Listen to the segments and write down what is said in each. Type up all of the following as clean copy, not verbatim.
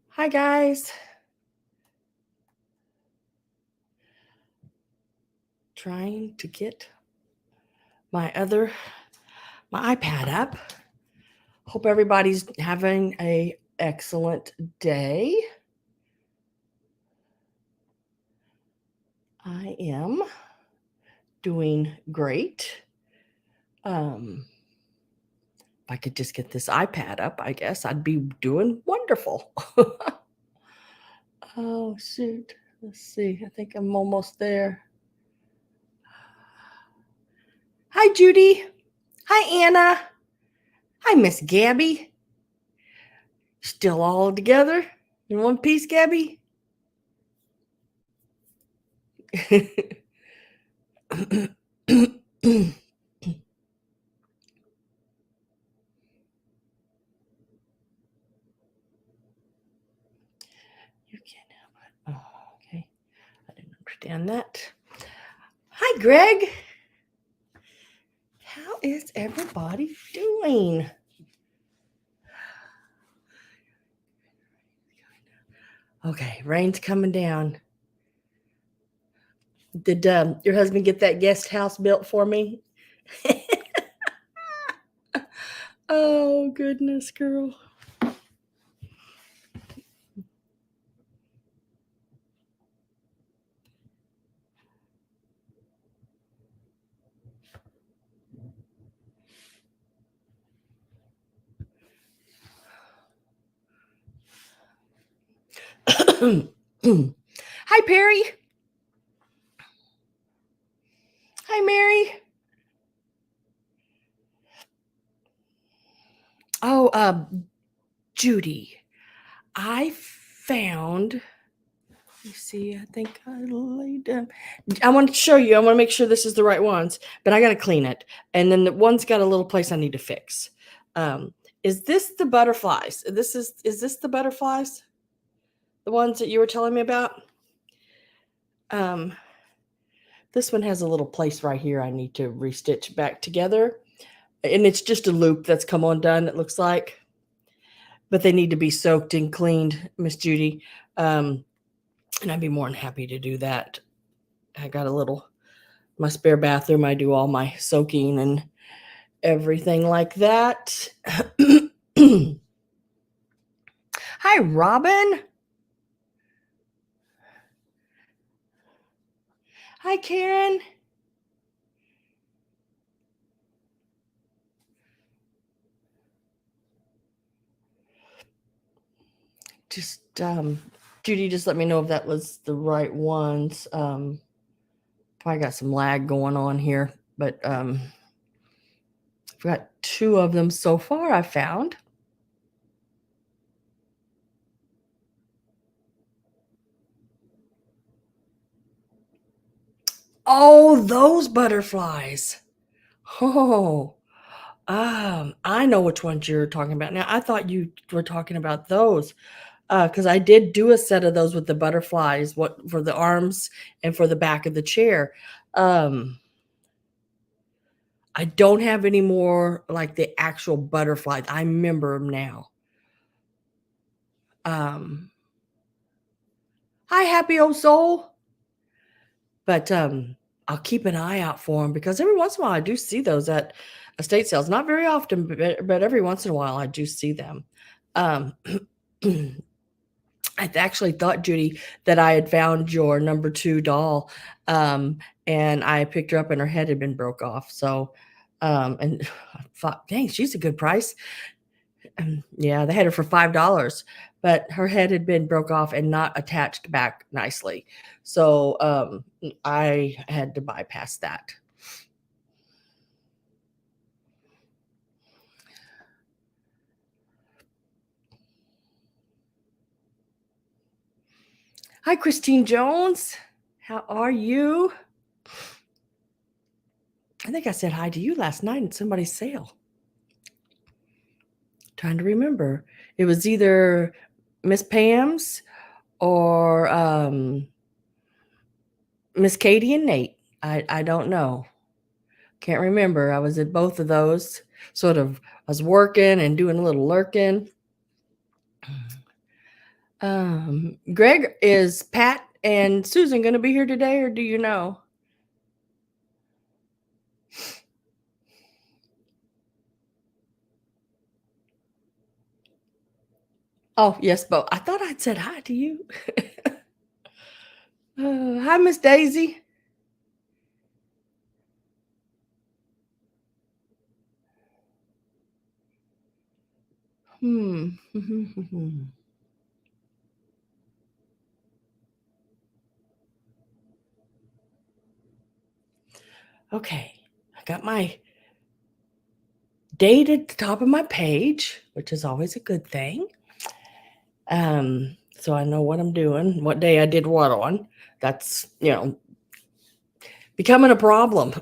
Hi, guys. Trying to get my iPad up. Hope everybody's having a excellent day. I am doing great. If I could just get this iPad up, I guess I'd be doing wonderful. Oh, shoot. Let's see. I think I'm almost there. Hi, Judy. Hi, Anna. Hi, Miss Gabby. Still all together in one piece, Gabby? You can't have it. Oh, okay. I didn't understand that. Hi, Greg. How is everybody doing? Okay, rain's coming down. Did your husband get that guest house built for me? Oh, goodness, girl. Hi, Perry. Hi, Mary. Oh, Judy, I found. Let me see. I think I laid down. I want to show you. I want to make sure this is the right ones, but I got to clean it. And then the one's got a little place I need to fix. Is this the butterflies? Is this the butterflies? The ones that you were telling me about? This one has a little place right here I need to restitch back together. And it's just a loop that's come undone, it looks like. But they need to be soaked and cleaned, Miss Judy. And I'd be more than happy to do that. I got my spare bathroom. I do all my soaking and everything like that. Hi, Robin. Hi, Karen. Just Judy, just let me know if that was the right ones. Probably got some lag going on here, but I've got 2 of them so far I found. Oh, those butterflies. Oh, I know which ones you're talking about. Now, I thought you were talking about those because I did do a set of those with the butterflies, what for the arms and for the back of the chair. I don't have any more like the actual butterflies. I remember them now. Um, Hi, happy old soul. But I'll keep an eye out for them because every once in a while I do see those at estate sales. Not very often, but every once in a while I do see them. Um, I actually thought, Judy, that I had found your number 2 doll, and I picked her up and her head had been broke off. So, and I thought, dang, she's a good price. Yeah, they had her for $5, but her head had been broke off and not attached back nicely. So, I had to bypass that. Hi, Christine Jones. How are you? I think I said hi to you last night at somebody's sale. Trying to remember. It was either Miss Pam's or Miss Katie and Nate. I don't know. Can't remember. I was at both of those. Sort of, I was working and doing a little lurking. Greg, is Pat and Susan going to be here today, or do you know? Oh, yes, Bo. I thought I'd said hi to you. Hi, Miss Daisy. Hmm. Okay. I got my date at the top of my page, which is always a good thing. So I know what I'm doing, what day I did what on. That's, becoming a problem.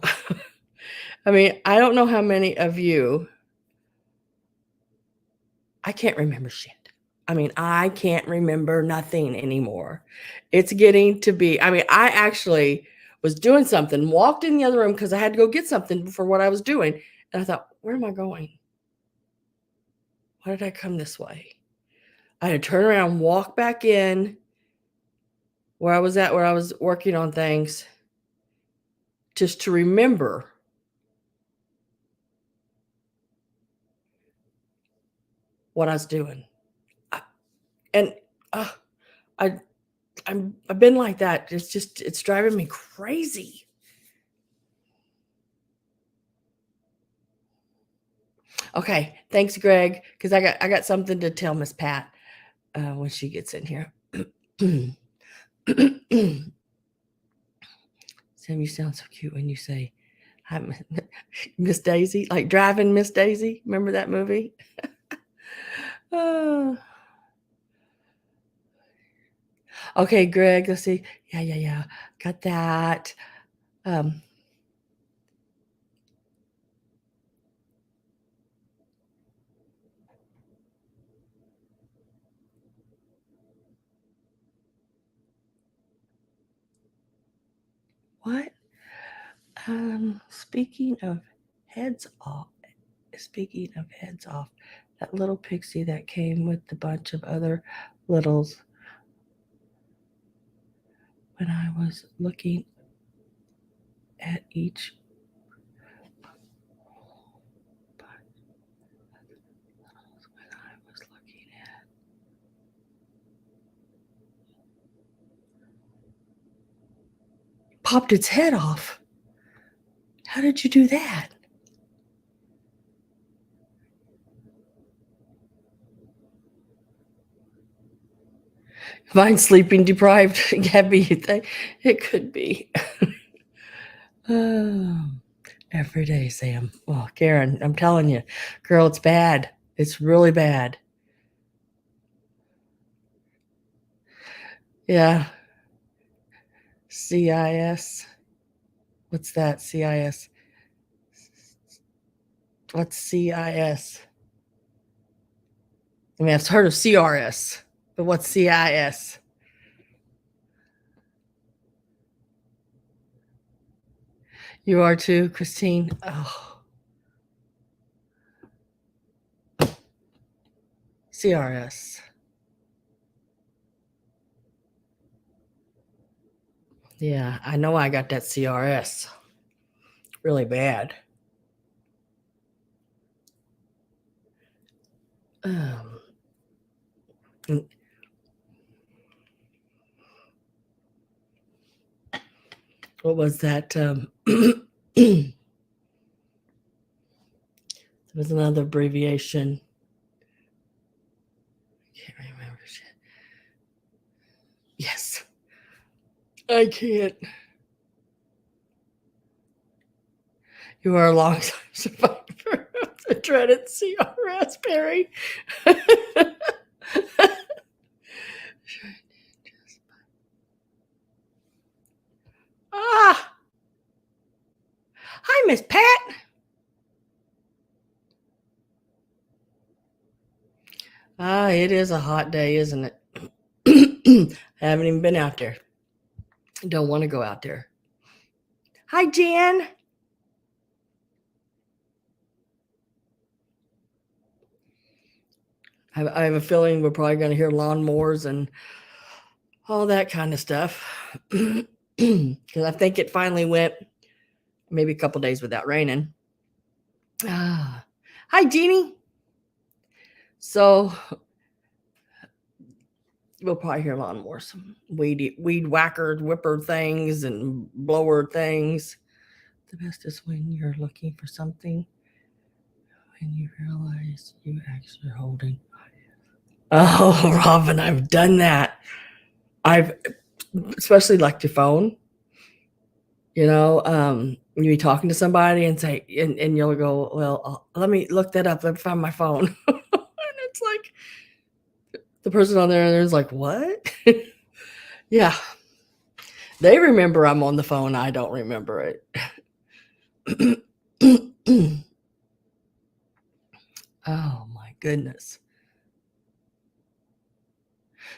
I mean, I don't know how many of you, I can't remember shit. I mean, I can't remember nothing anymore. It's getting to be, I mean, I actually was doing something, walked in the other room because I had to go get something for what I was doing. And I thought, where am I going? Why did I come this way? I had to turn around, walk back in where I was at, where I was working on things, just to remember what I was doing. And I I've been like that. It's driving me crazy. Okay, thanks, Greg, because I got something to tell Miss Pat when she gets in here. Sam, you sound so cute when you say, "Hi, Miss Daisy," like driving Miss Daisy. Remember that movie? uh, okay, Greg. Let's see. Yeah. Got that. Um, what? Speaking of heads off. Speaking of heads off, that little pixie that came with a bunch of other littles, when I was looking at each popped its head off. How did you do that? Mine sleeping deprived, Gabby. You think it could be? Oh, every day, Sam. Well, Karen, I'm telling you, girl, it's bad. It's really bad. Yeah. CIS. What's that? CIS. What's CIS? I mean, I've heard of CRS, but what's CIS? You are too, Christine. Oh, CRS. Yeah, I know I got that CRS. Really bad. Um, what was that? There was another abbreviation. I can't remember shit. Yes. I can't. You are a long time survivor of the dreaded CRS, Perry. Ah, hi, Miss Pat. Ah, it is a hot day, isn't it? I haven't even been out there. Don't want to go out there. Hi, Jan. I have a feeling we're probably going to hear lawnmowers and all that kind of stuff. Because I think it finally went maybe a couple days without raining. Hi, Jeannie. So we'll probably hear lawnmowers, weed whacker, whipper things, and blower things. The best is when you're looking for something and you realize you actually holding. Oh, Robin, I've done that. I've especially like your phone. You be talking to somebody and say, and you'll go, well, let me look that up. Let me find my phone. And it's like the person on there is like, what? Yeah. They remember I'm on the phone. I don't remember it. Oh my goodness.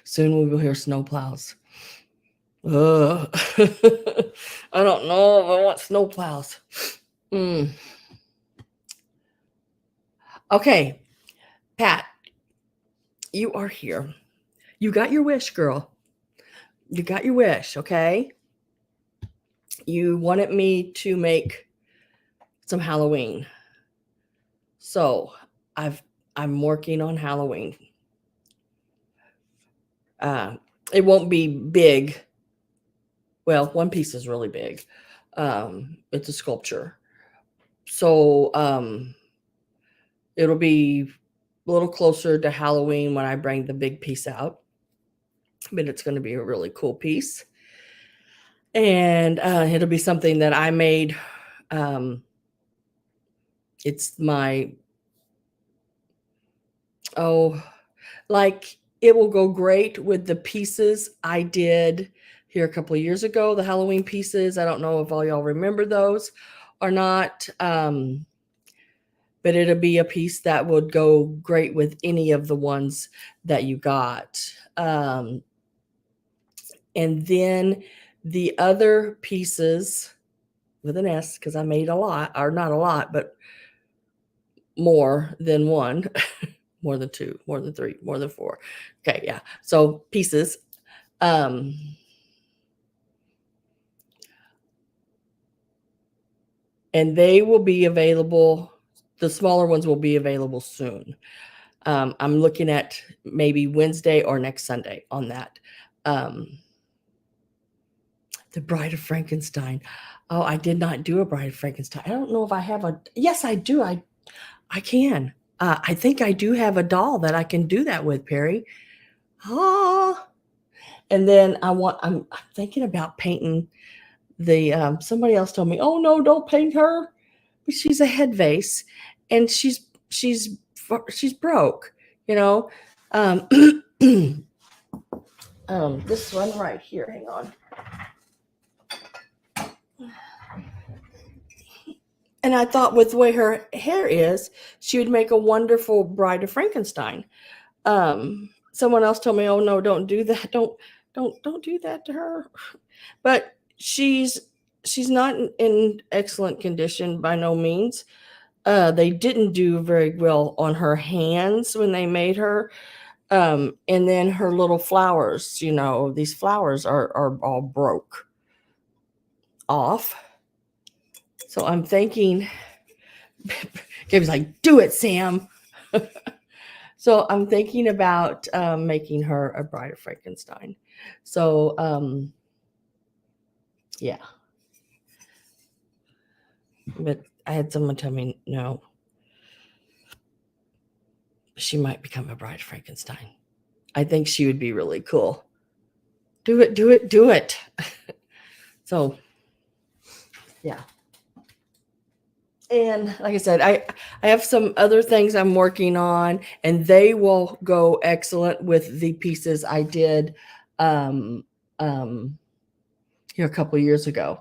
Soon we will hear snowplows. Ugh. I don't know if I want snowplows. Okay, Pat, you are here. You got your wish, girl. You got your wish, okay? You wanted me to make some Halloween. So I'm working on Halloween. It won't be big. Well, one piece is really big. It's a sculpture. So it'll be a little closer to Halloween when I bring the big piece out. But it's going to be a really cool piece. And it'll be something that I made. It's my, like it will go great with the pieces I did here a couple of years ago, the Halloween pieces. I don't know if all y'all remember those or not. But it'll be a piece that would go great with any of the ones that you got. And then the other pieces with an S, because I made a lot, or not a lot, but more than one, more than two, more than three, more than four. Okay, yeah. So pieces. And they will be available. The smaller ones will be available soon. I'm looking at maybe Wednesday or next Sunday on that. The Bride of Frankenstein. Oh, I did not do a Bride of Frankenstein. I don't know if I have a. Yes, I do. I can. I think I do have a doll that I can do that with, Perry. Oh, and then I'm thinking about painting the. Somebody else told me, "Oh no, don't paint her." But she's a head vase, and she's broke. This one right here. Hang on. And I thought with the way her hair is, she would make a wonderful Bride of Frankenstein. Someone else told me, "Oh no, don't do that. Don't do that to her." But she's not in excellent condition by no means. They didn't do very well on her hands when they made her. And then her little flowers, these flowers are all broke off. So I'm thinking, Gabe's like, "Do it, Sam." So I'm thinking about making her a Bride of Frankenstein. So yeah. But I had someone tell me, no, she might become a Bride of Frankenstein. I think she would be really cool. Do it, do it, do it. So yeah. And like I said, I have some other things I'm working on, and they will go excellent with the pieces I did here a couple of years ago.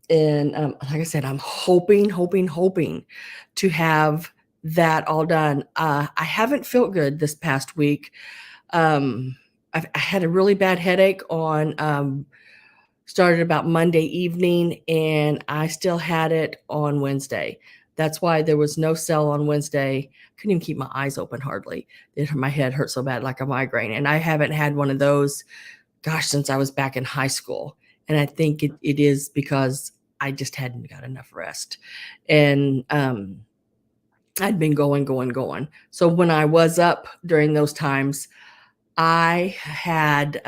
And like I said, I'm hoping to have that all done. I haven't felt good this past week. I had a really bad headache on started about Monday evening, and I still had it on Wednesday. That's why there was no cell on Wednesday. Couldn't even keep my eyes open hardly. My head hurt so bad, like a migraine. And I haven't had one of those, gosh, since I was back in high school. And I think it is because I just hadn't got enough rest. And I'd been going. So when I was up during those times, I had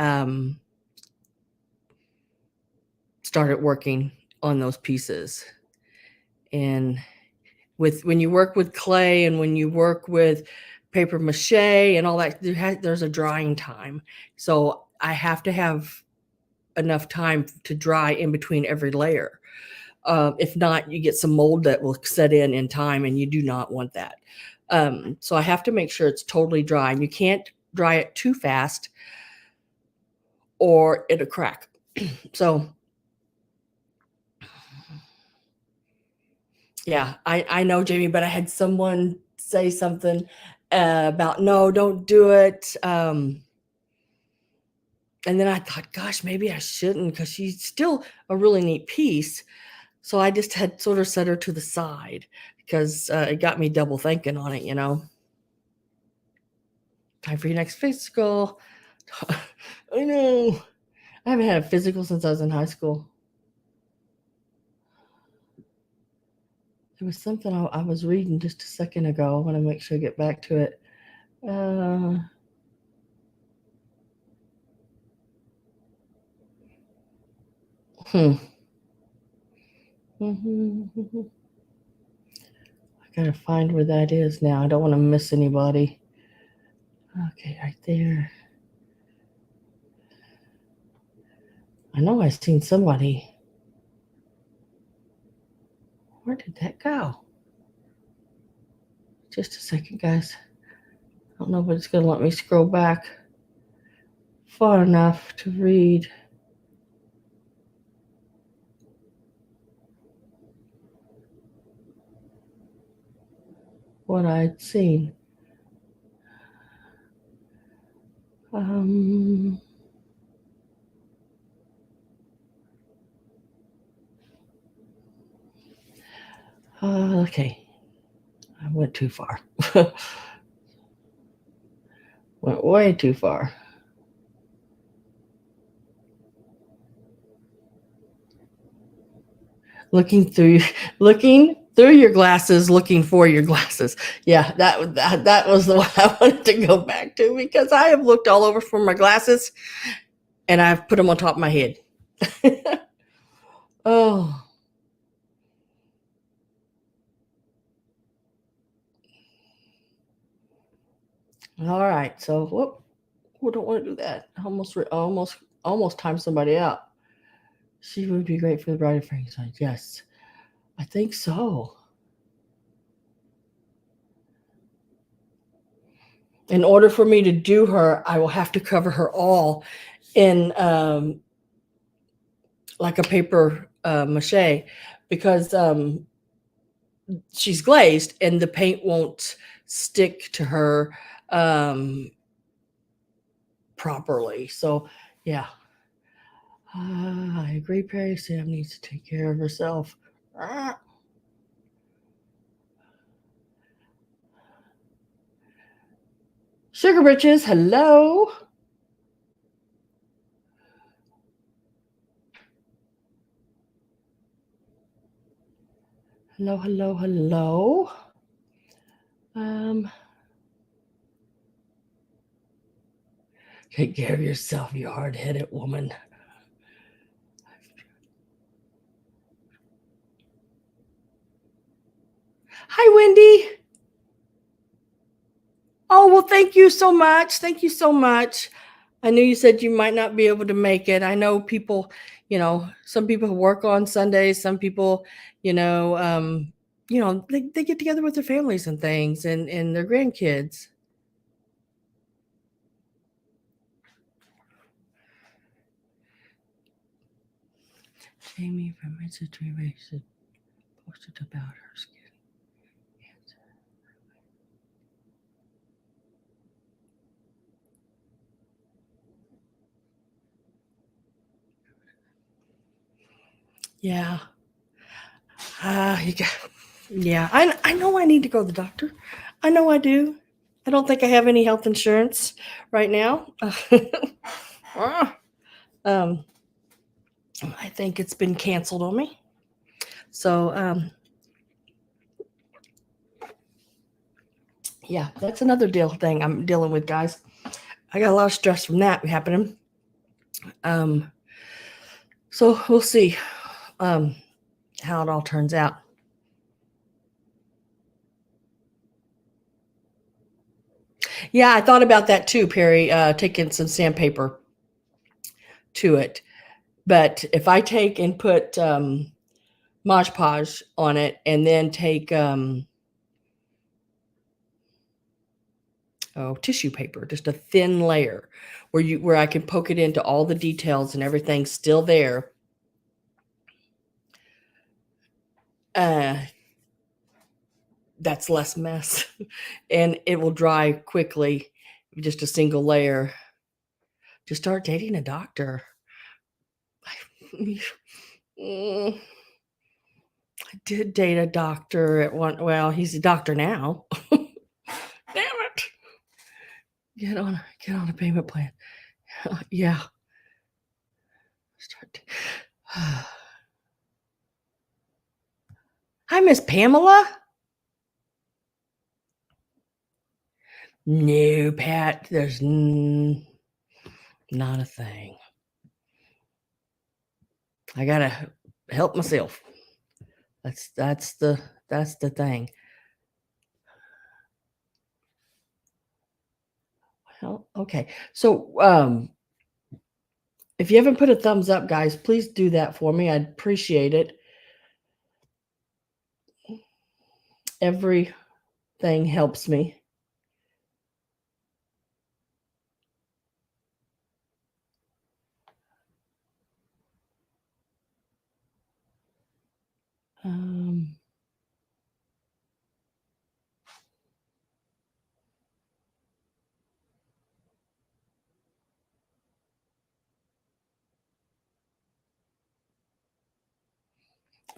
started working on those pieces. And when you work with clay and when you work with paper mache and all that, there's a drying time. So I have to have enough time to dry in between every layer. If not, you get some mold that will set in time, and you do not want that. So I have to make sure it's totally dry, and you can't dry it too fast or it'll crack. So yeah, I know, Jamie, but I had someone say something about, no, don't do it. And then I thought, gosh, maybe I shouldn't, because she's still a really neat piece. So I just had sort of set her to the side, because it got me double thinking on it, Time for your next physical. I know. I haven't had a physical since I was in high school. There was something I was reading just a second ago. I want to make sure I get back to it. I gotta find where that is now. I don't want to miss anybody. Okay, right there. I know I've seen somebody. Where did that go? Just a second, guys. I don't know if it's going to let me scroll back far enough to read what I'd seen. Okay. I went too far. Went way too far. Looking through your glasses, looking for your glasses. Yeah, that was the one I wanted to go back to, because I have looked all over for my glasses, and I've put them on top of my head. Oh. All right. So, whoop, we don't want to do that. Almost time somebody out. She would be great for the Bride of Frankenstein. Yes, I think so. In order for me to do her, I will have to cover her all in like a paper mache, because she's glazed and the paint won't stick to her properly. So, yeah. I agree, Perry. Sam needs to take care of herself. Sugar Britches, hello. Hello. Take care of yourself, you hard-headed woman. Hi, Wendy. Oh, well, thank you so much. Thank you so much. I knew you said you might not be able to make it. I know people, some people work on Sundays. Some people, they get together with their families and things, and their grandkids. Jamie from It's a Dream posted about her skin. Yeah. You got, yeah. I know I need to go to the doctor. I know I do. I don't think I have any health insurance right now. Ah, um, I think it's been canceled on me. So, yeah, that's another deal thing I'm dealing with, guys. I got a lot of stress from that happening. Um, so we'll see um, how it all turns out. Yeah, I thought about that too, Perry, taking some sandpaper to it. But if I take and put Mod Podge on it and then take tissue paper, just a thin layer where I can poke it into all the details and everything's still there. Uh, that's less mess and it will dry quickly. Just a single layer. Just start dating a doctor. I did date a doctor at one. Well, he's a doctor now. Damn it! Get on a payment plan. Yeah. Start. Hi, Miss Pamela. No, Pat. There's not a thing. I gotta help myself. That's the thing. Well, okay. So if you haven't put a thumbs up, guys, please do that for me. I'd appreciate it. Everything helps me. Um,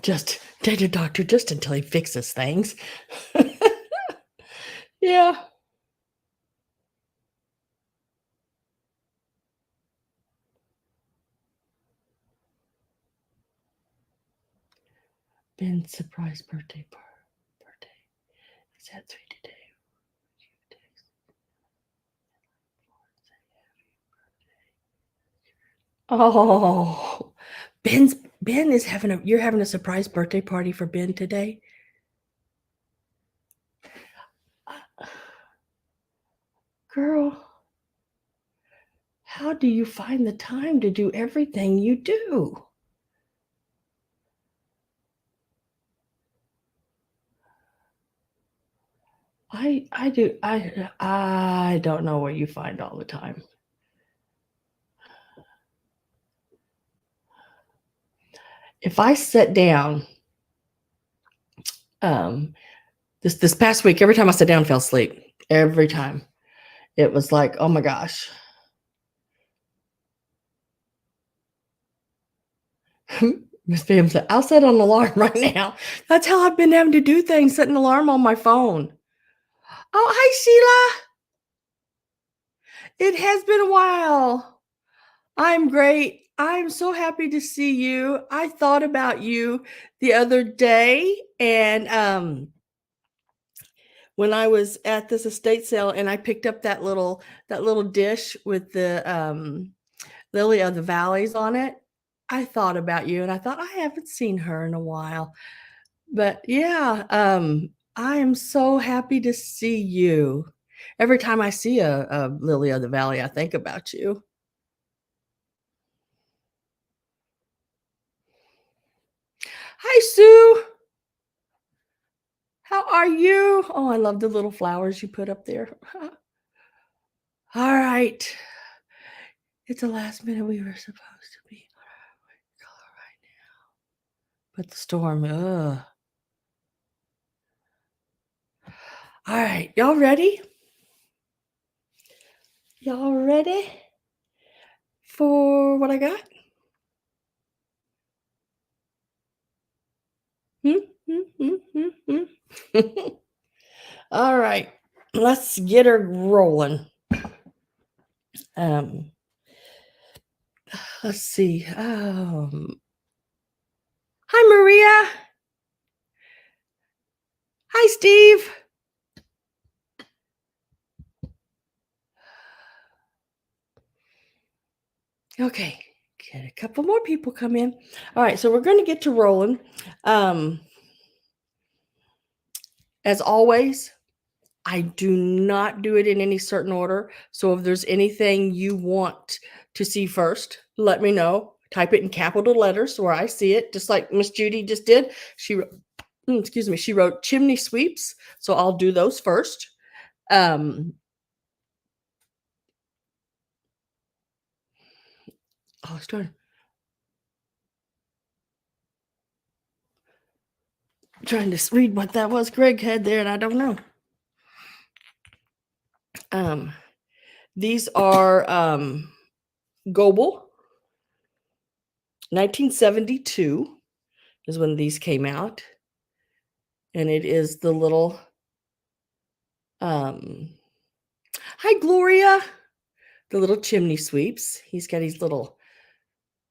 just date a doctor just until he fixes things. Yeah. Ben's surprise birthday. Is that sweet today? Oh, Ben is having a you're having a surprise birthday party for Ben today? Girl, how do you find the time to do everything you do? I don't know what you find all the time. If I sit down, um, this past week, every time I sat down, I fell asleep. Every time. It was like, oh my gosh. Miss Pam said, I'll set an alarm right now. That's how I've been having to do things, set an alarm on my phone. Oh, hi, Sheila. It has been a while. I'm great. I'm so happy to see you. I thought about you the other day and when I was at this estate sale and I picked up that little dish with the lily of the valleys on it. I thought about you and I thought I haven't seen her in a while. But yeah, I am so happy to see you. Every time I see a lily of the valley, I think about you. Hi, Sue. How are you? Oh, I love the little flowers you put up there. All right. It's the last minute we were supposed to be on our color right now. But the storm, ugh. All right, y'all ready? Y'all ready for what I got? All right, let's get her rolling. Um, let's see. Hi, Maria. Hi, Steve. Okay, get a couple more people come in. All right, so we're going to get to rolling. As always, I do not do it in any certain order. So if there's anything you want to see first, let me know. Type it in capital letters where I see it, just like Miss Judy just did. She wrote, excuse me, she wrote chimney sweeps. So I'll do those first. I was trying to read what that was Greg had there, and I don't know. These are Goebel. 1972 is when these came out. And it is the little hi Gloria, the little chimney sweeps. He's got his little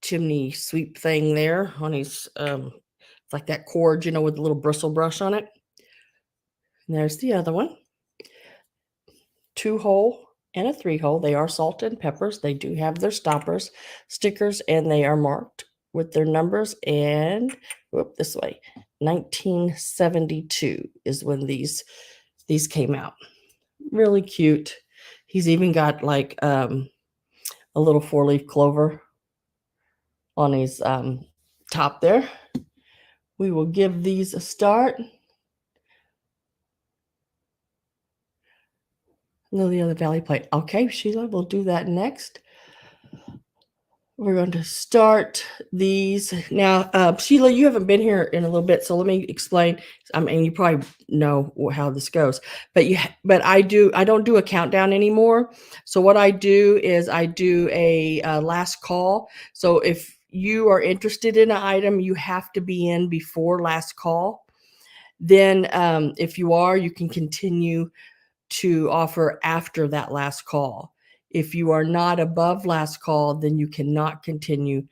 chimney sweep thing there on his it's like that cord, with the little bristle brush on it. And there's the other one. 2-hole and a 3-hole. They are salt and peppers. They do have their stoppers, stickers, and they are marked with their numbers. And this way, 1972 is when these came out. Really cute. He's even got like a little 4-leaf clover on his top there. We will give these a start. Lily of the Valley plate. Okay, Sheila, we'll do that next. We're going to start these now. Sheila, you haven't been here in a little bit, so let me explain. I mean, you probably know how this goes, but I don't do a countdown anymore. So what I do is I do a last call. So if you are interested in an item, you have to be in before last call. Then, if you are, you can continue to offer after that last call. If you are not above last call, then you cannot continue.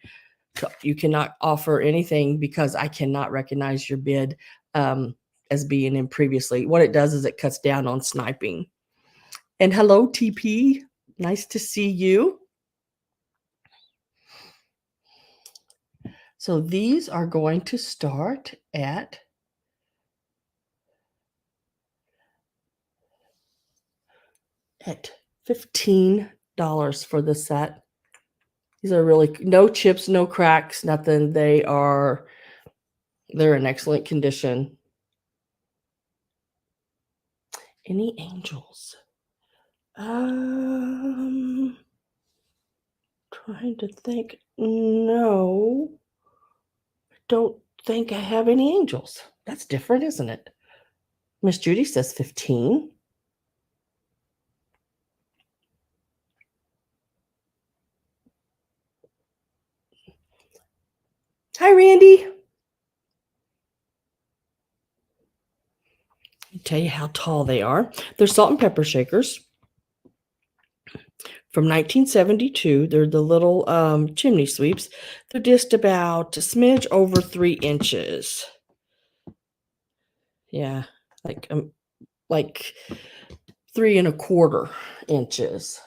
You cannot offer anything because I cannot recognize your bid as being in previously. What it does is it cuts down on sniping. And hello, TP. Nice to see you. So these are going to start at $15 for the set. These are really no chips, no cracks, nothing. They're in excellent condition. Any angels? Trying to think. No, I don't think I have any angels. That's different, isn't it? Miss Judy says 15. Hi, Randy. I'll tell you how tall they are. They're salt and pepper shakers from 1972. They're the little chimney sweeps. They're just about a smidge over 3 inches. Yeah, like 3¼ inches.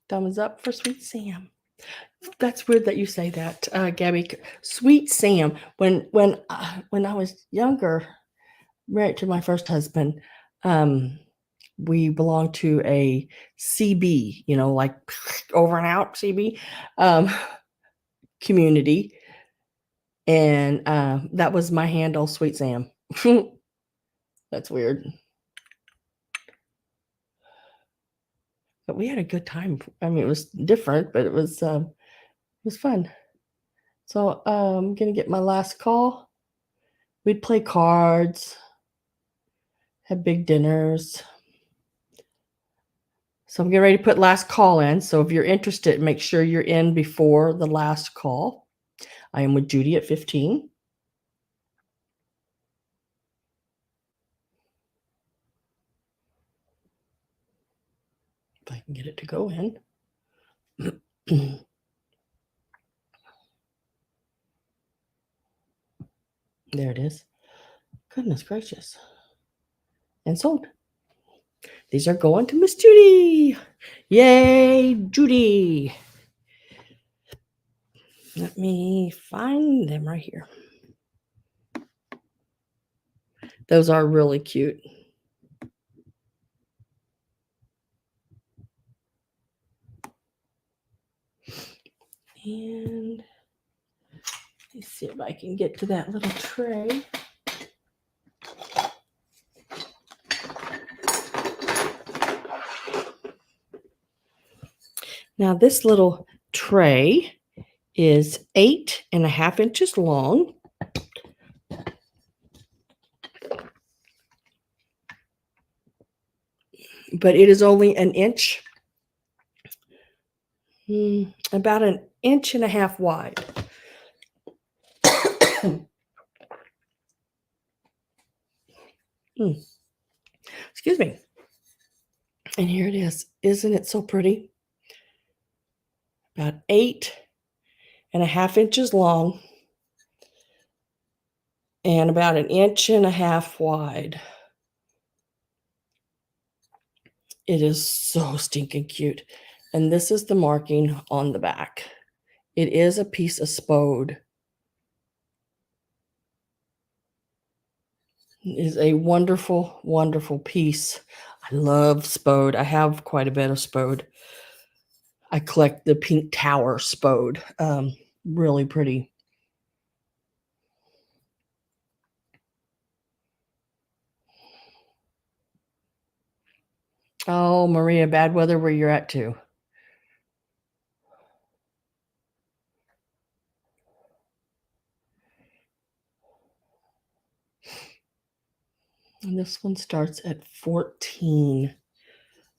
Thumbs up for Sweet Sam. That's weird that you say that, Gabby. Sweet Sam. When I was younger, married to my first husband, we belonged to a CB, like over and out CB community, and that was my handle, Sweet Sam. That's weird. But we had a good time. I mean, it was different, but it was fun. So I'm gonna get my last call. We'd play cards, have big dinners. So I'm getting ready to put last call in. So if you're interested, make sure you're in before the last call. I am with Judy at 15. If I can get it to go in. There it is. Goodness gracious. And sold. These are going to Miss Judy. Yay, Judy. Let me find them right here. Those are really cute. And let's see if I can get to that little tray. Now this little tray is 8.5 inches long. But it is only an inch, about an inch and a half wide. Excuse me. And here it is. Isn't it so pretty? About 8.5 inches long and about an inch and a half wide. It is so stinking cute. And this is the marking on the back. It is a piece of spode. It is a wonderful, wonderful piece. I love spode. I have quite a bit of spode. I collect the pink tower spode. Really pretty. Oh, Maria, bad weather where you're at too. And this one starts at 14.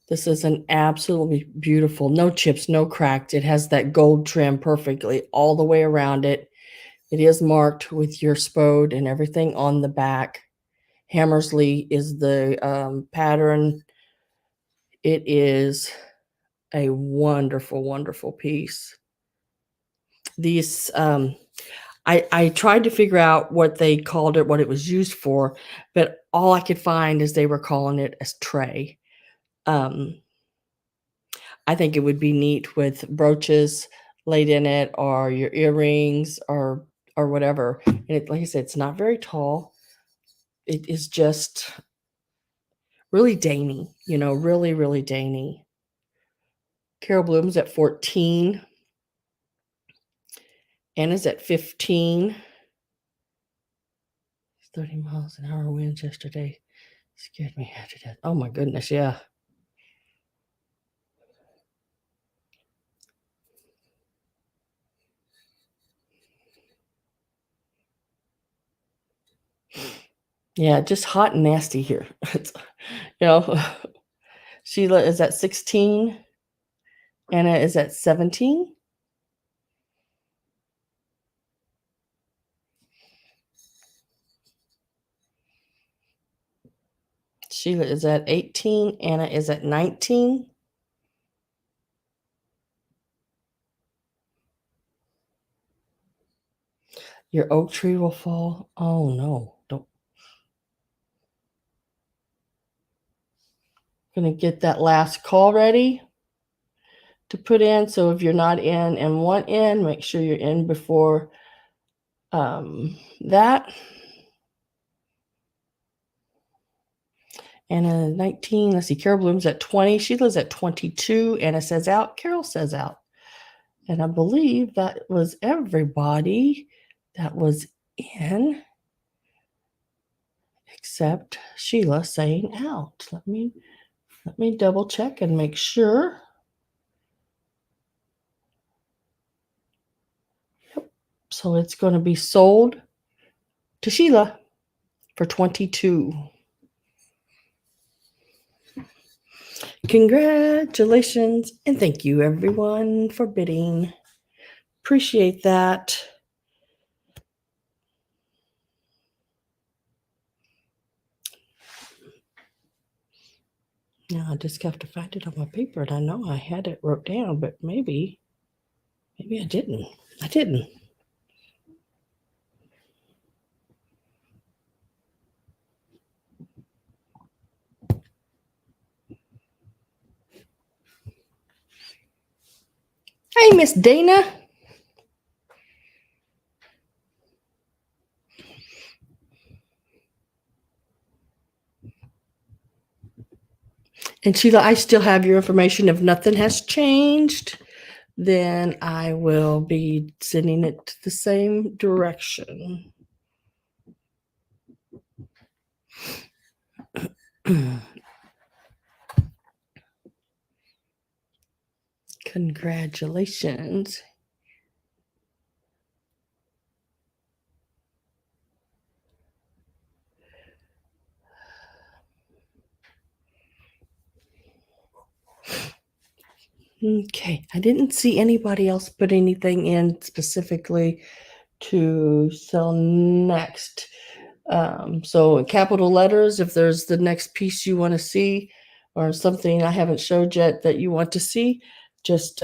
This is an absolutely beautiful, no chips, no cracked. It has that gold trim perfectly all the way around it. It is marked with your spode and everything on the back. Hammersley is the pattern. It is a wonderful, wonderful piece. These, I tried to figure out what they called it, what it was used for, but all I could find is they were calling it a tray. I think it would be neat with brooches laid in it or your earrings or whatever. And it, like I said, it's not very tall. It is just really dainty, really, really dainty. Carol Bloom's at 14. Anna's at 15. 30 miles an hour winds yesterday. Scared me half to death. Oh my goodness, yeah. Yeah, just hot and nasty here. Sheila is at 16. Anna is at 17. Sheila is at 18. Anna is at 19. Your oak tree will fall. Oh no, don't. Gonna get that last call ready to put in. So if you're not in and want in, make sure you're in before that. Anna 19. Let's see. Carol Bloom's at 20. Sheila's at 22. Anna says out. Carol says out. And I believe that was everybody that was in except Sheila saying out. Let me double check and make sure. Yep. So it's going to be sold to Sheila for 22. Congratulations, and thank you everyone for bidding. Appreciate that. Now I just have to find it on my paper, and I know I had it wrote down, but maybe I didn't. I didn't. Hey, Miss Dana. And Sheila, I still have your information. If nothing has changed, then I will be sending it the same direction. Congratulations. Okay, I didn't see anybody else put anything in specifically to sell next. So capital letters, if there's the next piece you want to see or something I haven't showed yet that you want to see, just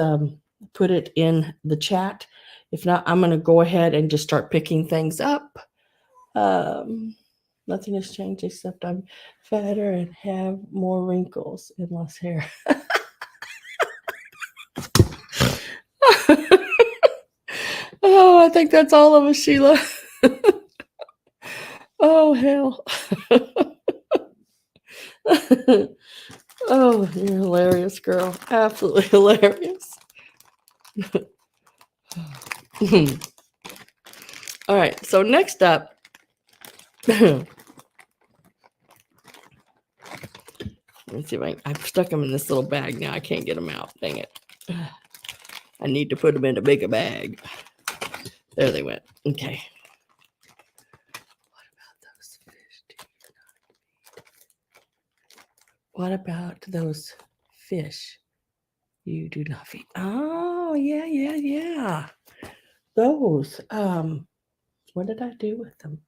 put it in the chat. If not, I'm going to go ahead and just start picking things up. Nothing has changed except I'm fatter and have more wrinkles and less hair. Oh, I think that's all of us, Sheila. Oh, hell. Oh, you're hilarious, girl. Absolutely hilarious. All right, so next up, let me see if I've stuck them in this little bag now. I can't get them out. Dang it. I need to put them in a bigger bag. There they went. Okay. What about those fish you do not feed? Oh, yeah. Those. What did I do with them?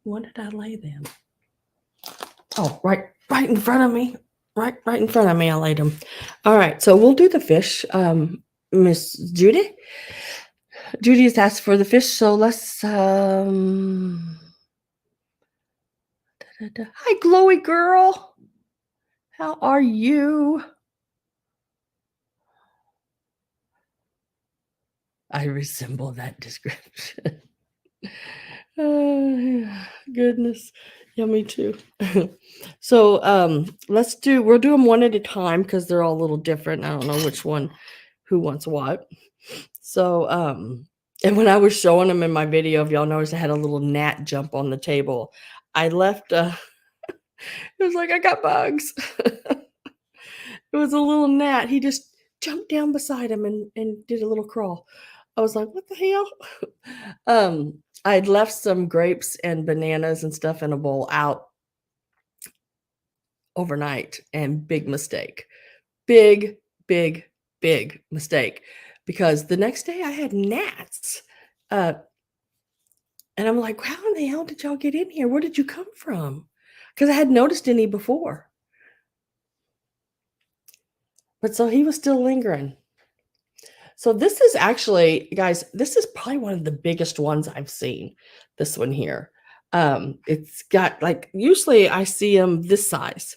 What did I lay them? Oh, right in front of me. Right in front of me, I laid them. All right, so we'll do the fish. Miss Judy. Judy has asked for the fish, so let's Hi, glowy girl. How are you? I resemble that description. Oh, goodness. Yeah, me too. So we'll do them one at a time because they're all a little different. I don't know which one, who wants what. So and when I was showing them in my video, if y'all noticed, I had a little gnat jump on the table. I left it was like I got bugs. It was a little gnat. He just jumped down beside him and did a little crawl. I was like, what the hell? I'd left some grapes and bananas and stuff in a bowl out overnight, and big mistake. Big mistake. Because the next day I had gnats. And I'm like, how in the hell did y'all get in here? Where did you come from? Because I hadn't noticed any before. But so he was still lingering. So this is actually, guys, this is probably one of the biggest ones I've seen. This one here. It's got like, usually I see them this size.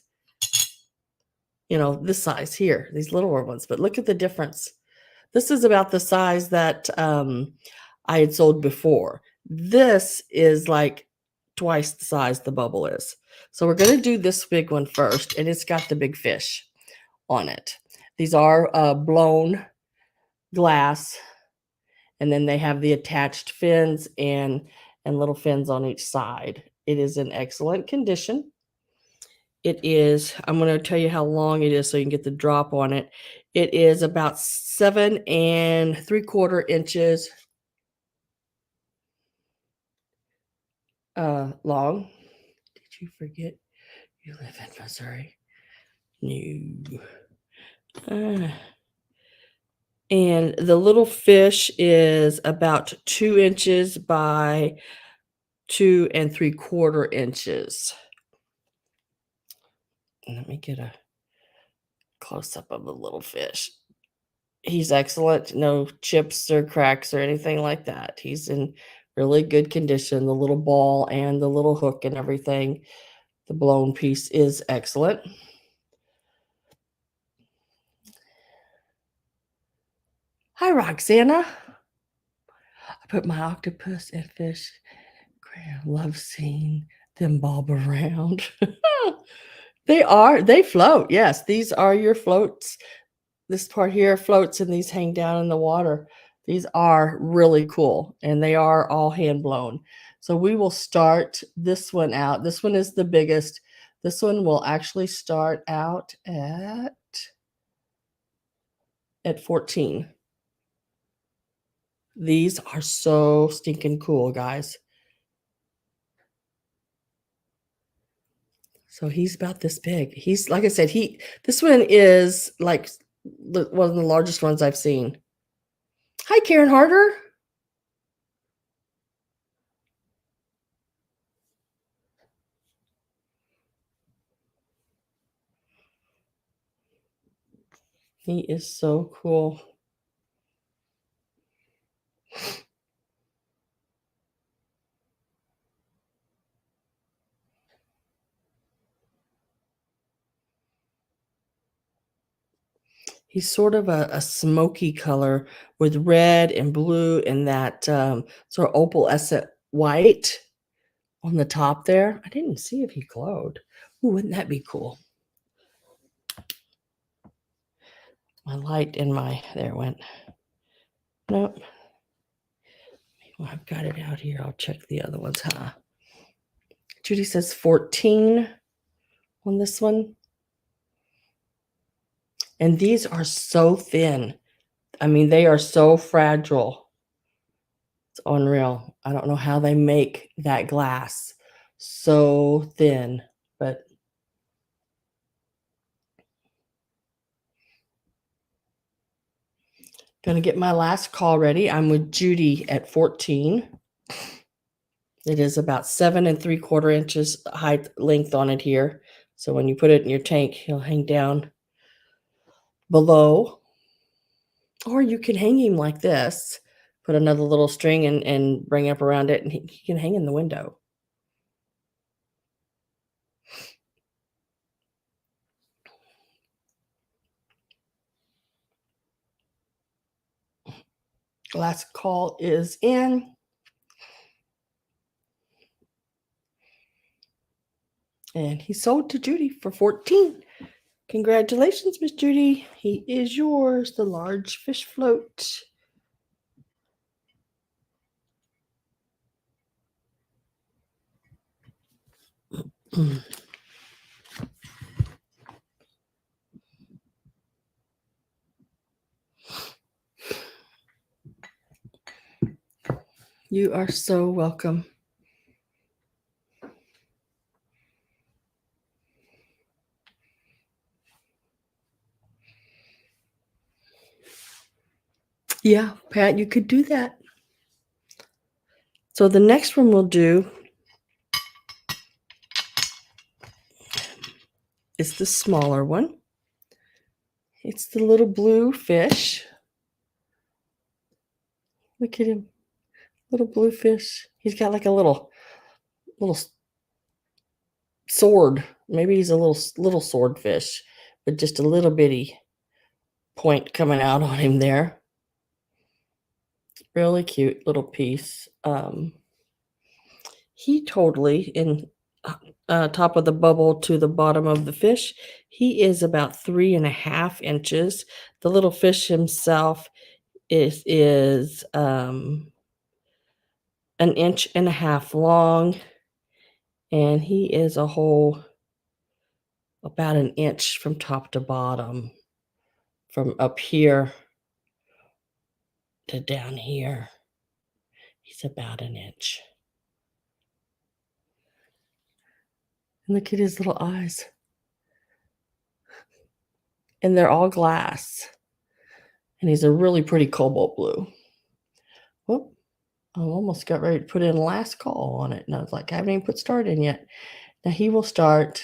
This size here, these littler ones. But look at the difference. This is about the size that I had sold before. This is like twice the size the bubble is. So we're going to do this big one first, and it's got the big fish on it. These are blown glass, and then they have the attached fins and little fins on each side. It is in excellent condition. It is, I'm going to tell you how long it is so you can get the drop on it. It is about 7 3/4 inches long. Did you forget you live in Missouri? No. And the little fish is about 2 inches by 2 3/4 inches. Let me get a close up of the little fish. He's excellent. No chips or cracks or anything like that. He's in really good condition. The little ball and the little hook and everything. The blown piece is excellent. Hi, Roxana. I put my octopus and fish. I love seeing them bob around. They float. Yes, these are your floats. This part here floats and these hang down in the water. These are really cool and they are all hand blown. So we will start this one out. This one is the biggest. This one will actually start out at 14. These are so stinking cool, guys. So he's about this big. He's, like I said, this one is like one of the largest ones I've seen. Hi, Karen Harder. He is so cool. He's sort of a smoky color with red and blue and that sort of opalescent white on the top there. I didn't see if he glowed. Ooh, wouldn't that be cool? My light in my, there it went. Nope. Well, I've got it out here. I'll check the other ones, huh? Judy says 14 on this one. And these are so thin. I mean, they are so fragile. It's unreal. I don't know how they make that glass so thin, but gonna get my last call ready. I'm with Judy at 14. It is about 7 3/4 inches height length on it here. So when you put it in your tank, he'll hang down below. Or you can hang him like this, put another little string and bring it up around it, and he can hang in the window. Last call is in. And he sold to Judy for 14. Congratulations, Miss Judy. He is yours, the large fish float. You are so welcome. Yeah, Pat, you could do that. So the next one we'll do is the smaller one. It's the little blue fish. Look at him. Little blue fish. He's got like a little sword. Maybe he's a little swordfish, with just a little bitty point coming out on him there. Really cute little piece. He totally in top of the bubble to the bottom of the fish. He is about 3.5 inches. The little fish himself is 1.5 inches long, and he is a whole about 1 inch from top to bottom, from up here to down here. He's about 1 inch. Look at his little eyes. And they're all glass. And he's a really pretty cobalt blue. Whoop. I almost got ready to put in last call on it. And I was like, I haven't even put start in yet. Now he will start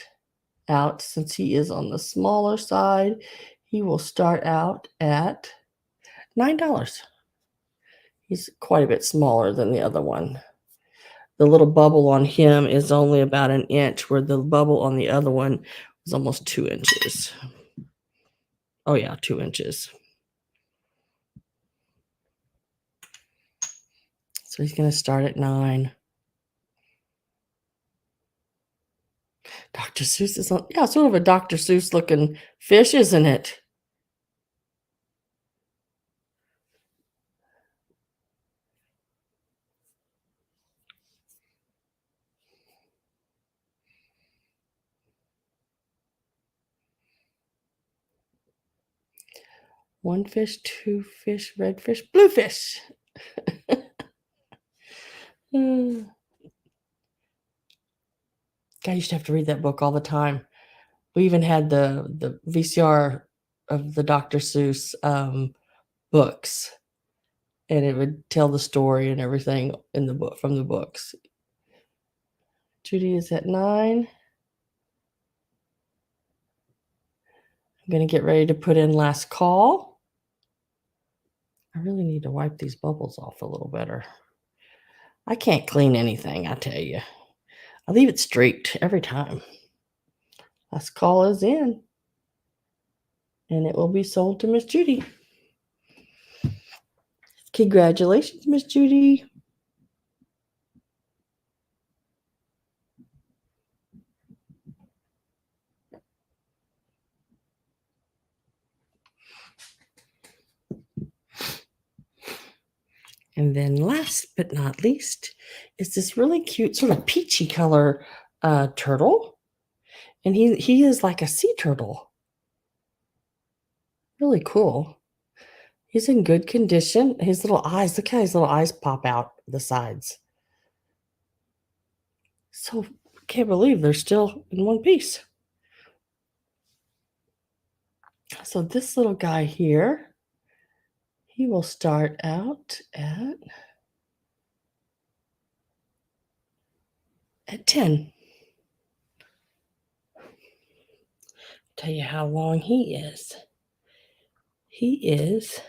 out, since he is on the smaller side, he will start out at $9. He's quite a bit smaller than the other one. The little bubble on him is only about an inch, where the bubble on the other one is almost 2 inches. Oh yeah, 2 inches. So he's going to start at 9. Dr. Seuss is on, yeah, sort of a Dr. Seuss looking fish, isn't it? One fish, two fish, red fish, blue fish. Mm. I used to have to read that book all the time. We even had the VCR of the Dr. Seuss books, and it would tell the story and everything in the book from the books. Judy is at 9. I'm going to get ready to put in last call. I really need to wipe these bubbles off a little better. I can't clean anything, I tell you. I leave it streaked every time. Last call is in, and it will be sold to Miss Judy. Congratulations, Miss Judy. And then last but not least is this really cute sort of peachy color turtle. And he is like a sea turtle. Really cool. He's in good condition. His little eyes, look how his little eyes pop out the sides. So can't believe they're still in one piece. So this little guy here, he will start out at 10. Tell you how long he is. He is,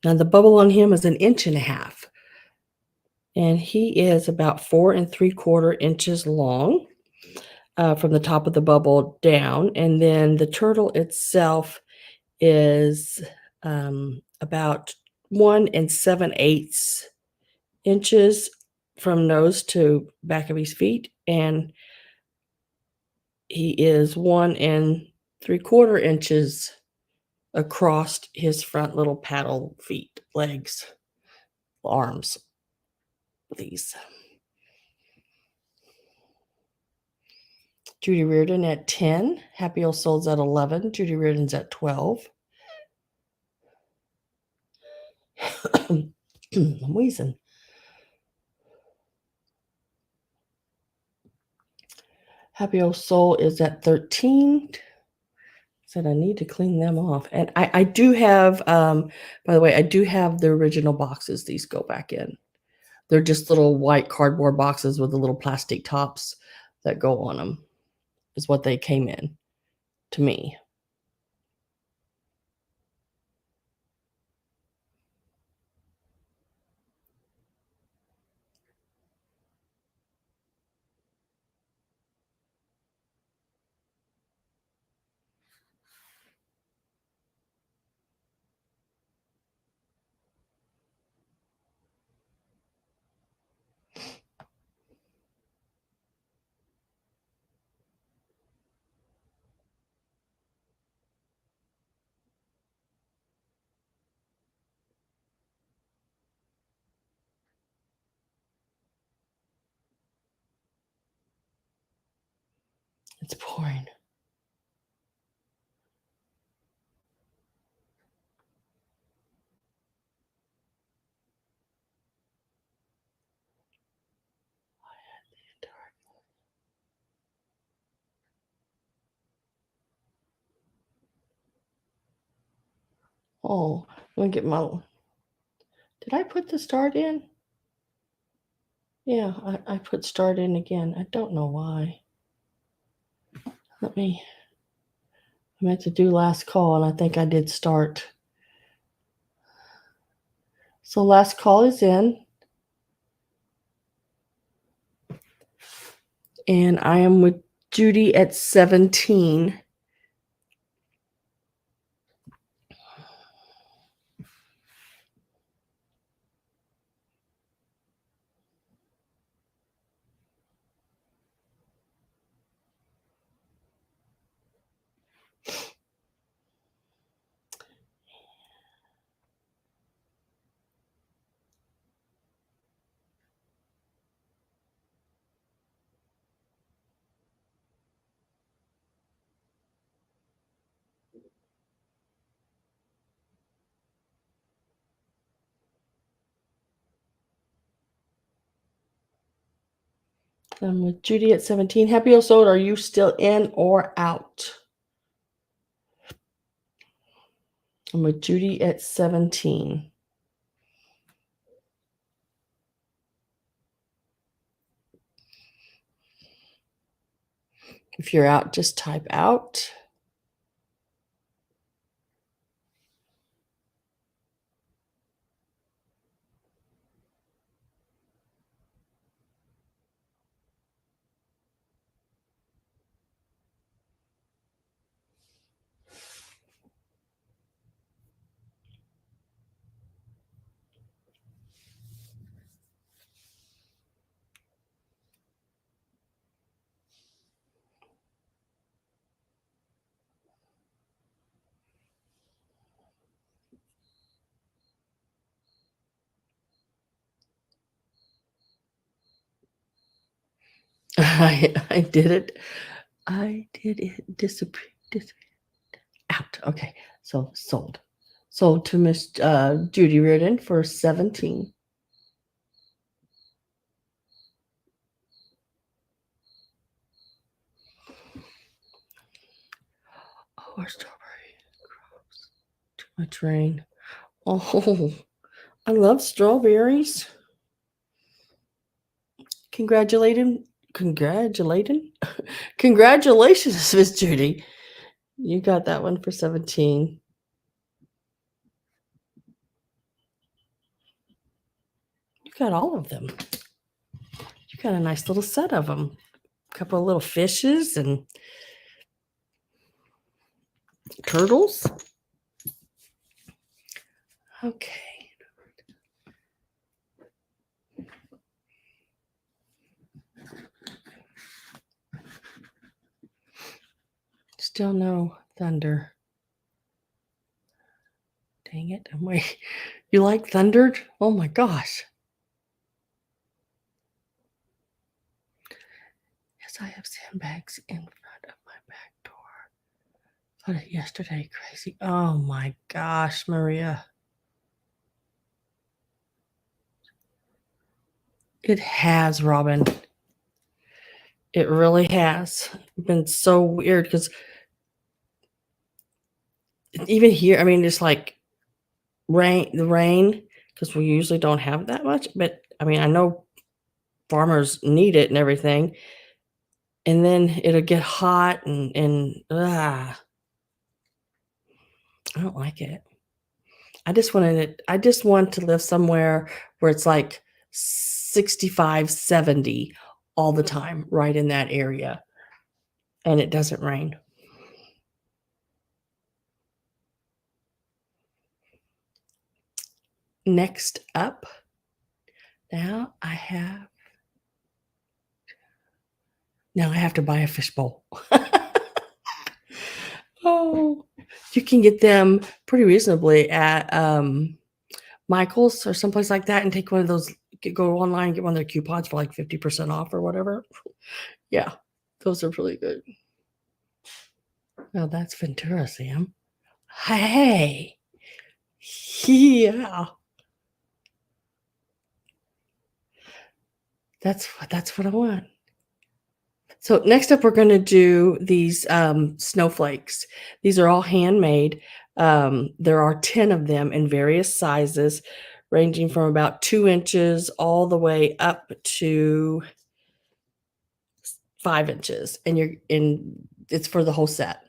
now the bubble on him is 1.5 inches. And he is about 4 3/4 inches long from the top of the bubble down. And then the turtle itself is about 1 7/8 inches from nose to back of his feet. And he is 1 3/4 inches across his front little paddle feet, legs, arms. These. Judy Reardon at 10. Happy Old Souls at 11. Judy Reardon's at 12. I'm wheezing. Happy Old Soul is at 13. Said I need to clean them off. And I do have, by the way, I do have the original boxes these go back in. They're just little white cardboard boxes with the little plastic tops that go on them, is what they came in to me. It's pouring. Oh, let me get my. Did I put the start in? Yeah, I put start in again. I don't know why. I meant to do last call, and I think I did start. So last call is in. And I am with Judy at 17. I'm with Judy at 17. Happy or sold, are you still in or out? I'm with Judy at 17. If you're out, just type out. I did it. I did it disappear. Out. Okay. So sold. Sold to Miss Judy Reardon for 17. Oh, our strawberry. Too much rain. Oh, I love strawberries. Congratulating. Congratulations, Miss Judy. You got that one for 17. You got all of them. You got a nice little set of them. A couple of little fishes and turtles. Okay. Still no thunder. Dang it. I'm waiting. You like thundered? Oh my gosh. Yes, I have sandbags in front of my back door. Thought it yesterday. Crazy. Oh my gosh, Maria. It has, Robin. It really has been so weird because even here, I mean, it's like rain, because we usually don't have that much. But I mean, I know farmers need it and everything. And then it'll get hot and I don't like it. I just want to live somewhere where it's like 65, 70 all the time, right in that area. And it doesn't rain. Next up, now I have to buy a fishbowl. Oh, you can get them pretty reasonably at Michael's or someplace like that and take one of those, go online, get one of their coupons for like 50% off or whatever. Yeah, those are really good. Oh, that's Ventura, Sam. Hey. Yeah. That's what I want. So next up, we're going to do these snowflakes. These are all handmade. There are 10 of them in various sizes, ranging from about 2 inches all the way up to 5 inches. And it's for the whole set.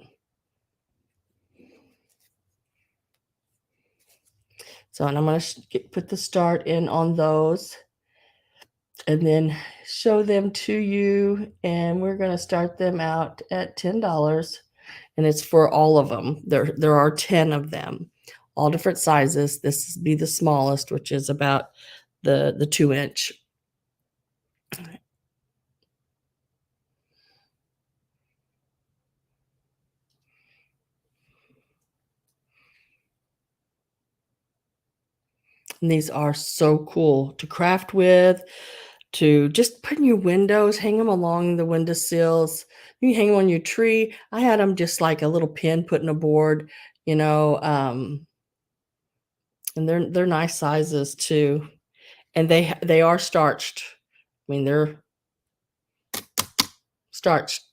So, and I'm going to put the start in on those and then show them to you. And we're going to start them out at $10. And it's for all of them. There are 10 of them, all different sizes. This would be the smallest, which is about the 2-inch. And these are so cool to craft with, to just put in your windows, hang them along the windowsills. You can hang them on your tree. I had them just like a little pin put in a board, and they're nice sizes too. And they are starched. I mean, they're starched.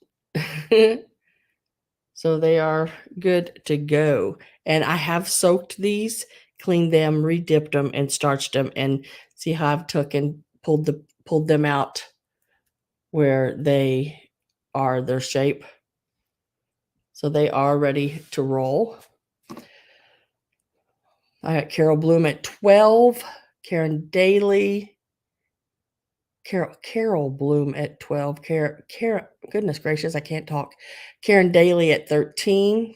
So they are good to go. And I have soaked these, cleaned them, re-dipped them, and starched them. And see how I've took and pulled them out where they are their shape. So they are ready to roll. I got Carol Bloom at 12, Karen Daly, Carol Bloom at 12, Karen, goodness gracious, I can't talk. Karen Daly at 13.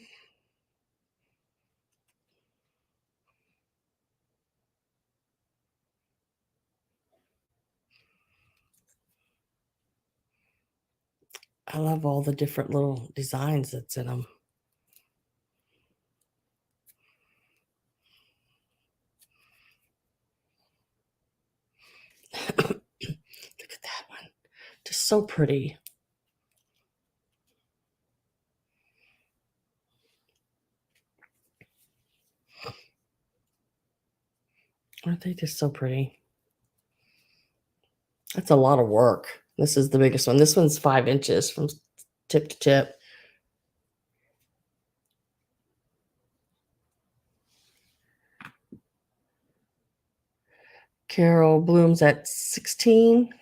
I love all the different little designs that's in them. Look at that one. Just so pretty. Aren't they just so pretty? That's a lot of work. This is the biggest one. This one's 5 inches from tip to tip. Carol Bloom's at 16.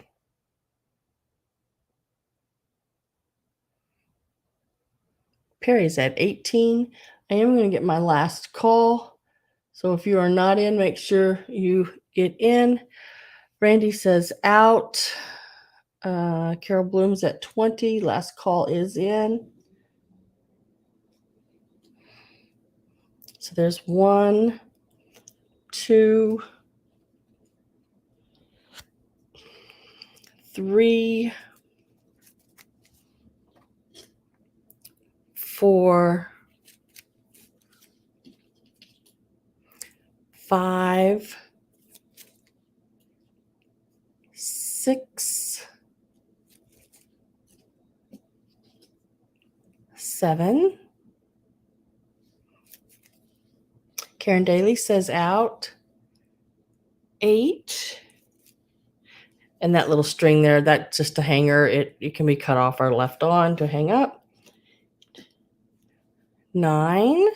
Perry's at 18. I am going to get my last call. So if you are not in, make sure you get in. Randy says out. Carol Bloom's at 20. Last call is in. So there's 1, 2, 3, 4, 5, 6, 7. Karen Daly says out. 8. And that little string there, that's just a hanger. It can be cut off or left on to hang up. 9.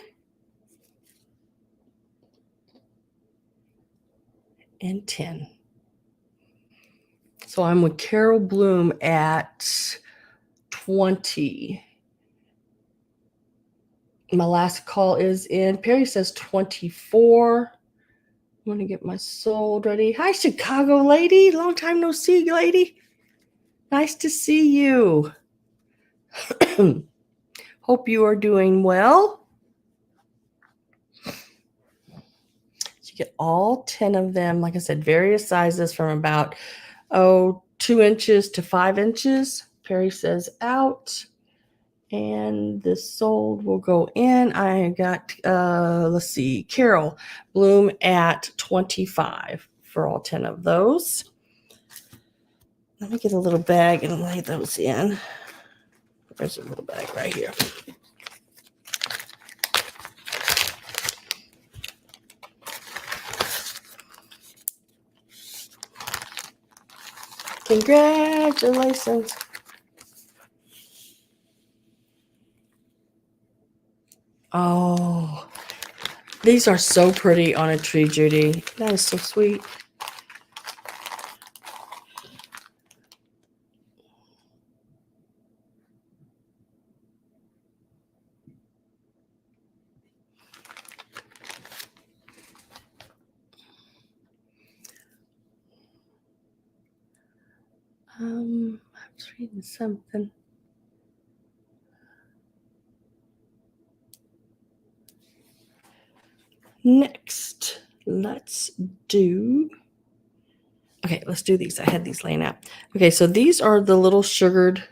And 10. So I'm with Carol Bloom at 20. My last call is in. Perry says 24. I'm going to get my sold ready. Hi, Chicago lady. Long time no see, lady. Nice to see you. Hope you are doing well. So you get all 10 of them. Like I said, various sizes from about 2 inches to 5 inches. Perry says out. And this sold will go in. I got, let's see, Carol Bloom at 25 for all 10 of those. Let me get a little bag and lay those in. There's a little bag right here. Congratulations. Oh, These are so pretty on a tree, Judy. That is so sweet. I was reading something. Next, let's do. Okay, let's do these. I had these laying out. Okay, so these are the little sugared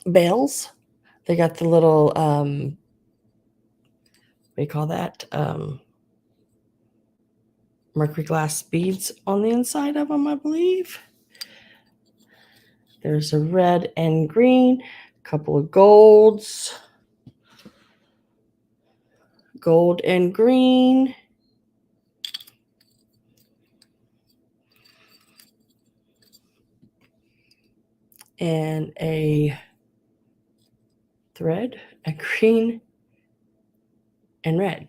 bells. They got the little what do you call that? Mercury glass beads on the inside of them, I believe. There's a red and green, a couple of golds, gold and green, and a thread, a green and red.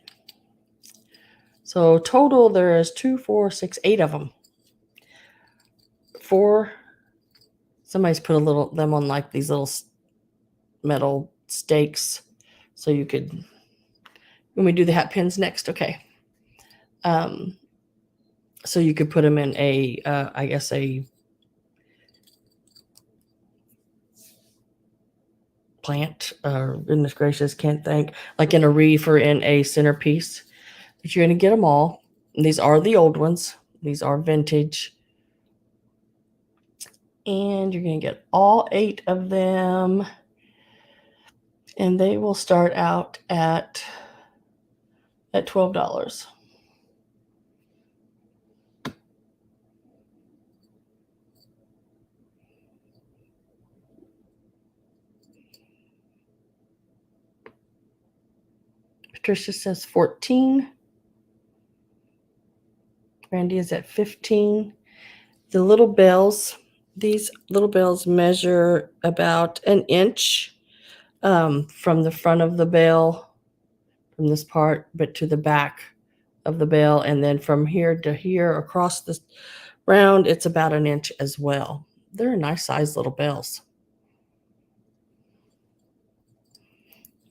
So total there is 2, 4, 6, 8 of them. 4. Somebody's put them on like these little metal stakes, so you could. When we do the hat pins next, okay. So you could put them in a, I guess a plant. Goodness gracious, can't think. Like in a wreath or in a centerpiece. But you're going to get them all. And these are the old ones. These are vintage. And you're going to get all 8 of them. And they will start out at $12. Patricia says 14. Randy is at 15. The little bells, these little bells measure about an inch from the front of the bell, from this part, but to the back of the bell. And then from here to here across the round, it's about an inch as well. They're a nice size little bells.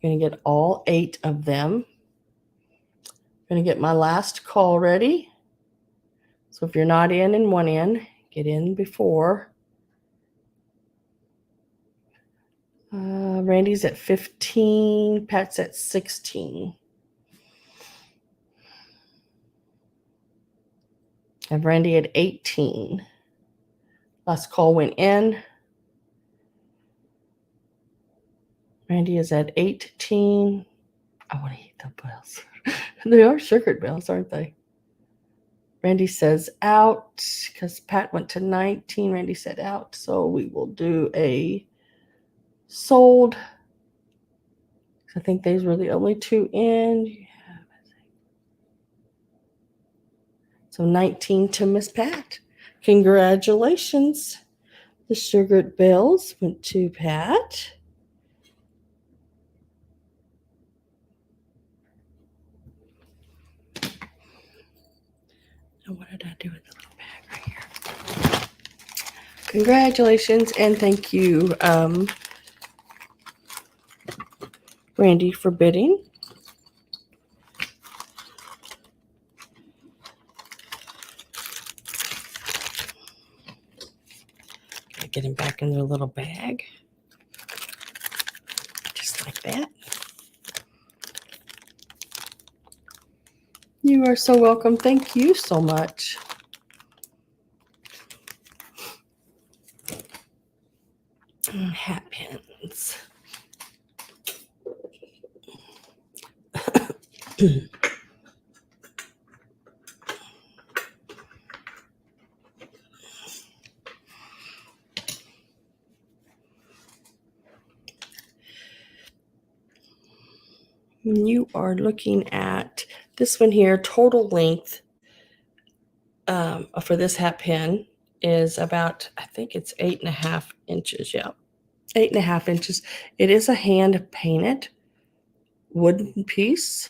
You're going to get all 8 of them. I'm going to get my last call ready. So if you're not in and want in, get in before. Randy's at 15. Pat's at 16. I have Randy at 18. Last call went in. Randy is at 18. I want to eat the bells. They are sugared bells, aren't they? Randy says out because Pat went to 19. Randy said out. So we will do a sold. I think these were the only 2 in. So 19 to Miss Pat. Congratulations. The sugared bells went to Pat. Now what did I do with the little bag right here? Congratulations and thank you, Randy, for bidding. Get him back in their little bag. Just like that. You are so welcome. Thank you so much. Hat pins. You are looking at this one here. Total length for this hat pin is about, I think it's 8.5 inches. Yeah. 8.5 inches. It is a hand painted wooden piece.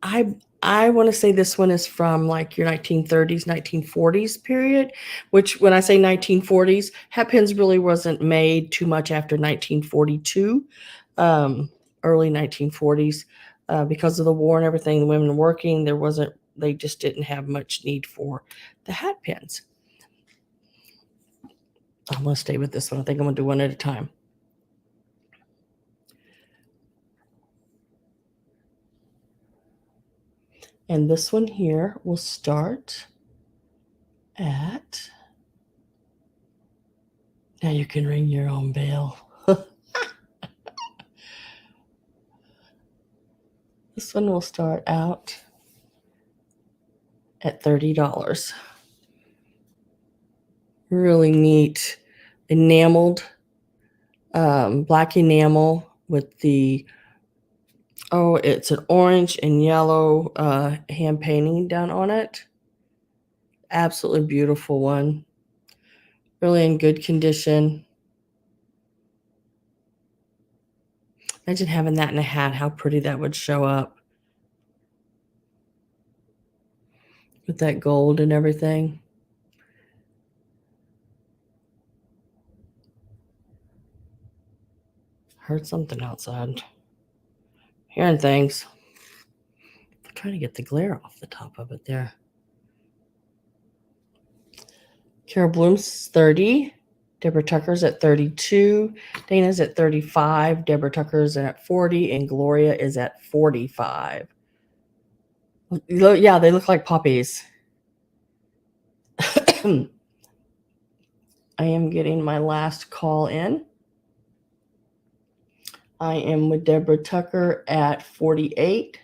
I I want to say this one is from like your 1930s, 1940s period, which when I say 1940s, hat pins really wasn't made too much after 1942, early 1940s, because of the war and everything. The women working, they just didn't have much need for the hat pins. I'm going to stay with this one. I think I'm going to do one at a time. And this one here will start at, now you can ring your own bell. This one will start out at $30. Really neat enameled, black enamel with it's an orange and yellow hand painting done on it. Absolutely beautiful one. Really in good condition. Imagine having that in a hat, how pretty that would show up with that gold and everything. Heard something outside. Hearing things. I'm trying to get the glare off the top of it there. Carol Bloom's 30. Deborah Tucker's at 32. Dana's at 35. Deborah Tucker's at 40. And Gloria is at 45. Yeah, they look like puppies. I am getting my last call in. I am with Deborah Tucker at 48.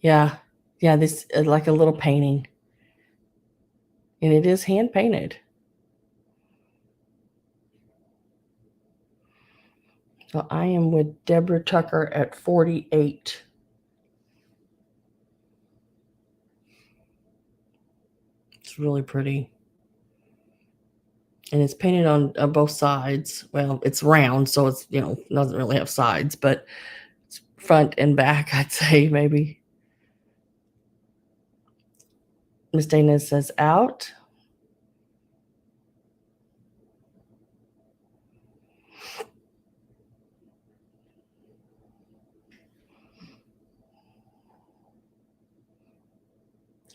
Yeah, this is like a little painting. And it is hand painted. So I am with Deborah Tucker at 48. It's really pretty. And it's painted on both sides. Well, it's round, so it's, doesn't really have sides, but it's front and back, I'd say, maybe. Miss Dana says out.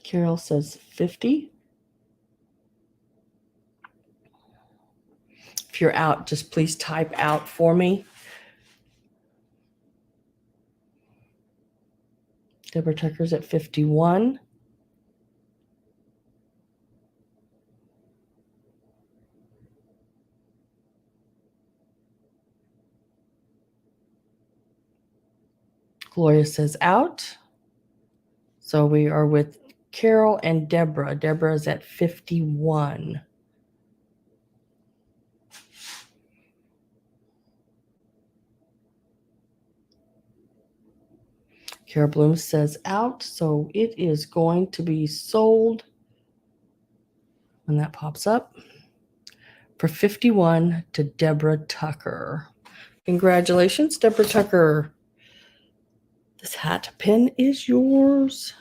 Carol says 50. If you're out, just please type out for me. Deborah Tucker's at 51. Gloria says out. So we are with Carol and Deborah. Deborah's at 51. Carol Bloom says out. So it is going to be sold when that pops up for 51 to Deborah Tucker. Congratulations, Deborah Tucker. This hat pin is yours.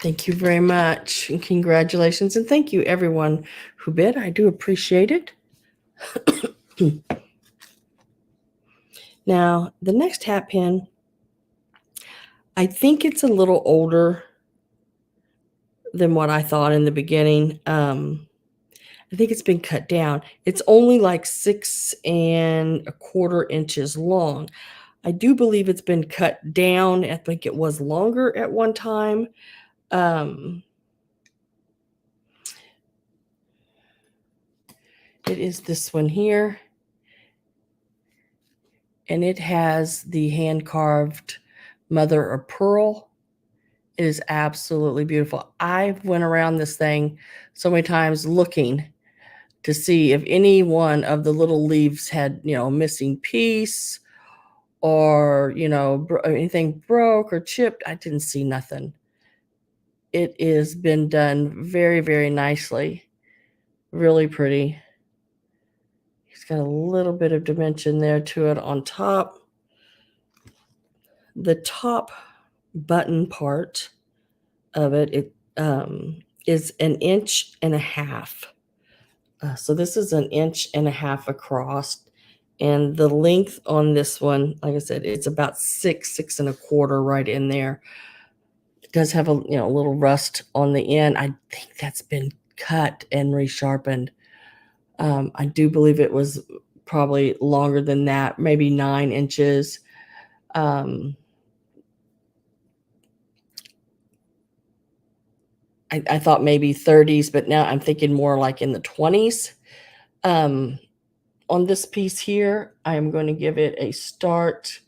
Thank you very much, and congratulations, and thank you everyone who bid. I do appreciate it. Now, the next hat pin, I think it's a little older than what I thought in the beginning. I think it's been cut down. It's only like 6.25 inches long. I do believe it's been cut down. I think it was longer at one time. It is this one here. And it has the hand-carved mother of pearl. It is absolutely beautiful. I went around this thing so many times looking to see if any one of the little leaves had, a missing piece or, anything broke or chipped. I didn't see nothing. It has been done very, very nicely. Really pretty. It's got a little bit of dimension there to it on top. The top button part of it is 1.5 inches. So this is 1.5 inches across. And the length on this one, like I said, it's about 6.25 right in there. It does have a little rust on the end. I think that's been cut and resharpened. I do believe it was probably longer than that, maybe 9 inches. I thought maybe 30s, but now I'm thinking more like in the 20s. On this piece here, I am going to give it a start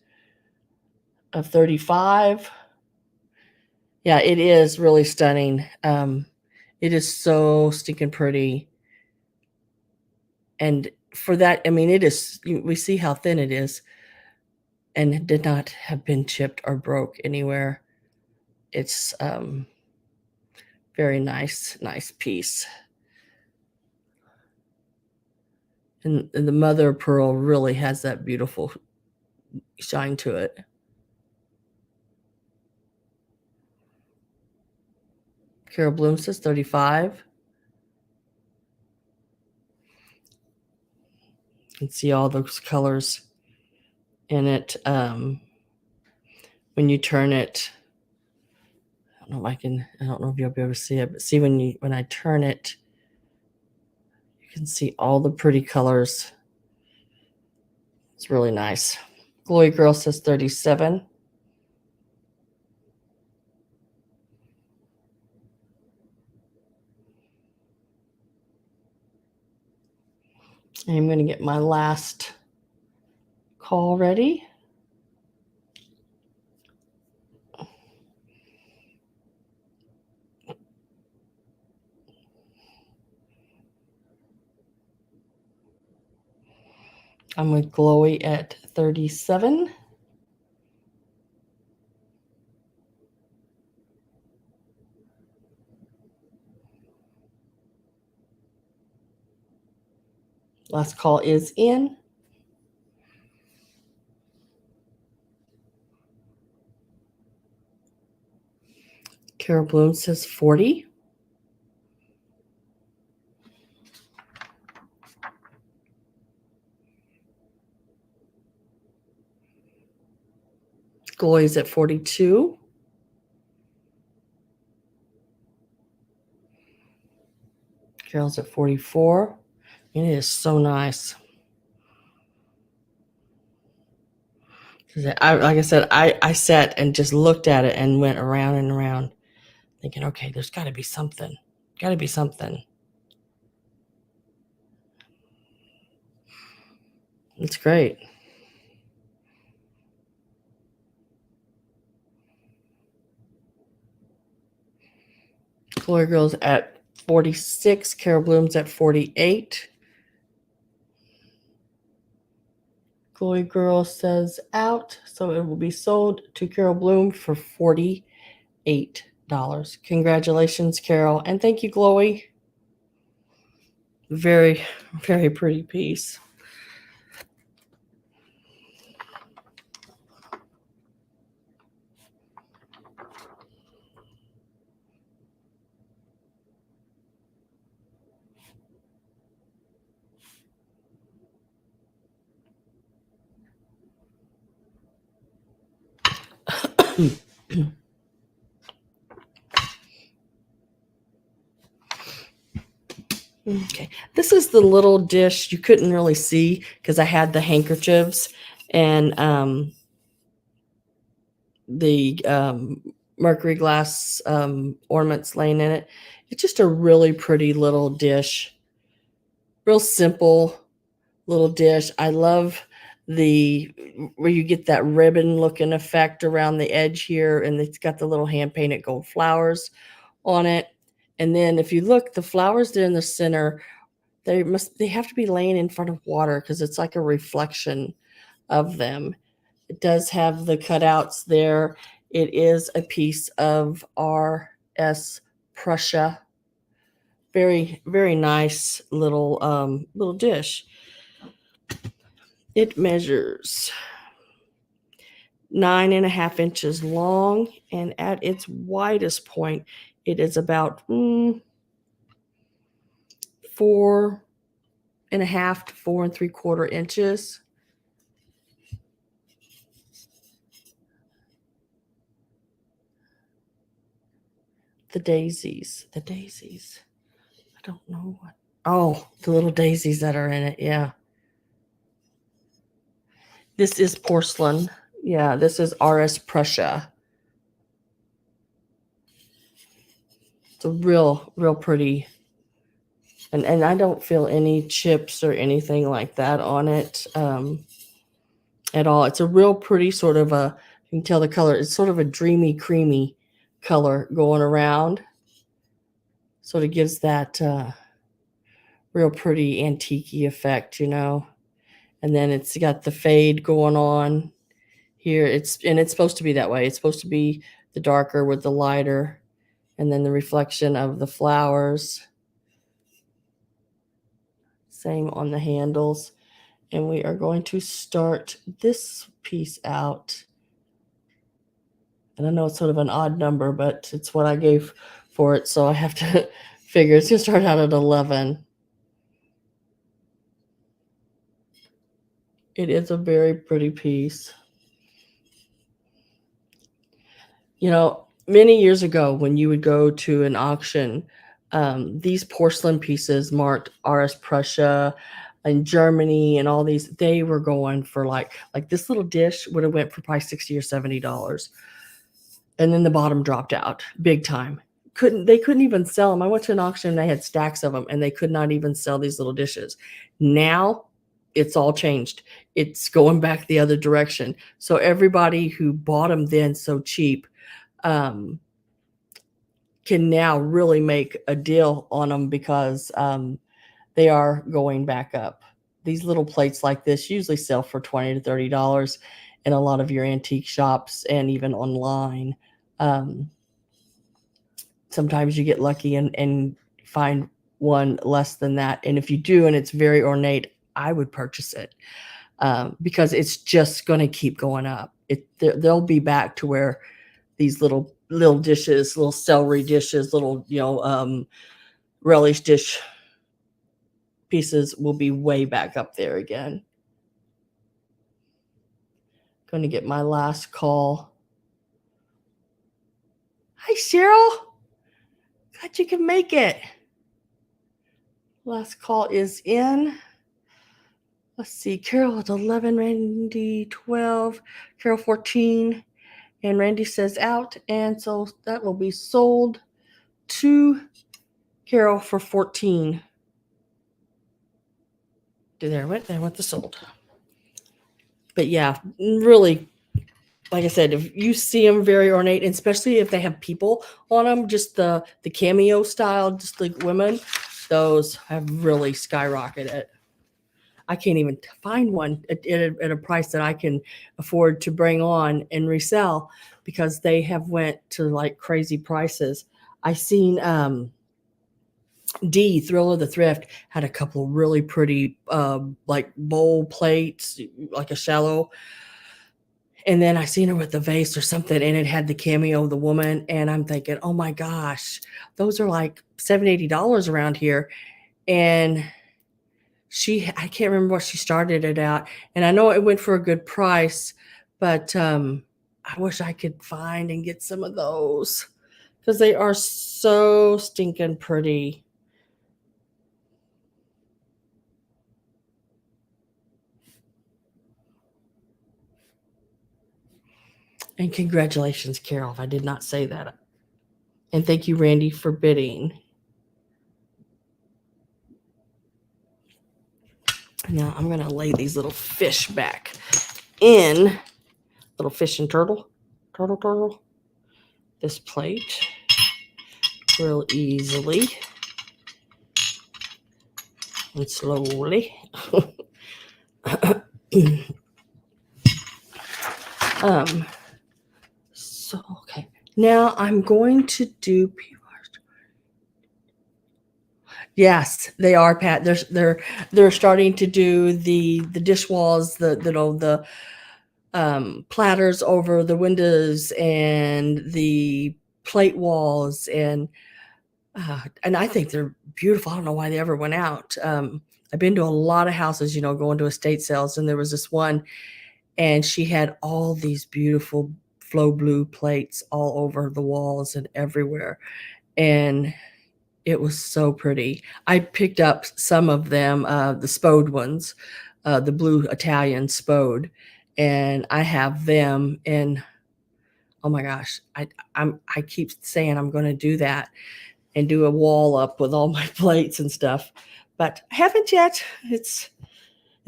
of 35. Yeah, it is really stunning. It is so stinking pretty. And for that, I mean, we see how thin it is, and it did not have been chipped or broke anywhere. It's very nice piece. And the mother of pearl really has that beautiful shine to it. Carol Bloom says 35. You can see all those colors in it. When you turn it, I don't know if you'll be able to see it, but see when I turn it, you can see all the pretty colors. It's really nice. Glory Girl says 37. I'm going to get my last call ready. I'm with Glowy at 37. Last call is in. Carol Bloom says 40. Glory's at 42. Carol's at 44. It is so nice. Like I said, I sat and just looked at it and went around and around thinking, okay, there's got to be something. Got to be something. It's great. Glory Girl's at 46. Carol Bloom's at 48. Glory Girl says out, so it will be sold to Carol Bloom for $48. Congratulations, Carol, and thank you, Glory. Very, very pretty piece. Okay, this is the little dish you couldn't really see because I had the handkerchiefs and the mercury glass ornaments laying in it. It's just a really pretty little dish. Real simple little dish. I love the where you get that ribbon looking effect around the edge here, and it's got the little hand painted gold flowers on it. And then if you look, the flowers there in the center, they have to be laying in front of water because it's like a reflection of them. It does have the cutouts there. It is a piece of RS Prussia. Very, very nice little dish. It measures 9.5 inches long, and at its widest point, it is about 4.5 to 4.75 inches. The daisies. The daisies. I don't know what. Oh, the little daisies that are in it. Yeah. This is porcelain. Yeah, this is RS Prussia. It's a real pretty. And I don't feel any chips or anything like that on it at all. It's a real pretty sort of a, you can tell the color, it's sort of a dreamy, creamy color going around. Sort of gives that real pretty antique effect, And then it's got the fade going on here. It's supposed to be that way. It's supposed to be the darker with the lighter, and then the reflection of the flowers. Same on the handles. And we are going to start this piece out. And I know it's sort of an odd number, but it's what I gave for it, so I have to figure it's going to start out at 11. It is a very pretty piece. Many years ago when you would go to an auction, these porcelain pieces marked RS Prussia and Germany and all these, they were going for like this little dish would have went for probably $60 or $70. And then the bottom dropped out big time. They couldn't even sell them. I went to an auction and they had stacks of them, and they could not even sell these little dishes. Now it's all changed. It's going back the other direction. So everybody who bought them then so cheap can now really make a deal on them because they are going back up. These little plates like this usually sell for $20 to $30 in a lot of your antique shops and even online. Sometimes you get lucky and find one less than that. And if you do, and it's very ornate, I would purchase it because it's just going to keep going up. They'll be back to where these little dishes, little celery dishes, little relish dish pieces will be way back up there again. Going to get my last call. Hi, Cheryl. Glad you can make it. Last call is in. Let's see. Carol at 11, Randy 12, Carol 14, and Randy says out. And so that will be sold to Carol for 14. There went the sold. But yeah, really, like I said, if you see them very ornate, and especially if they have people on them, just the cameo style, just like women, those have really skyrocketed. I can't even find one at a price that I can afford to bring on and resell because they have went to like crazy prices. I seen D Thrill of the Thrift had a couple really pretty like bowl plates, like a shallow. And then I seen her with the vase or something, and it had the cameo of the woman. And I'm thinking, oh my gosh, those are like $70, $80 around here. And I can't remember what she started it out. And I know it went for a good price, but I wish I could find and get some of those because they are so stinking pretty. And congratulations, Carol, if I did not say that. And thank you, Randy, for bidding. Now I'm going to lay these little fish back in, little fish and turtle, this plate real easily and slowly. So, okay. Now I'm going to do. Yes, they are, Pat. They're starting to do the dish walls, the platters over the windows and the plate walls, and I think they're beautiful. I don't know why they ever went out. I've been to a lot of houses, going to estate sales, and there was this one, and she had all these beautiful flow blue plates all over the walls and everywhere, and it was so pretty. I picked up some of them, the Spode ones, the blue Italian Spode, and I have them. And oh my gosh, I keep saying I'm going to do that and do a wall up with all my plates and stuff, but I haven't yet. It's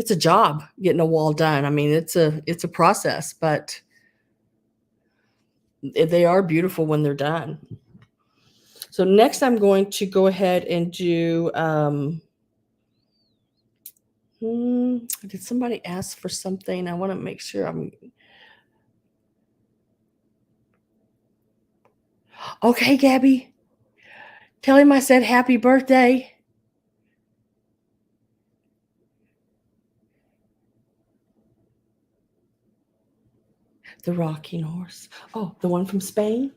a job getting a wall done. I mean, it's a process, but they are beautiful when they're done. So next, I'm going to go ahead and do. Did somebody ask for something? I want to make sure I'm. Okay, Gabby. Tell him I said happy birthday. The rocking horse. Oh, the one from Spain?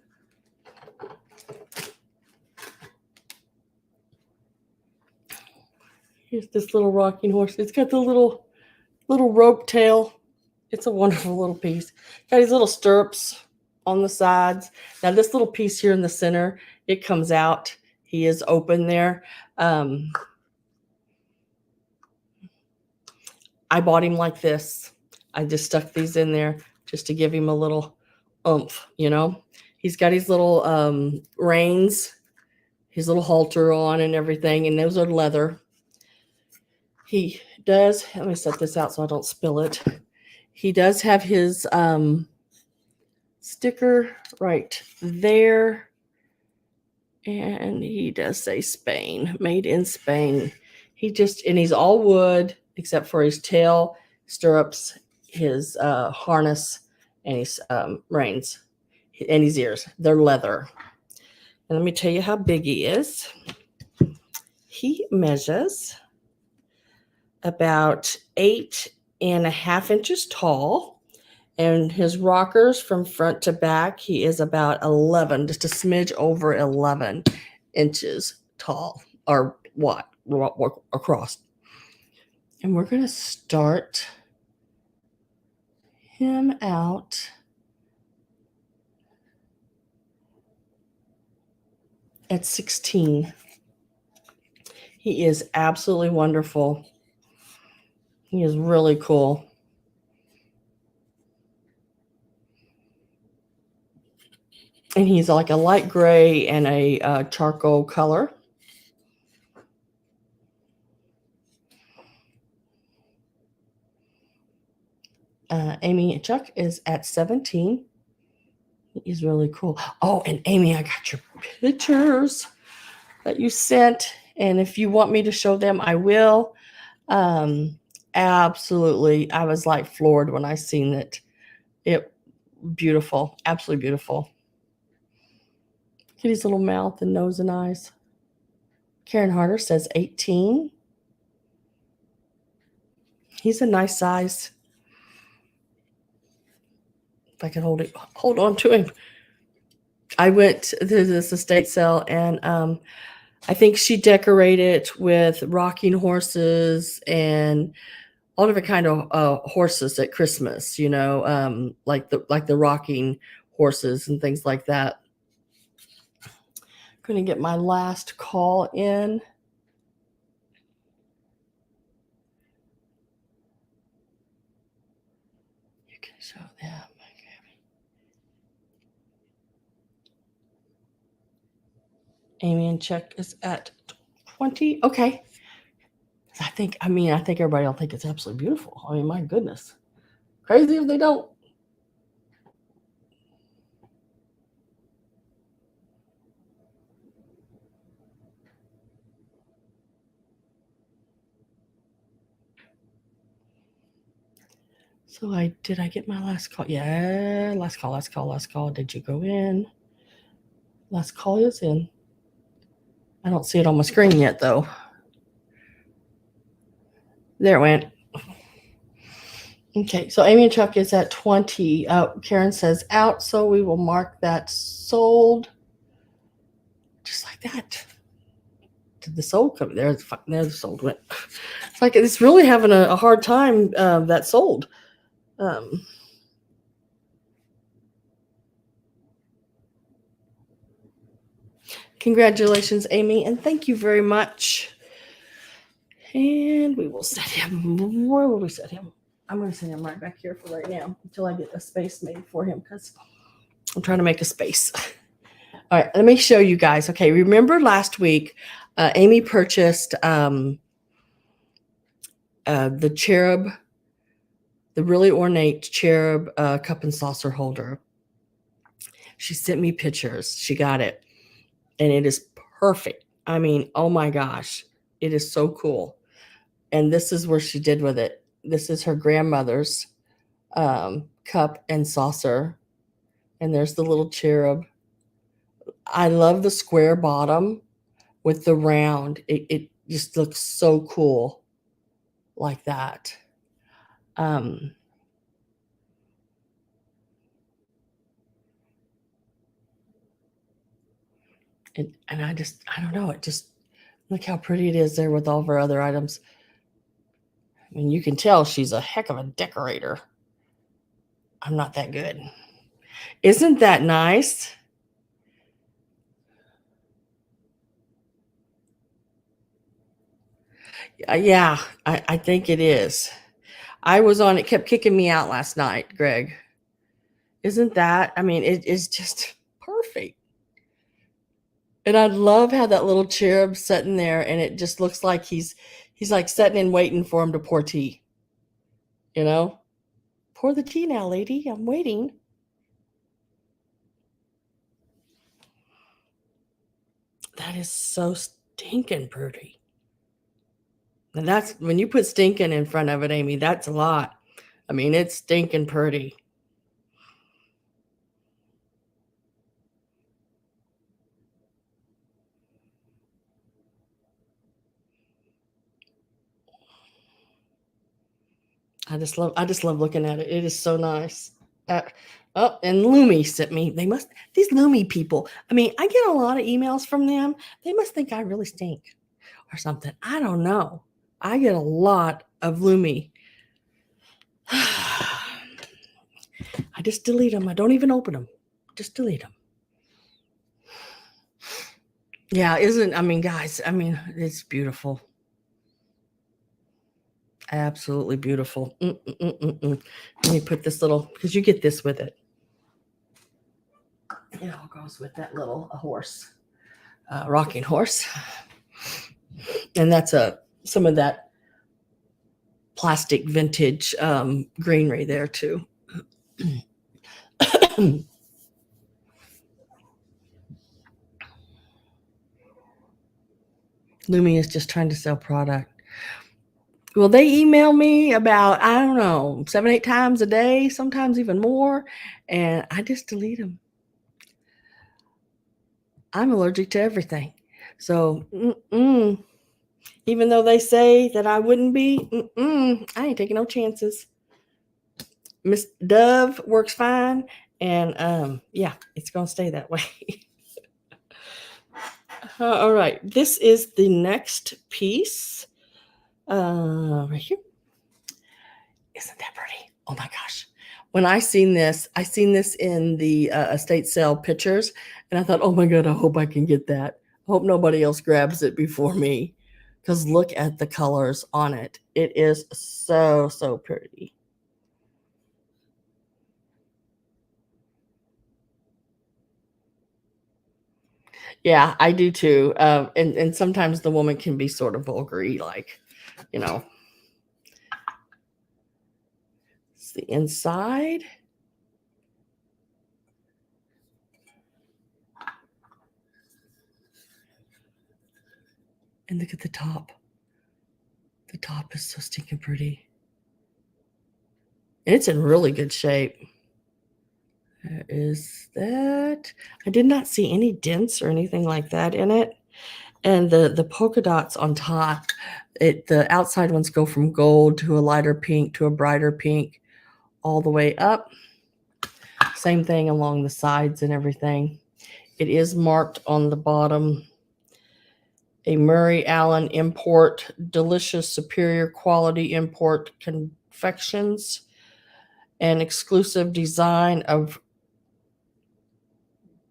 Here's this little rocking horse. It's got the little rope tail. It's a wonderful little piece. Got these little stirrups on the sides. Now this little piece here in the center, it comes out. He is open there. I bought him like this. I just stuck these in there just to give him a little oomph, He's got his little reins, his little halter on and everything, and those are leather. He does, let me set this out so I don't spill it. He does have his sticker right there, and he does say Spain, made in Spain. And he's all wood except for his tail, stirrups, his harness, and his reins, and his ears. They're leather. And let me tell you how big he is. He measures about 8.5 inches tall, and his rockers from front to back, he is about 11, just a smidge over 11 inches tall, or what, across. And we're going to start him out at 16. He is absolutely wonderful. He is really cool. And he's like a light gray and a charcoal color. Amy and Chuck is at 17. He's really cool. Oh, and Amy, I got your pictures that you sent. And if you want me to show them, I will. Absolutely. I was like floored when I seen it. It beautiful. Absolutely beautiful. Look at his little mouth and nose and eyes. Karen Harder says 18. He's a nice size. If I can hold on to him. I went to this estate sale, and I think she decorated with rocking horses and all different kind of horses at Christmas. Like the rocking horses and things like that. I'm gonna get my last call in. You can show them. Amy and Chuck is at 20. Okay. I think everybody will think it's absolutely beautiful. I mean, my goodness. Crazy if they don't. So did I get my last call? Yeah, last call. Did you go in? Last call is in. I don't see it on my screen yet though. There it went. Okay, so Amy and Chuck is at 20. Karen says out, so we will mark that sold. Just like that. Did the sold come? There the sold went. It's like it's really having a hard time that sold. Congratulations, Amy, and thank you very much. And we will set him. Where will we set him? I'm going to set him right back here for right now until I get a space made for him because I'm trying to make a space. All right, let me show you guys. Okay, remember last week, Amy purchased the cherub, the really ornate cherub cup and saucer holder. She sent me pictures. She got it, and it is perfect. I mean, oh my gosh, it is so cool. And this is where she did with it. This is her grandmother's cup and saucer. And there's the little cherub. I love the square bottom with the round. It just looks so cool like that. And I don't know, it just, look how pretty it is there with all of our other items. I mean, you can tell she's a heck of a decorator. I'm not that good. Isn't that nice? Yeah, I think it is. I was on it, kept kicking me out last night, Greg. Isn't that? I mean, it is just perfect. And I love how that little cherub's sitting there and it just looks like he's like sitting and waiting for him to pour tea. You know? Pour the tea now, lady. I'm waiting. That is so stinking pretty. And that's when you put stinking in front of it, Amy, that's a lot. I mean, it's stinking pretty. I just love looking at it. It is so nice. And Lumi sent me. These Lumi people. I mean, I get a lot of emails from them. They must think I really stink or something. I don't know. I get a lot of Lumi. I just delete them. I don't even open them. Just delete them. Yeah, guys, it's beautiful. Absolutely beautiful. Let me put this little, because you get this with it. It all goes with that little horse, rocking horse. And that's some of that plastic vintage greenery there too. Lumi is just trying to sell product. Well, they email me about, I don't know, 7, 8 times a day, sometimes even more, and I just delete them. I'm allergic to everything. So, even though they say that I wouldn't be, I ain't taking no chances. Miss Dove works fine, and yeah, it's gonna stay that way. All right, this is the next piece. Right here. Isn't that pretty? Oh my gosh. When I seen this in the estate sale pictures, and I thought, oh my God, I hope I can get that. I hope nobody else grabs it before me. Because look at the colors on it. It is so, so pretty. Yeah, I do too. And sometimes the woman can be sort of vulgar, like, you know. It's the inside. And look at the top. The top is so stinking pretty. And it's in really good shape. There is that. I did not see any dents or anything like that in it. And the polka dots on top, the outside ones go from gold to a lighter pink to a brighter pink all the way up. Same thing along the sides and everything. It is marked on the bottom, a Murray Allen import, delicious, superior quality import confections, an exclusive design of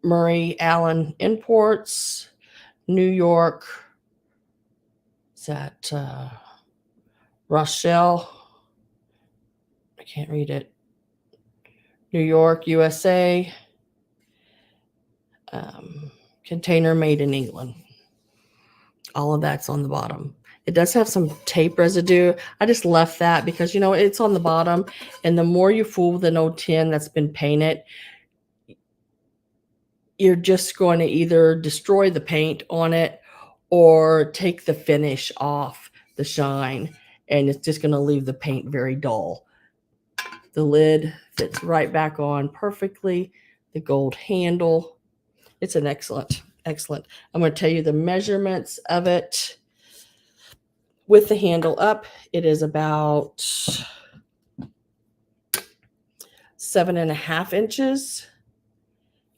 Murray Allen Imports, New York. Is that Rochelle? I can't read it. New York, USA. Container made in England. All of that's on the bottom. It does have some tape residue. I just left that because, you know, it's on the bottom. And the more you fool with an old tin that's been painted, you're just going to either destroy the paint on it or take the finish off the shine. And it's just going to leave the paint very dull. The lid fits right back on perfectly. The gold handle. It's an excellent. I'm going to tell you the measurements of it. With the handle up, it is about 7.5 inches.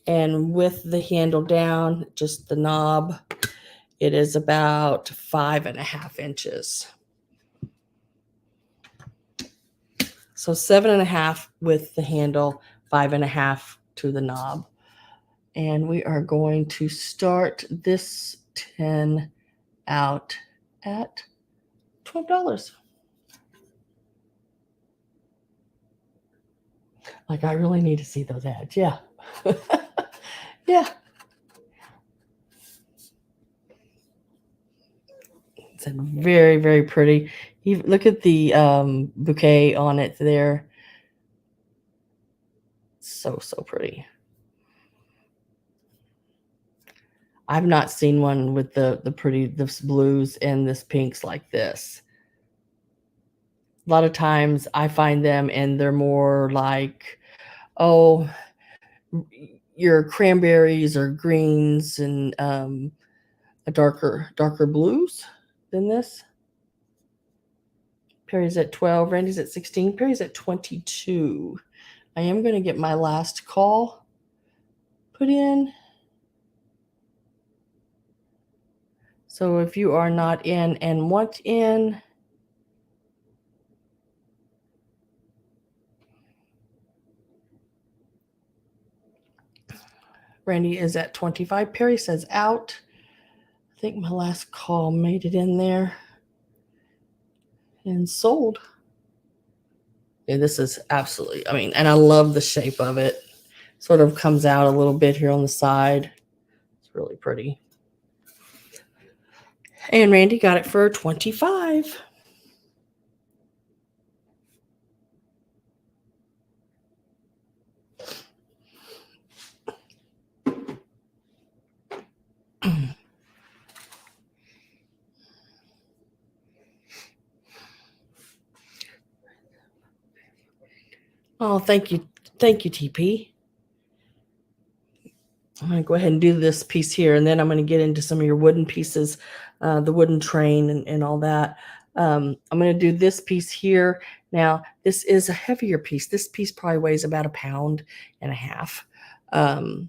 And with the handle down, just the knob, it is about 5.5 inches. So 7.5 with the handle, 5.5 to the knob. And we are going to start this tin out at $12. Like, I really need to see those ads. Yeah. Yeah. It's very, very pretty. You look at the bouquet on it there. So pretty. I've not seen one with the pretty, this blues and this pinks like this. A lot of times I find them and they're more like, oh, your cranberries or greens and a darker blues than this. Perry's at 12, Randy's at 16, Perry's at 22. I am going to get my last call put in. So if you are not in and want in, Randy is at 25. Perry says out. I think my last call made it in there and sold. Yeah, this is absolutely, I mean, and I love the shape of it. Sort of comes out a little bit here on the side. It's really pretty. And Randy got it for 25. Oh, thank you. Thank you, TP. I'm going to go ahead and do this piece here, and then I'm going to get into some of your wooden pieces, the wooden train and all that. I'm going to do this piece here. Now, this is a heavier piece. This piece probably weighs about 1.5 pounds.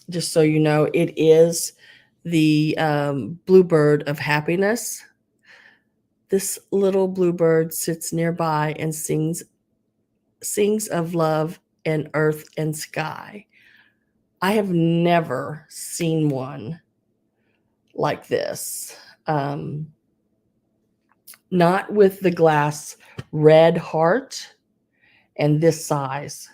Just so you know, it is the bluebird of happiness. This little bluebird sits nearby and sings of love and earth and sky. I have never seen one like this. Not with the glass red heart and this size.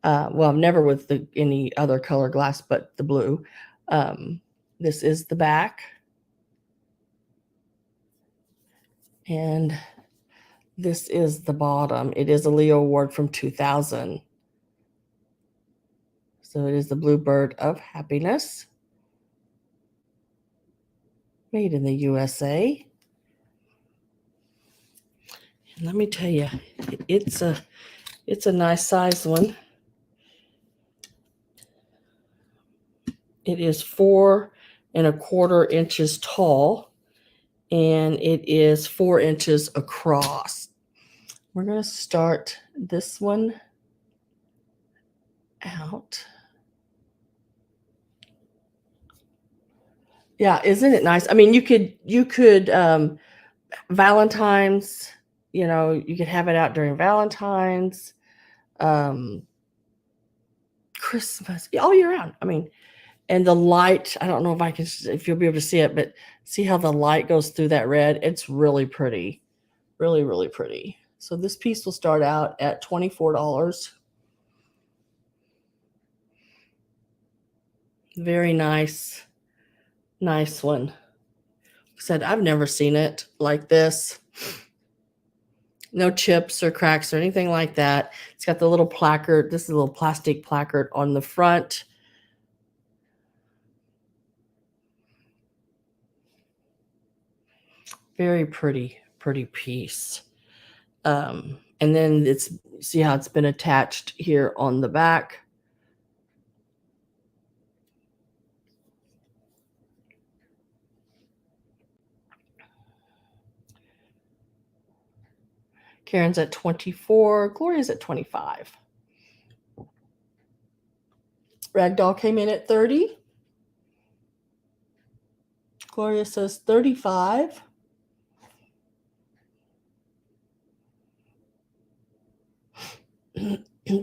Well, never with any other color glass but the blue. This is the back. And this is the bottom. It is a Leo award from 2000. So it is the Bluebird of Happiness, made in the USA. And let me tell you, it's a nice size one. It is 4¼ inches tall, and it is 4 inches across. We're going to start this one out. Yeah, isn't it nice? I mean, you could Valentine's, you could have it out during Valentine's, Christmas, all year round. I mean, and the light, I don't know if you'll be able to see it, but see how the light goes through that red? It's really pretty. Really, really pretty. So this piece will start out at $24. Very nice one. Like I said, I've never seen it like this. No chips or cracks or anything like that. It's got the little placard. This is a little plastic placard on the front. Very pretty piece. And then see how it's been attached here on the back. Karen's at 24. Gloria's at 25. Ragdoll came in at 30. Gloria says 35.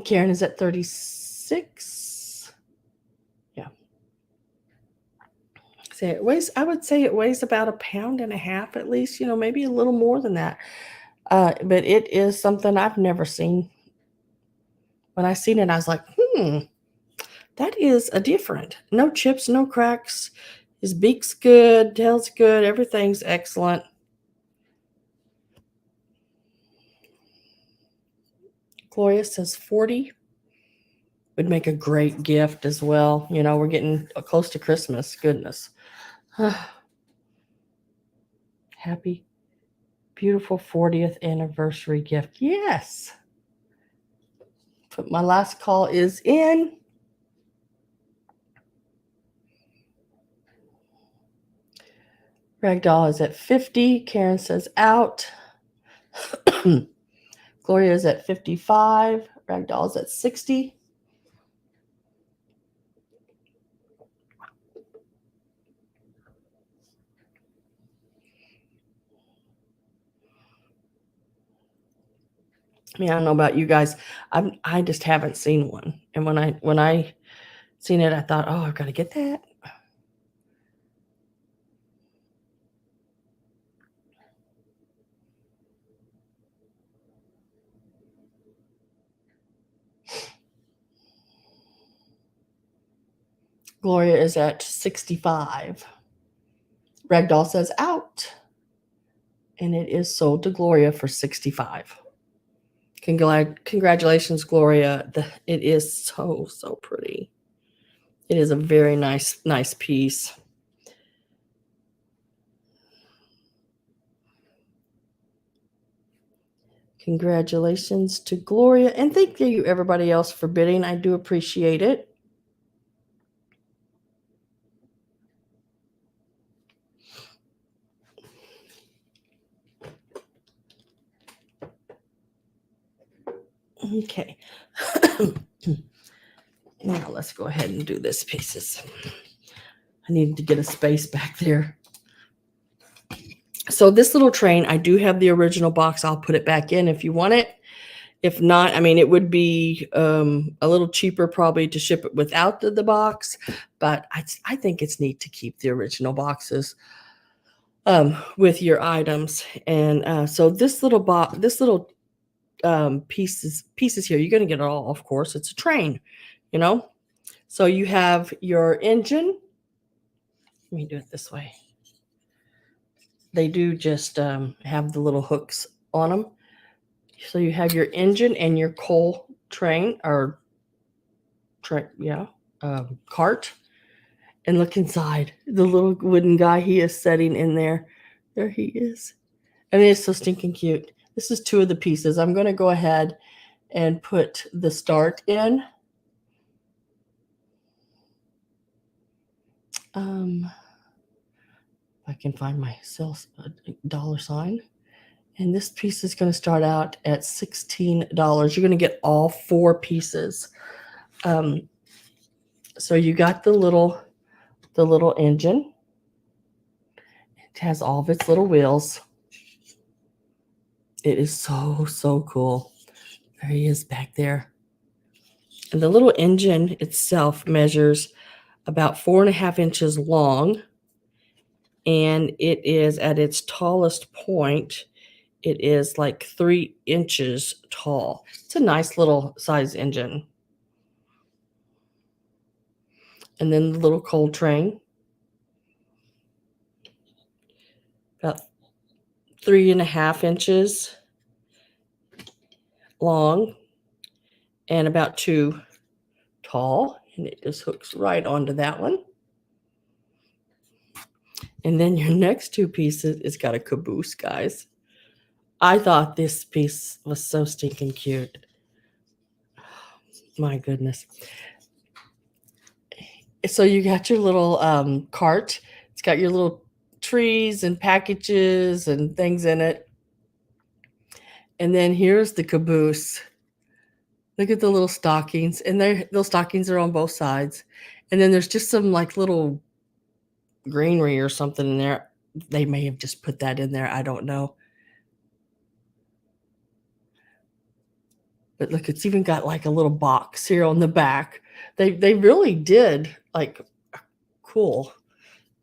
Karen is at 36. Yeah. I would say it weighs about 1.5 pounds at least, maybe a little more than that. But it is something I've never seen. When I seen it, I was like, that is a different. No chips, no cracks. His beak's good, tail's good, everything's excellent. Gloria says 40 would make a great gift as well. We're getting close to Christmas. Goodness. Happy, beautiful 40th anniversary gift. Yes. But my last call is in. Ragdoll is at 50. Karen says out. Gloria is at 55. Ragdoll is at 60. I mean, I don't know about you guys. I just haven't seen one. And when I seen it, I thought, oh, I've got to get that. Gloria is at 65. Ragdoll says out. And it is sold to Gloria for 65. Congratulations, Gloria. It is so pretty. It is a very nice piece. Congratulations to Gloria. And thank you, everybody else, for bidding. I do appreciate it. Okay. Now let's go ahead and do this pieces. I needed to get a space back there. So this little train, I do have the original box. I'll put it back in if you want it. If not, I mean, it would be a little cheaper probably to ship it without the box, but I think it's neat to keep the original boxes with your items. And so this little pieces here, you're going to get it all, of course. It's a train, So you have your engine. Let me do it this way. they do just have the little hooks on them. So you have your engine and your coal train or cart. And look inside. The little wooden guy, he is sitting in there. There he is. I mean, it's so stinking cute. This is two of the pieces. I'm going to go ahead and put the start in. If I can find my sales dollar sign. And this piece is going to start out at $16. You're going to get all four pieces. So you got the little engine. It has all of its little wheels. It is so cool. There he is back there. And the little engine itself measures about 4.5 inches long. And it is at its tallest point, it is like 3 inches tall. It's a nice little size engine. And then the little coal train, about 3.5 inches long and about 2 tall. And it just hooks right onto that one. And then your next two pieces, it's got a caboose, guys. I thought this piece was so stinking cute. My goodness. So you got your little cart. It's got your little trees and packages and things in it. And then here's the caboose. Look at the little stockings. And those stockings are on both sides. And then there's just some like little greenery or something in there. They may have just put that in there. I don't know. But look, it's even got like a little box here on the back. They really did like cool.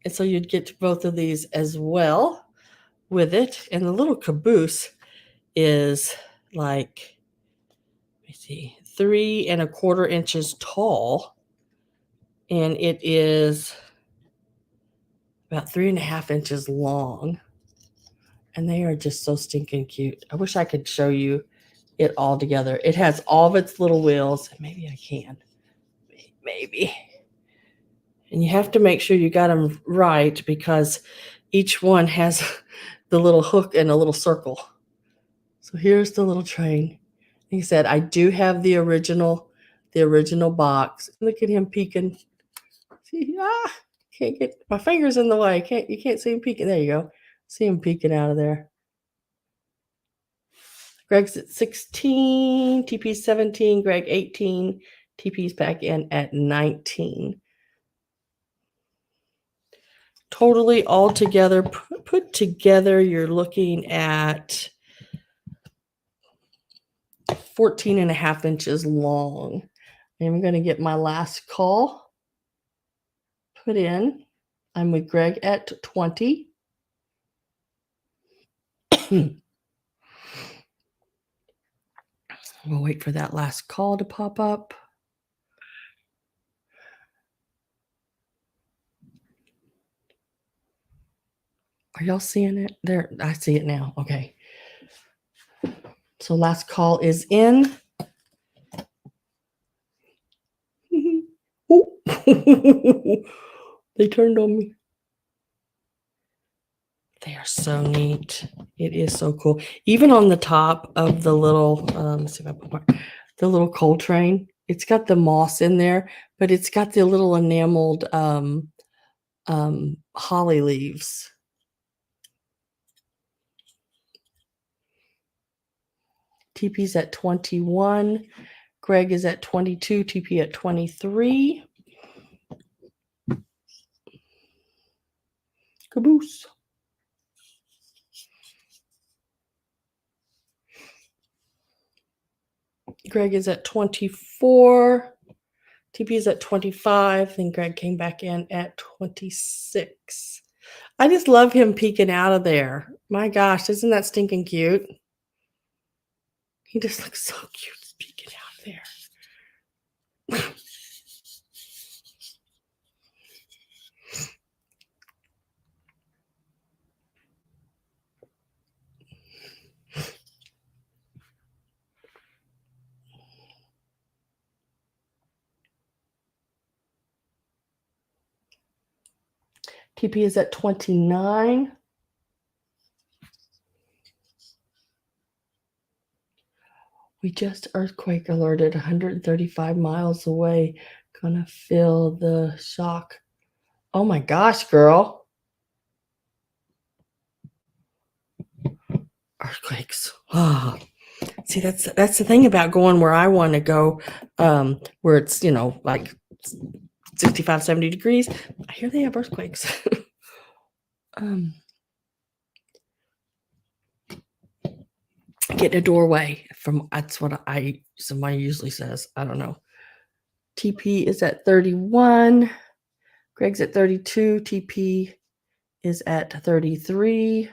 And so you'd get both of these as well with it. And the little caboose is like, let me see, 3.25 inches tall. And it is about 3.5 inches long. And they are just so stinking cute. I wish I could show you it all together. It has all of its little wheels. Maybe I can. Maybe. And you have to make sure you got them right because each one has the little hook and a little circle. So here's the little train. Like I said, I do have the original box. Look at him peeking. See, can't get my fingers in the way. You can't see him peeking. There you go. See him peeking out of there. Greg's at 16, TP's 17, Greg 18, TP's back in at 19. Totally all together, put together, you're looking at 14.5 inches long. And I'm going to get my last call put in. I'm with Greg at 20. We'll wait for that last call to pop up. Are y'all seeing it? There, I see it now. Okay. So last call is in. They turned on me. They are so neat. It is so cool. Even on the top of the little, let's see if I put the little coal train, it's got the moss in there, but it's got the little enameled holly leaves. TP's at 21. Greg is at 22. TP at 23. Caboose. Greg is at 24. TP is at 25. Then Greg came back in at 26. I just love him peeking out of there. My gosh, isn't that stinking cute? He just looks so cute peeking out of there. TP is at 29. We just earthquake alerted 135 miles away. Gonna feel the shock. Oh my gosh, girl. Earthquakes. Oh. See, that's the thing about going where I want to go, where it's, like 65, 70 degrees. I hear they have earthquakes. Get in a doorway that's what somebody usually says. I don't know. TP is at 31. Greg's at 32. TP is at 33.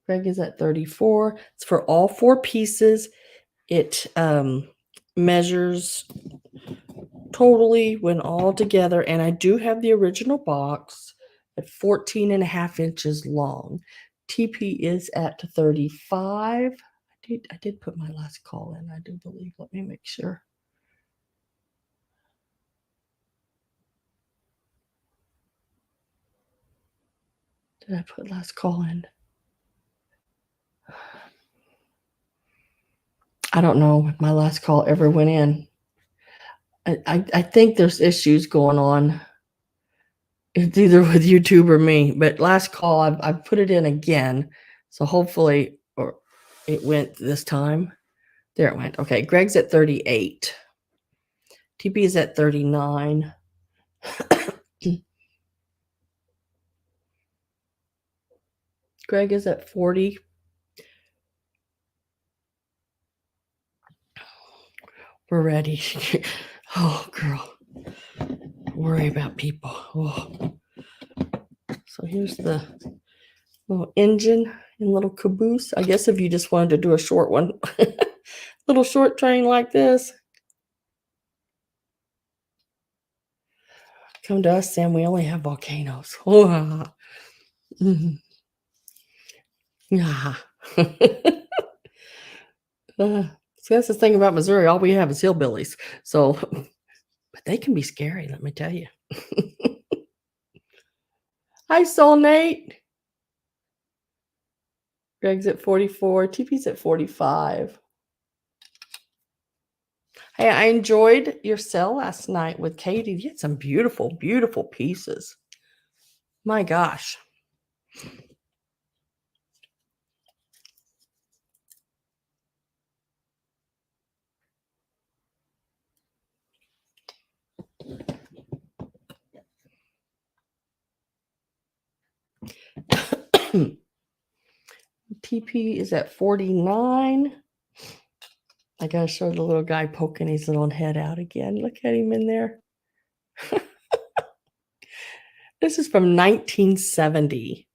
Greg is at 34. It's for all four pieces. It measures totally when all together, and I do have the original box at 14 and a half inches long. TP is at 35. I did put my last call in, I do believe. Let me make sure. Did I put last call in? I don't know if my last call ever went in. I think there's issues going on. It's either with YouTube or me, but last call I've put it in again, so hopefully, or it went this time. There it went. Okay, Greg's at 38. TP is at 39. Greg is at 40. We're ready. Oh, girl. Worry about people. Oh. So here's the little engine and little caboose. I guess if you just wanted to do a short one, little short train like this. Come to us, Sam. We only have volcanoes. Oh. Mm-hmm. Yeah. So that's the thing about Missouri. All we have is hillbillies. So, but they can be scary, let me tell you. Hi, Soul Nate. Greg's at 44. TP's at 45. Hey, I enjoyed your sale last night with Katie. You had some beautiful, beautiful pieces. My gosh. TP is at 49. I gotta show the little guy poking his little head out again. Look at him in there. This is from 1970.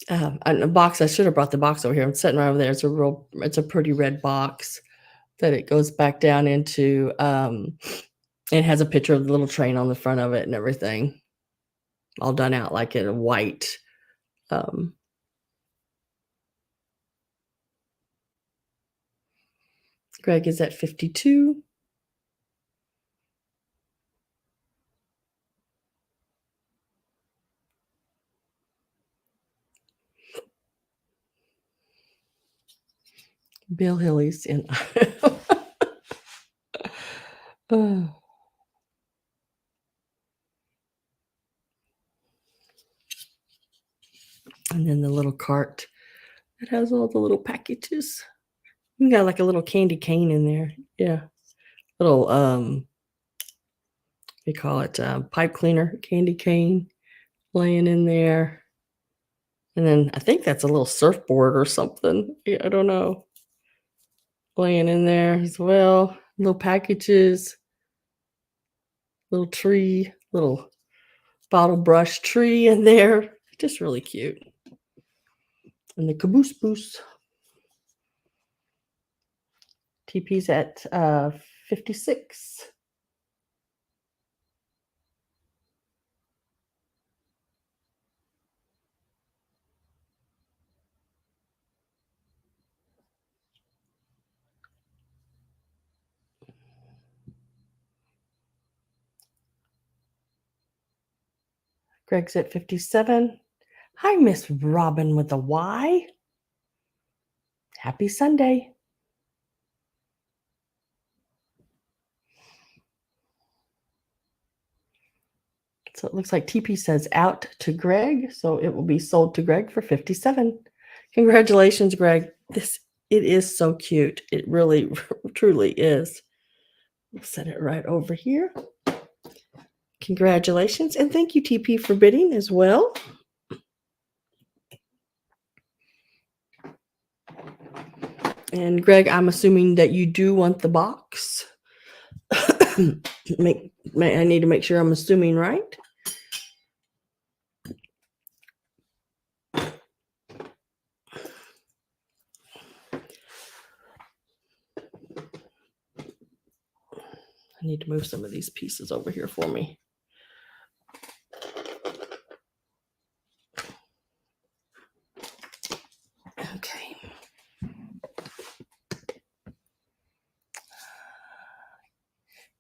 A box. I should have brought the box over here. I'm sitting right over there. It's a pretty red box that it goes back down into. It has a picture of the little train on the front of it and everything, all done out like in a white. Greg is at 52. Bill Hilly's in. Oh. And then the little cart that has all the little packages. You got like a little candy cane in there. Yeah. Little they call it pipe cleaner candy cane laying in there. And then I think that's a little surfboard or something. I don't know. Laying in there as well. Little packages. Little tree. Little bottle brush tree in there. Just really cute. And the caboose boost. TP's at 56. Greg's at 57. Hi, Miss Robin with a Y. Happy Sunday. So it looks like TP says out to Greg, so it will be sold to Greg for 57. Congratulations, Greg. It is so cute. It really, truly is. We'll set it right over here. Congratulations, and thank you, TP, for bidding as well. And Greg, I'm assuming that you do want the box. I need to make sure I'm assuming right. I need to move some of these pieces over here for me. Okay.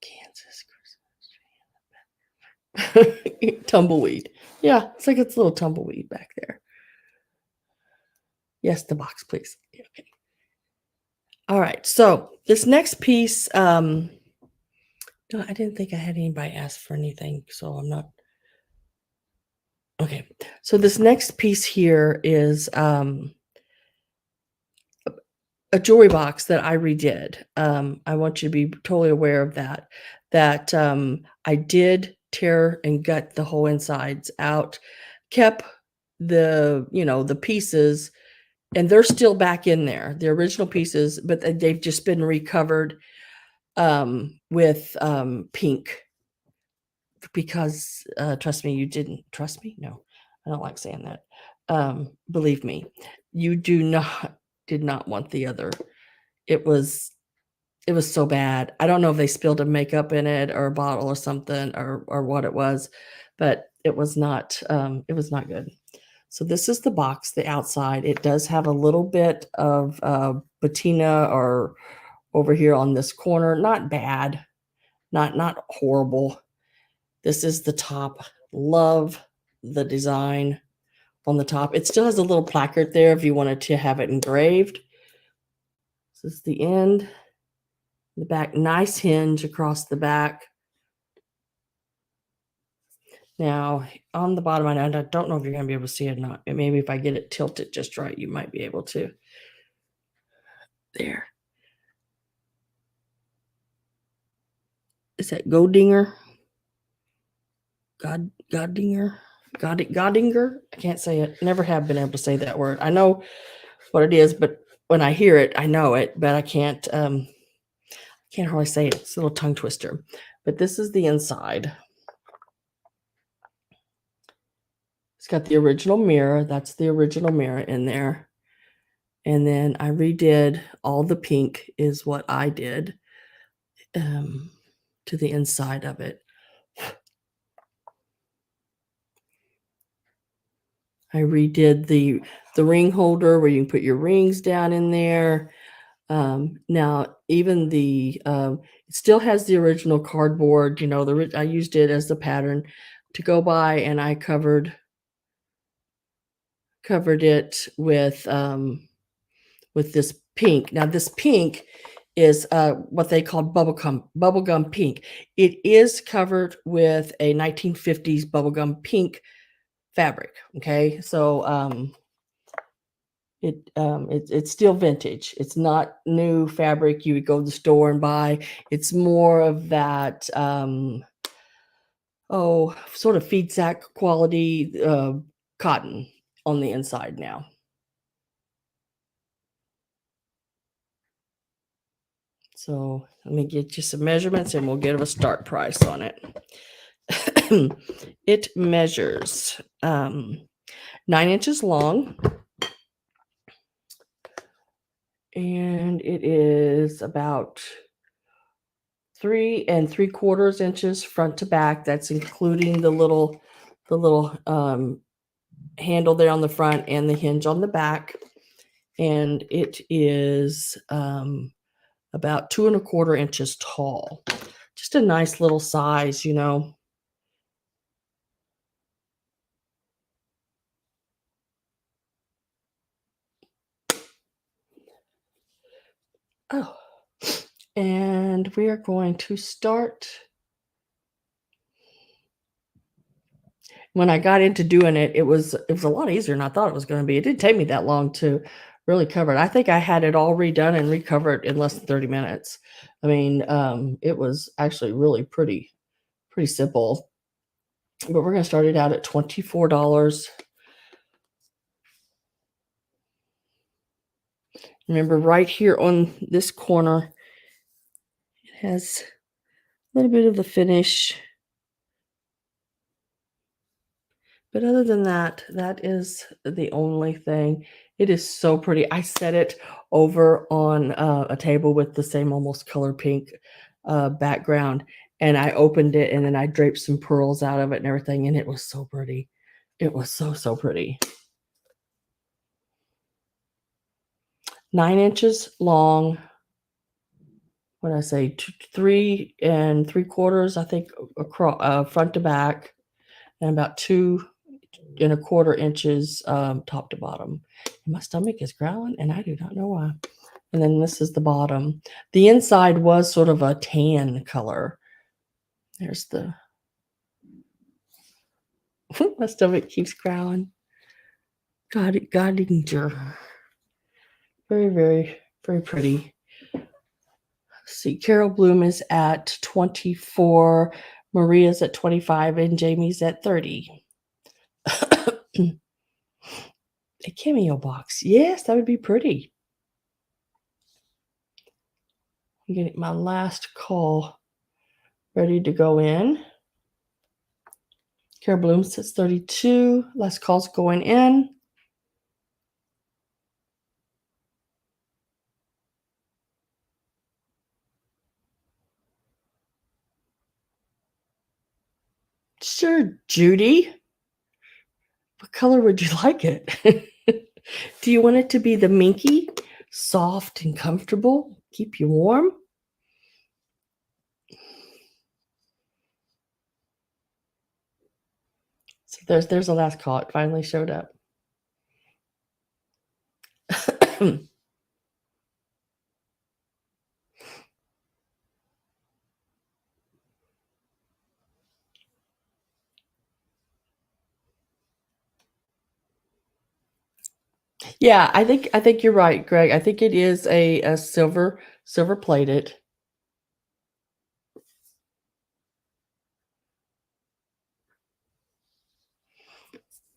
Kansas Christmas. Tumbleweed. Yeah, it's like it's a little tumbleweed back there. Yes, the box, please. Okay. All right. So this next piece, I didn't think I had anybody ask for anything, so I'm not. Okay. So this next piece here is a jewelry box that I redid. I want you to be totally aware of that. That I did tear and gut the whole insides out, kept the pieces, and they're still back in there, the original pieces, but they've just been recovered with pink, because trust me, you didn't trust me. No, I don't like saying that. Believe me, you did not want the other. It was so bad. I don't know if they spilled a makeup in it or a bottle or something, or what it was, but it was not good. So this is the box, the outside. It does have a little bit of patina or over here on this corner. Not bad, not horrible. This is the top. Love the design on the top. It still has a little placard there if you wanted to have it engraved. This is the end. The back, nice hinge across the back. Now, on the bottom, I don't know if you're going to be able to see it or not. Maybe if I get it tilted just right, you might be able to. There. Is that Godinger? Godinger? I can't say it. Never have been able to say that word. I know what it is, but when I hear it, I know it, but I can't hardly say it. It's a little tongue twister. But this is the inside. It's got the original mirror. That's the original mirror in there. And then I redid all the pink is what I did to the inside of it. I redid the ring holder where you can put your rings down in there. Now, even it still has the original cardboard. I used it as the pattern to go by, and I covered it with this pink. Now, this pink is what they call bubblegum pink. It is covered with a 1950s bubblegum pink fabric. Okay, so it's still vintage. It's not new fabric you would go to the store and buy. It's more of that sort of feed sack quality cotton on the inside now. So let me get you some measurements and we'll get a start price on it. It measures 9 inches long, and it is about 3 3/4 inches front to back. That's including the little handle there on the front and the hinge on the back. And it is about 2 1/4 inches tall. Just a nice little size, Oh, and we are going to start. When I got into doing it, it was a lot easier than I thought it was gonna be. It didn't take me that long to really cover it. I think I had it all redone and recovered in less than 30 minutes. I mean, it was actually really pretty simple. But we're gonna start it out at $24. Remember, right here on this corner, it has a little bit of the finish. But other than that, that is the only thing. It is so pretty. I set it over on a table with the same almost color pink background, and I opened it, and then I draped some pearls out of it and everything, and it was so pretty. It was so pretty. 9 inches long. What did I say? 3 3/4, I think, across front to back, and about 2 1/4 inches top to bottom. My stomach is growling, and I do not know why. And then this is the bottom. The inside was sort of a tan color. There's the my stomach keeps growling. Godinger. Very pretty. Let's see, Carol Bloom is at 24, Maria's at 25, and Jamie's at 30. A cameo box. Yes, that would be pretty. I'm getting my last call ready to go in. Carol Bloom says 32. Last call's going in. Sure, Judy. What color would you like it? Do you want it to be the minky? Soft and comfortable? Keep you warm? So there's the last call. It finally showed up. Yeah, I think you're right, Greg. I think it is a silver plated.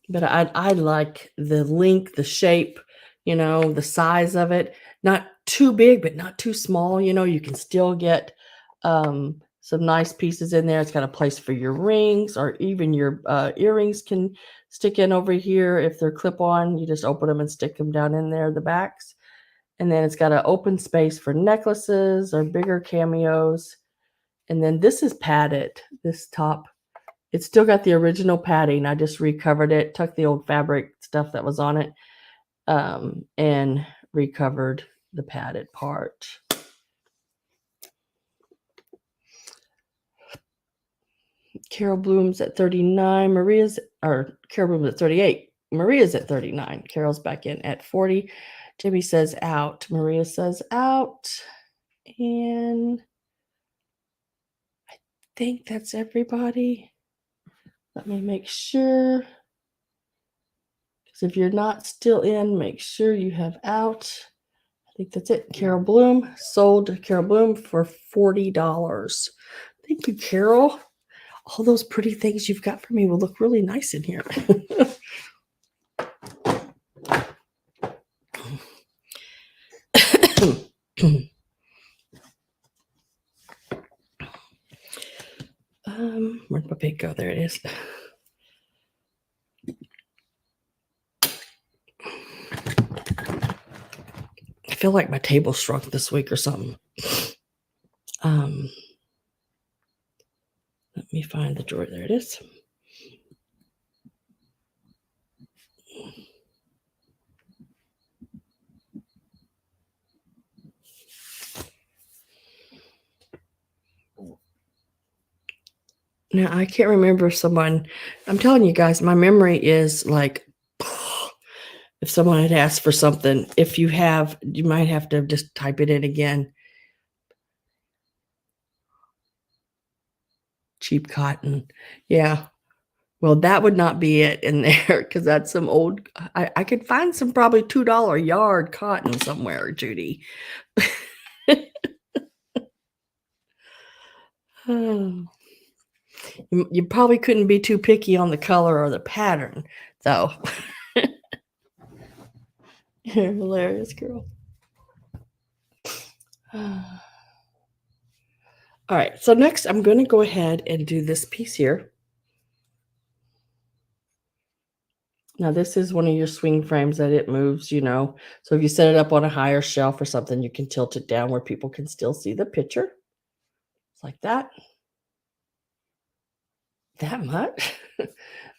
But I like the length, the shape, the size of it. Not too big, but not too small. You can still get some nice pieces in there. It's got a place for your rings, or even your earrings can stick in over here if they're clip on. You just open them and stick them down in there, the backs. And then it's got an open space for necklaces or bigger cameos. And then this is padded, this top. It's still got the original padding. I just recovered it, took the old fabric stuff that was on it, and recovered the padded part. Carol Bloom's at 39. Carol Bloom's at 38. Maria's at 39. Carol's back in at 40. Jimmy says out. Maria says out. And I think that's everybody. Let me make sure. Because if you're not still in, make sure you have out. I think that's it. Carol Bloom sold Carol Bloom for $40. Thank you, Carol. All those pretty things you've got for me will look really nice in here. Where'd my pig go? There it is. I feel like my table shrunk this week or something. Let me find the drawer. There it is. Now, I can't remember someone. I'm telling you guys, my memory is like if someone had asked for something, if you have, you might have to just type it in again. Cheap cotton. Yeah. Well, that would not be it in there because that's some old. I could find some probably $2 yard cotton somewhere, Judy. Oh. You probably couldn't be too picky on the color or the pattern, though. You're hilarious, girl. All right, so next I'm going to go ahead and do this piece here. Now, this is one of your swing frames that it moves, you know. So if you set it up on a higher shelf or something, you can tilt it down where people can still see the picture. It's like that. That much.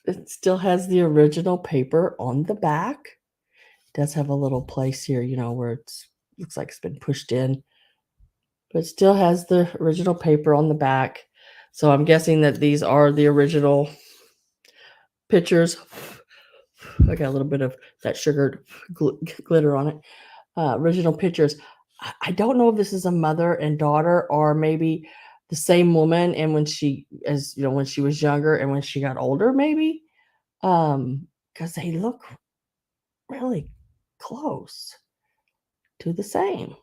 It still has the original paper on the back. It does have a little place here, you know, where it's looks like it's been pushed in. But it still has the original paper on the back. So I'm guessing that these are the original pictures. I got a little bit of that sugared glitter on it. Original pictures. I don't know if this is a mother and daughter or maybe the same woman and when she as you know when she was younger and when she got older maybe because they look really close to the same.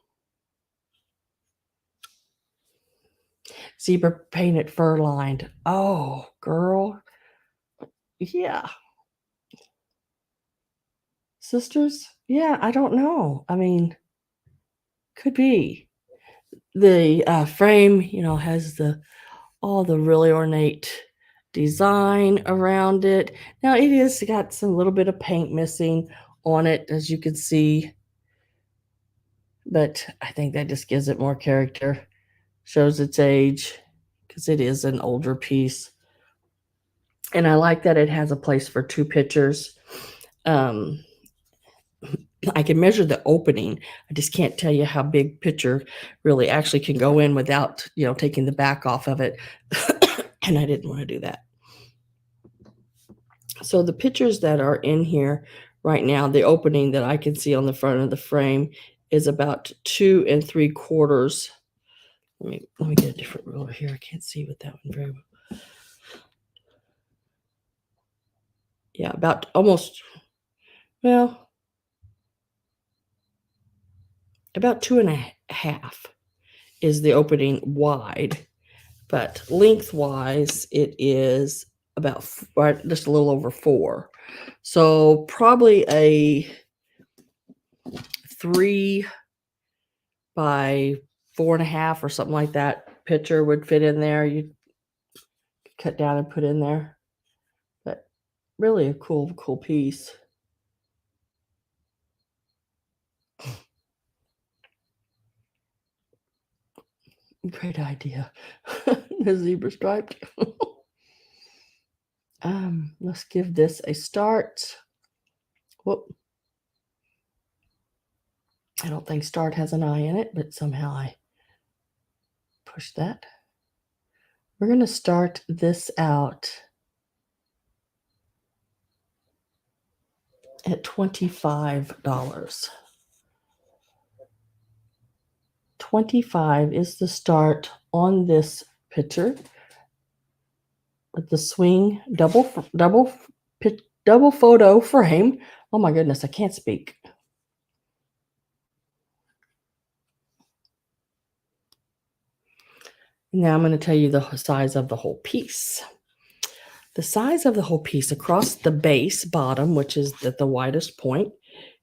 Zebra painted fur lined. Oh, girl. Yeah. Sisters? Yeah, I don't know. I mean, could be. The frame, you know, has all the really ornate design around it. Now it is got some little bit of paint missing on it, as you can see, but I think that just gives it more character, shows its age, because it is an older piece. And I like that it has a place for two pictures. I can measure the opening. I just can't tell you how big picture really actually can go in without, you know, taking the back off of it. And I didn't want to do that. So the pictures that are in here right now, the opening that I can see on the front of the frame is about 2 3/4. Let me get a different ruler here. I can't see with that one very well. Yeah, about almost, well, about 2.5 is the opening wide, but lengthwise it is about right, just a little over 4. So probably a 3 by 4.5 or something like that picture would fit in there. You cut down and put in there, but really a cool piece. Great idea. The zebra striped. Let's give this a start. Whoop. I don't think start has an I in it, but somehow I pushed that. We're going to start this out at $25. 25 is the start on this picture with the swing double photo frame. Oh my goodness, I can't speak. Now I'm going to tell you the size of the whole piece. The size of the whole piece across the base bottom, which is at the widest point,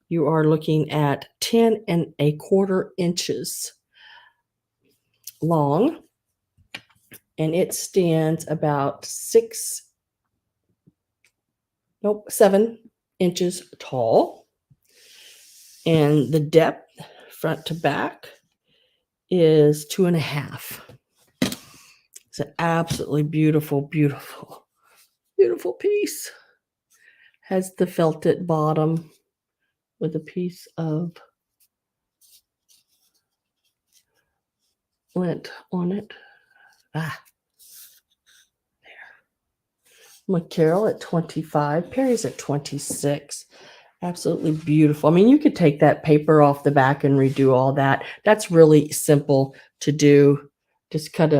you are looking at 10 1/4 inches long, and it stands about 7 inches tall. And the depth, front to back, is 2.5. It's an absolutely beautiful piece. Has the felted bottom with a piece of lint on it. There. McCarroll at 25. Perry's at 26. Absolutely beautiful. I mean, you could take that paper off the back and redo all that. That's really simple to do. Just cut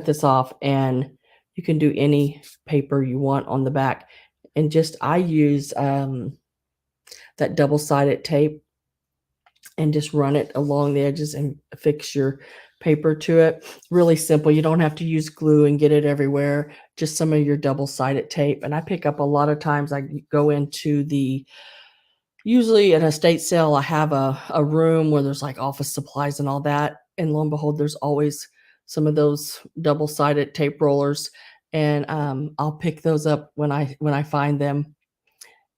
this off, and you can do any paper you want on the back. And just I use that double-sided tape and just run it along the edges and fix your paper to it. Really simple. You don't have to use glue and get it everywhere. Just some of your double-sided tape. And I pick up a lot of times I go into the usually at an estate sale, I have a room where there's like office supplies and all that. And lo and behold, there's always some of those double-sided tape rollers. And I'll pick those up when I find them.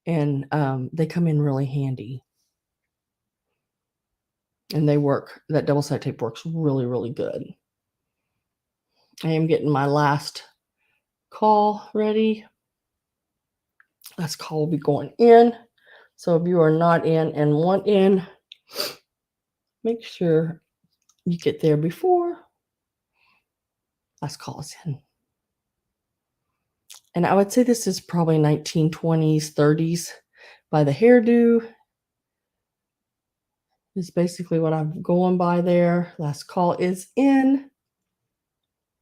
And they come in really handy. And they work. That double-sided tape works really, really good. I am getting my last call ready. Last call will be going in. So if you are not in and want in, make sure you get there before last call is in. And I would say this is probably 1920s, 30s by the hairdo is basically what I'm going by there. Last call is in.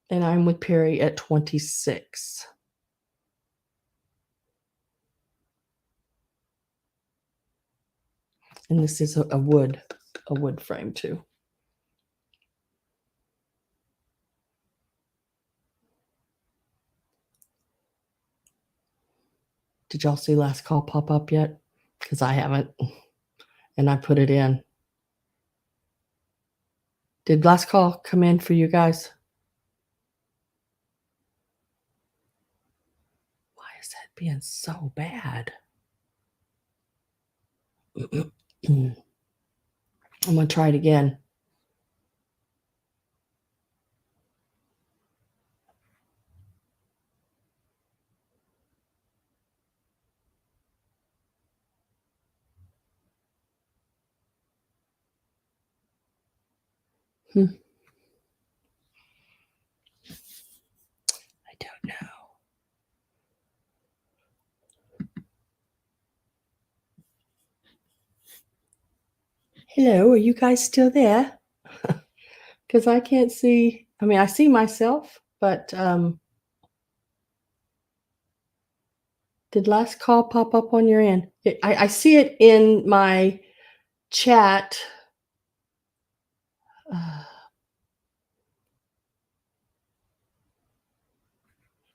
And I'm with Perry at 26. And this is a wood frame too. Did y'all see last call pop up yet? Because I haven't. And I put it in. Did last call come in for you guys? Why is that being so bad? I'm going to try it again. I don't know. Hello, are you guys still there? Because I can't see. I mean, I see myself, but did last call pop up on your end? I see it in my chat.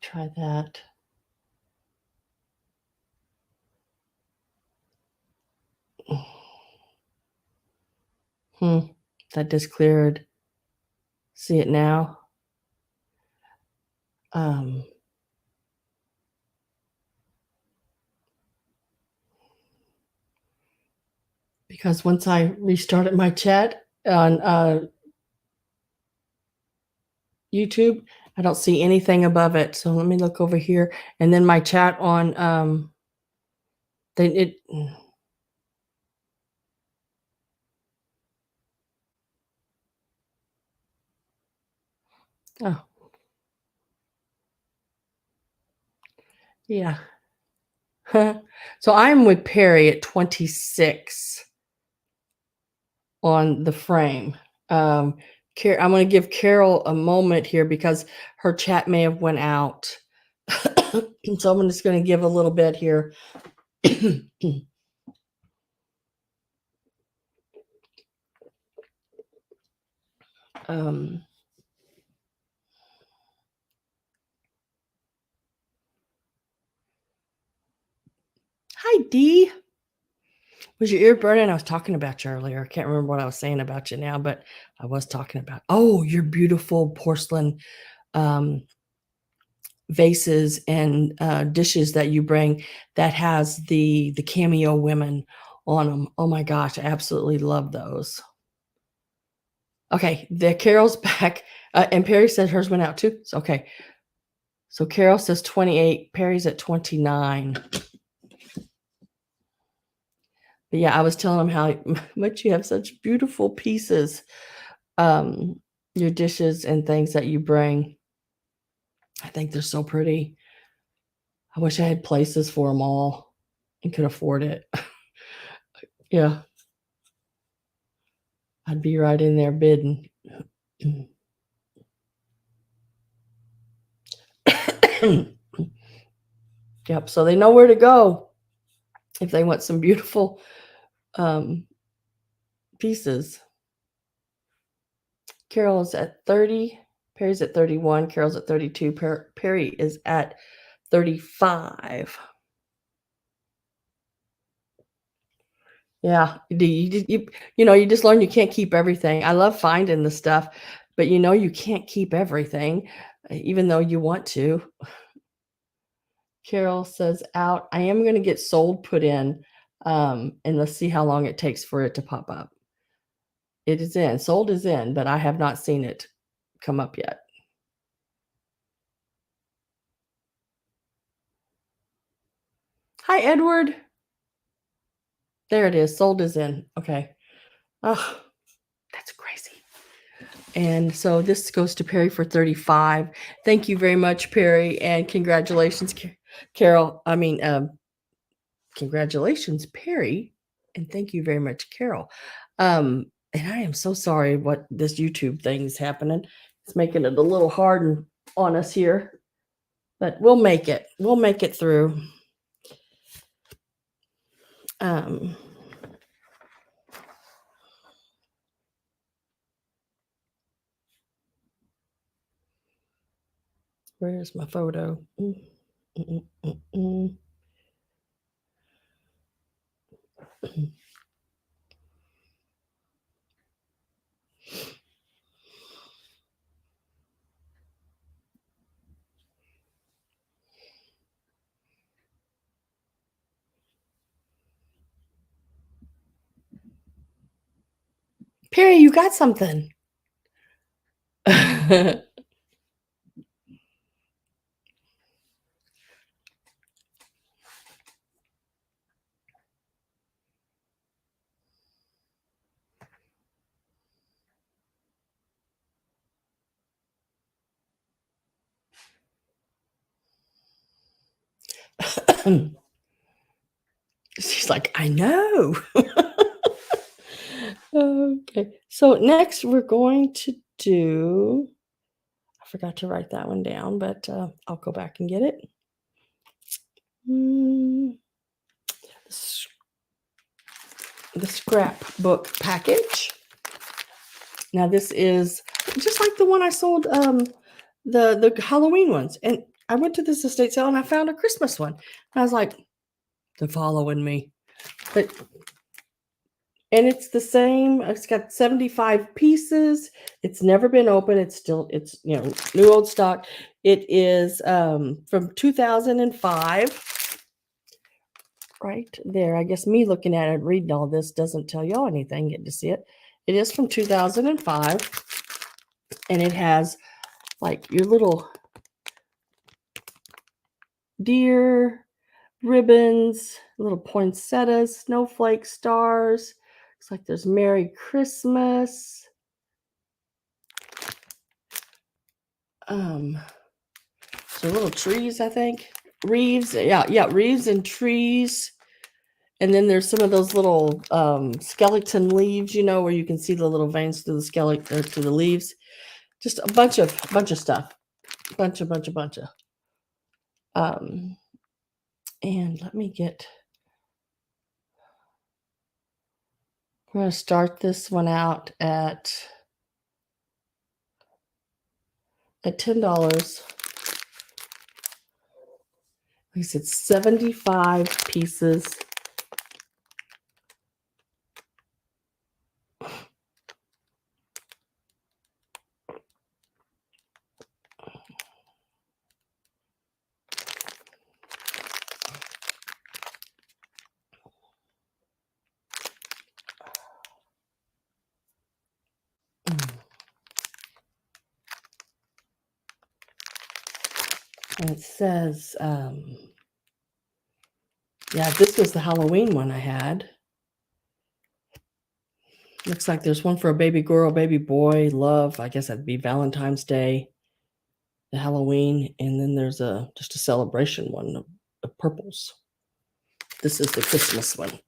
Try that. That just cleared. See it now? Because once I restarted my chat on YouTube, I don't see anything above it. So let me look over here. And then my chat on oh. Yeah. So I'm with Perry at 26 on the frame. I'm going to give Carol a moment here because her chat may have went out. So I'm just going to give a little bit here. Hi, Dee. Was your ear burning? I was talking about you earlier. I can't remember what I was saying about you now, but I was talking about, your beautiful porcelain vases and dishes that you bring that has the cameo women on them. Oh my gosh, I absolutely love those. Okay, the Carol's back, and Perry said hers went out too. So, okay, so Carol says 28. Perry's at 29. But yeah, I was telling him how much you have such beautiful pieces, your dishes and things that you bring. I think they're so pretty. I wish I had places for them all. and could afford it. Yeah. I'd be right in there bidding. Yep, so they know where to go if they want some beautiful pieces. Carol is at 30, Perry's at 31, Carol's at 32, Perry is at 35. Yeah, you just learn you can't keep everything. I love finding the stuff, but you can't keep everything, even though you want to. Carol says out. I am going to get sold put in, and let's see how long it takes for it to pop up. It is in. Sold is in, but I have not seen it come up yet. Hi, Edward. There it is. Sold is in. Okay. Oh, that's crazy. And so this goes to Perry for 35. Thank you very much, Perry, and congratulations, Carol. Congratulations, Perry, and thank you very much, Carol. And I am so sorry what this YouTube thing is happening. It's making it a little hard on us here, but we'll make it. We'll make it through. Where's my photo? Perry, you got something. She's like, I know. Okay, so next we're going to do, I forgot to write that one down, but I'll go back and get it. The scrapbook package. Now this is just like the one I sold, the Halloween ones, and I went to this estate sale and I found a Christmas one. And I was like, they're following me, and it's the same. It's got 75 pieces. It's never been open. It's new old stock. It is from 2005. Right there. I guess me looking at it, reading all this doesn't tell y'all anything. Get to see it. It is from 2005, and it has like your little deer, ribbons, little poinsettias, snowflake stars. Looks like there's Merry Christmas. So little trees, I think. Wreaths, yeah, wreaths and trees. And then there's some of those little skeleton leaves, where you can see the little veins through the skeleton or through the leaves. Just a bunch of stuff. Bunch of. And let me get. I'm going to start this one out at $10. Like I said, 75 pieces. And it says, yeah, this was the Halloween one I had. Looks like there's one for a baby girl, baby boy, love. I guess that'd be Valentine's Day, the Halloween, and then there's just a celebration one of purples. This is the Christmas one.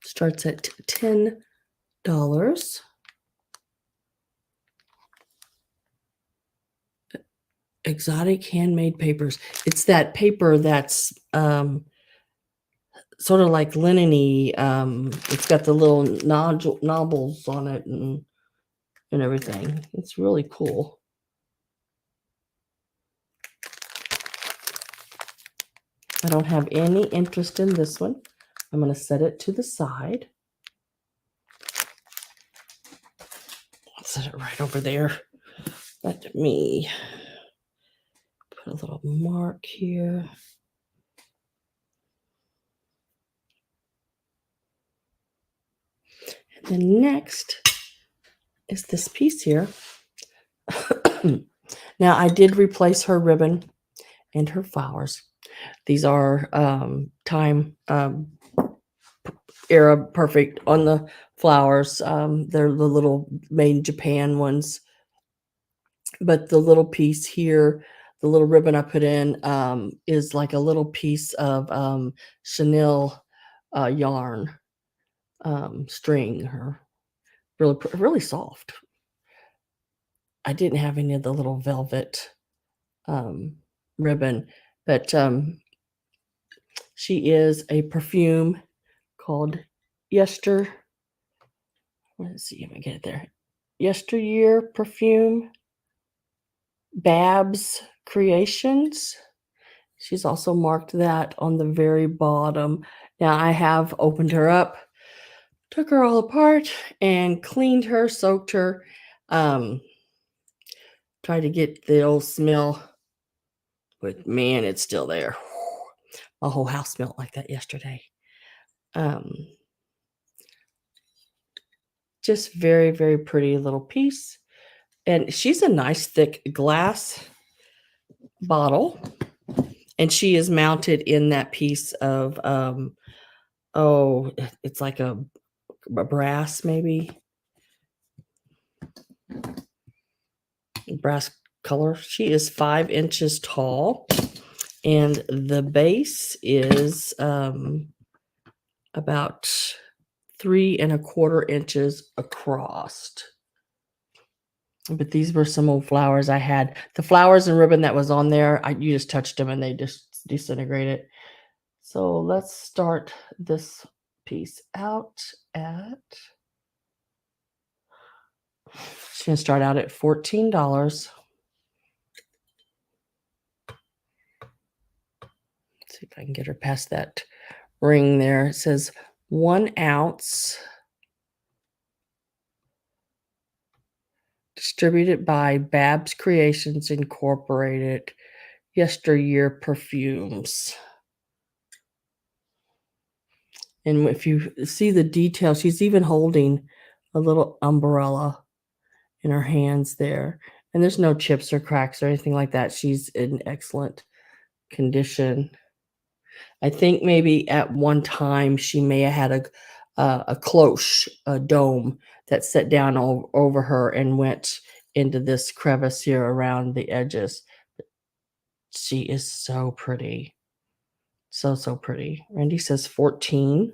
Starts at $10. Exotic handmade papers. It's that paper that's sort of like linen-y. It's got the little nobles on it and everything. It's really cool. I don't have any interest in this one. I'm going to set it to the side. I'll set it right over there. Let me put a little mark here. And then next is this piece here. Now, I did replace her ribbon and her flowers. These are time era perfect on the flowers. They're the little made in Japan ones. But the little piece here, the little ribbon I put in, is like a little piece of chenille yarn string. Or really soft. I didn't have any of the little velvet ribbon, but she is a perfume called Let's see if I get it there. Yesteryear perfume. Babs Creations. She's also marked that on the very bottom. Now I have opened her up, took her all apart, and cleaned her, soaked her. Tried to get the old smell, but man, it's still there. My whole house smelled like that yesterday. Just very, very pretty little piece. And she's a nice thick glass bottle. And she is mounted in that piece of, it's like a brass, maybe. Brass color. She is 5 inches tall. And the base is about 3 1/4 inches across. But these were some old flowers I had. The flowers and ribbon that was on there, you just touched them and they just disintegrated. So let's start this piece out at, she's going to start out at $14. Let's see if I can get her past that ring there. It says 1 ounce. Distributed by Babs Creations Incorporated. Yesteryear Perfumes. And if you see the detail, she's even holding a little umbrella in her hands there. And there's no chips or cracks or anything like that. She's in excellent condition. I think maybe at one time she may have had a cloche, a dome that set down over her and went into this crevice here around the edges. She is so pretty. So pretty. Randy says 14.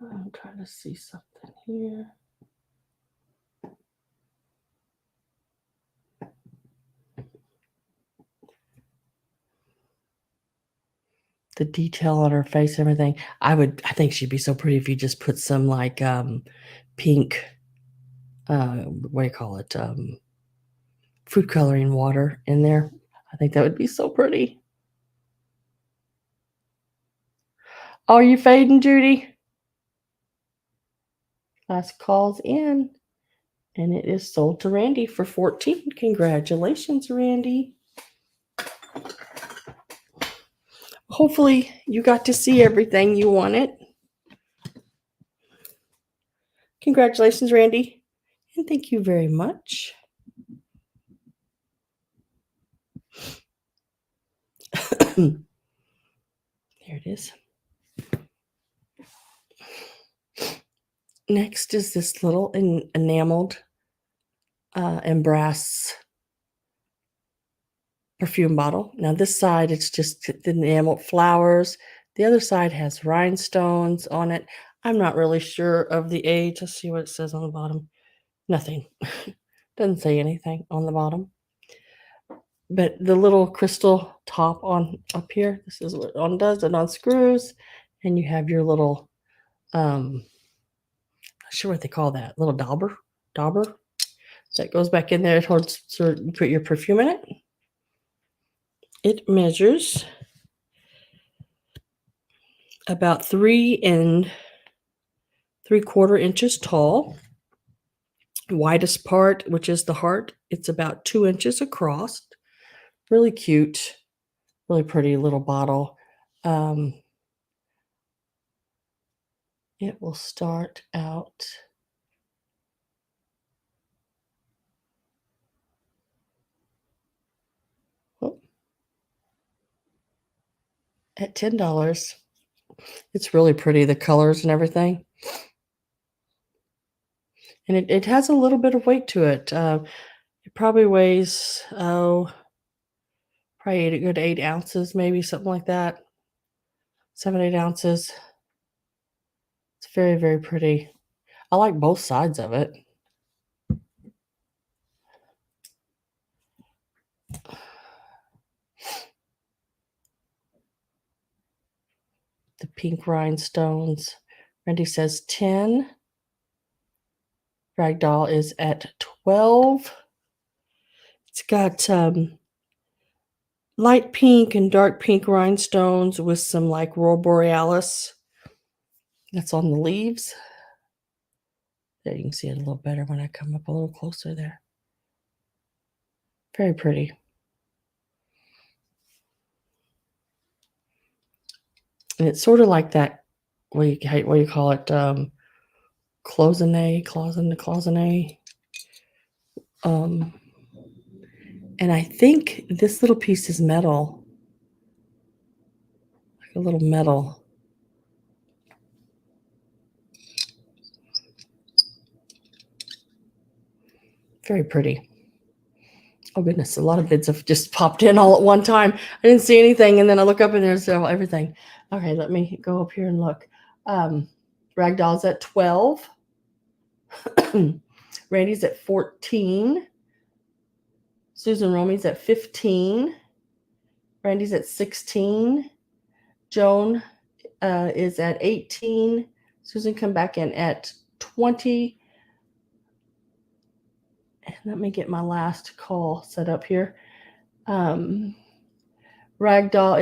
I'm trying to see something here. The detail on her face, everything. I think she'd be so pretty if you just put some like pink, what do you call it? Food coloring water in there. I think that would be so pretty. Are you fading, Judy? Last call's in, and it is sold to Randy for 14. Congratulations, Randy. Hopefully you got to see everything you wanted. Congratulations, Randy. And thank you very much. There it is. Next is this little enameled and brass perfume bottle. Now this side, it's just the enameled flowers. The other side has rhinestones on it. I'm not really sure of the age. Let's see what it says on the bottom. Nothing. Doesn't say anything on the bottom. But the little crystal top on up here, this is what it undoes. It unscrews, and you have your little not sure what they call that, little dauber that goes back in there. It holds, so you put your perfume in it. It measures about 3 3/4 inches tall. Widest part, which is the heart, it's about 2 inches across. Really cute, really pretty little bottle. It will start out at $10. It's really pretty, the colors and everything. And it has a little bit of weight to it. It probably weighs, probably a good 8 ounces, maybe something like that. 7, 8 ounces. It's very, very pretty. I like both sides of it. The pink rhinestones. Randy says 10. Ragdoll is at 12. It's got light pink and dark pink rhinestones with some like Aurora Borealis. That's on the leaves. There, you can see it a little better when I come up a little closer there. Very pretty. And it's sort of like that, what do you call it? Cloisonne. And I think this little piece is metal. Like a little metal. Very pretty. Oh goodness, a lot of bids have just popped in all at one time. I didn't see anything, and then I look up and there's everything. Okay, let me go up here and look. Ragdoll's at 12. Randy's at 14. Susan Romy's at 15. Randy's at 16. Joan is at 18. Susan come back in at 20. And let me get my last call set up here. Ragdoll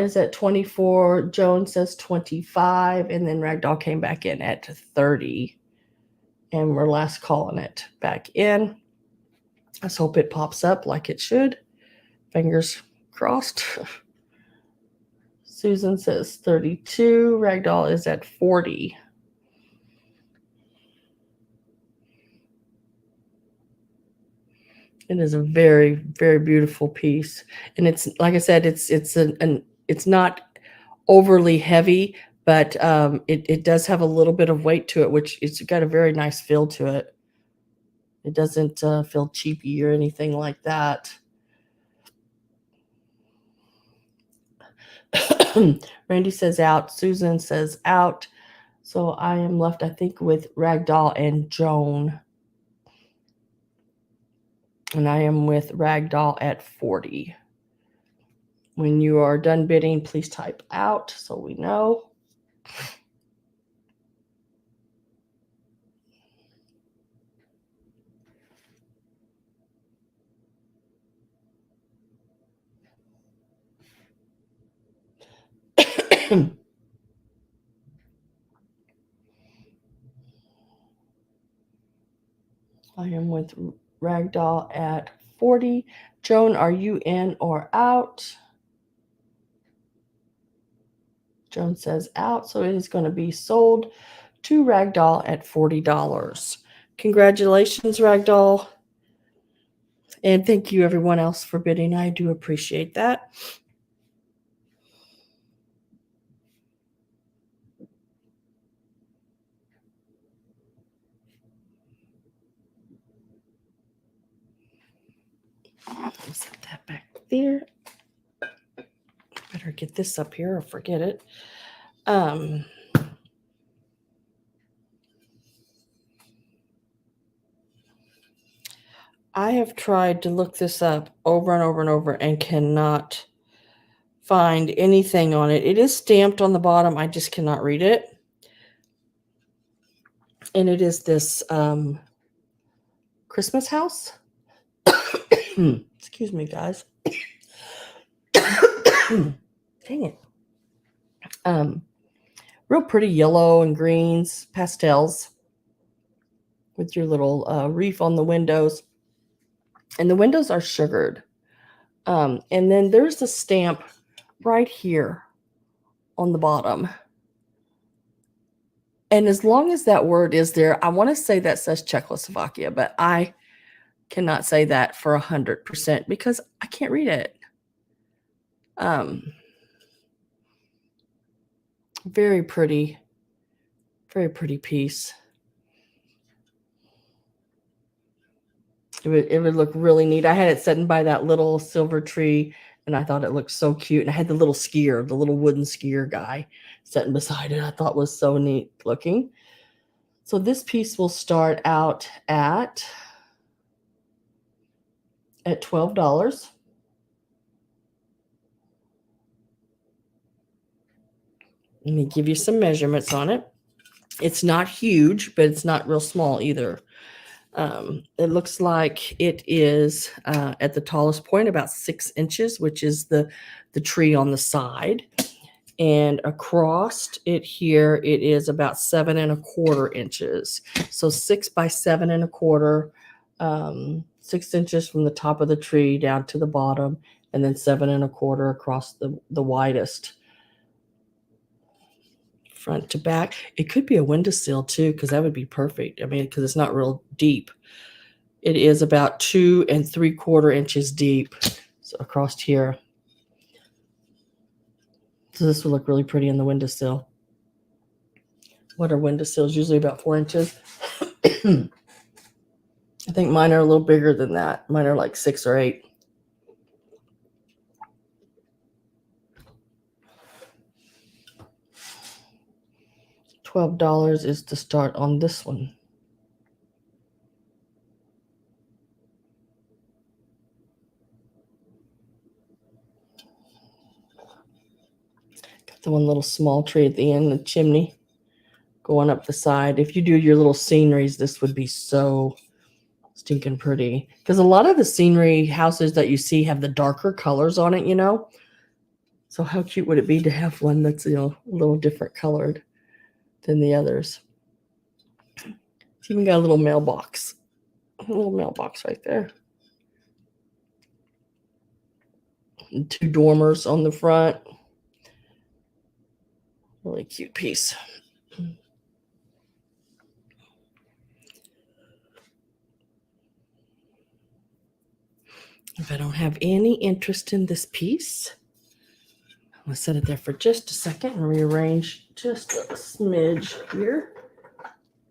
is at 24. Joan says 25. And then Ragdoll came back in at 30. And we're last calling it back in. Let's hope it pops up like it should. Fingers crossed. Susan says 32. Ragdoll is at 40. It is a very, very beautiful piece, and it's like I said, it's not overly heavy, but it does have a little bit of weight to it, which it's got a very nice feel to it. It doesn't feel cheapy or anything like that. Randy says out. Susan says out. So I am left, I think, with Ragdoll and Joan. And I am with Ragdoll at 40. When you are done bidding, please type out so we know. I am with Ragdoll at 40. Joan, are you in or out? Joan says out, so it is going to be sold to Ragdoll at $40. Congratulations, Ragdoll. And thank you, everyone else, for bidding. I do appreciate that. Set that back there. Better get this up here or forget it. I have tried to look this up over and over and over and cannot find anything on it. It is stamped on the bottom. I just cannot read it. And it is this Christmas house. Excuse me, guys. Dang it. Real pretty yellow and greens, pastels with your little reef on the windows. And the windows are sugared. And then there's a stamp right here on the bottom. And as long as that word is there, I want to say that says Czechoslovakia, but I cannot say that for 100% because I can't read it. Very pretty piece. It would look really neat. I had it sitting by that little silver tree, and I thought it looked so cute. And I had the little skier, the little wooden skier guy sitting beside it. I thought was so neat looking. So this piece will start out at $12. Let me give you some measurements on it. It's not huge, but it's not real small either. It looks like it is at the tallest point about 6 inches, which is the tree on the side. And across it here, it is about 7 1/4 inches. So 6 by 7 1/4, 6 inches from the top of the tree down to the bottom, and then 7 1/4 across the widest. Front to back. It could be a windowsill too, because that would be perfect. I mean, because it's not real deep. It is about 2 3/4 inches deep. So across here. So this would look really pretty in the windowsill. What are windowsills? Usually about 4 inches. I think mine are a little bigger than that. Mine are like 6 or 8. $12 is to start on this one. Got the one little small tree at the end, the chimney going up the side. If you do your little sceneries, this would be so stinking pretty. Because a lot of the scenery houses that you see have the darker colors on it, you know. So how cute would it be to have one that's, you know, a little different colored than the others? It's even got a little mailbox. A little mailbox right there. And 2 dormers on the front. Really cute piece. If I don't have any interest in this piece, I'm going to set it there for just a second and rearrange just a smidge here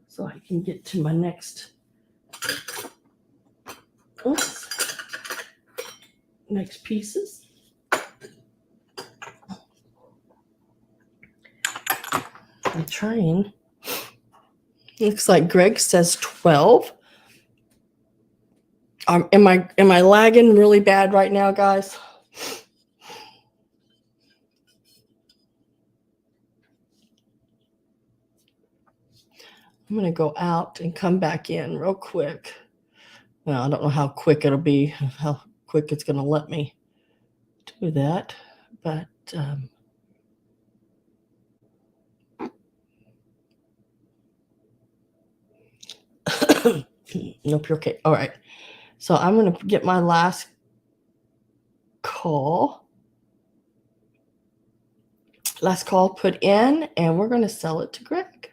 so I can get to my next pieces. I'm trying. Looks like Greg says 12. Am I lagging really bad right now, guys? I'm going to go out and come back in real quick. Well, I don't know how quick it'll be, how quick it's going to let me do that, but nope, you're okay. All right. So I'm going to get my last call put in, and we're going to sell it to Greg.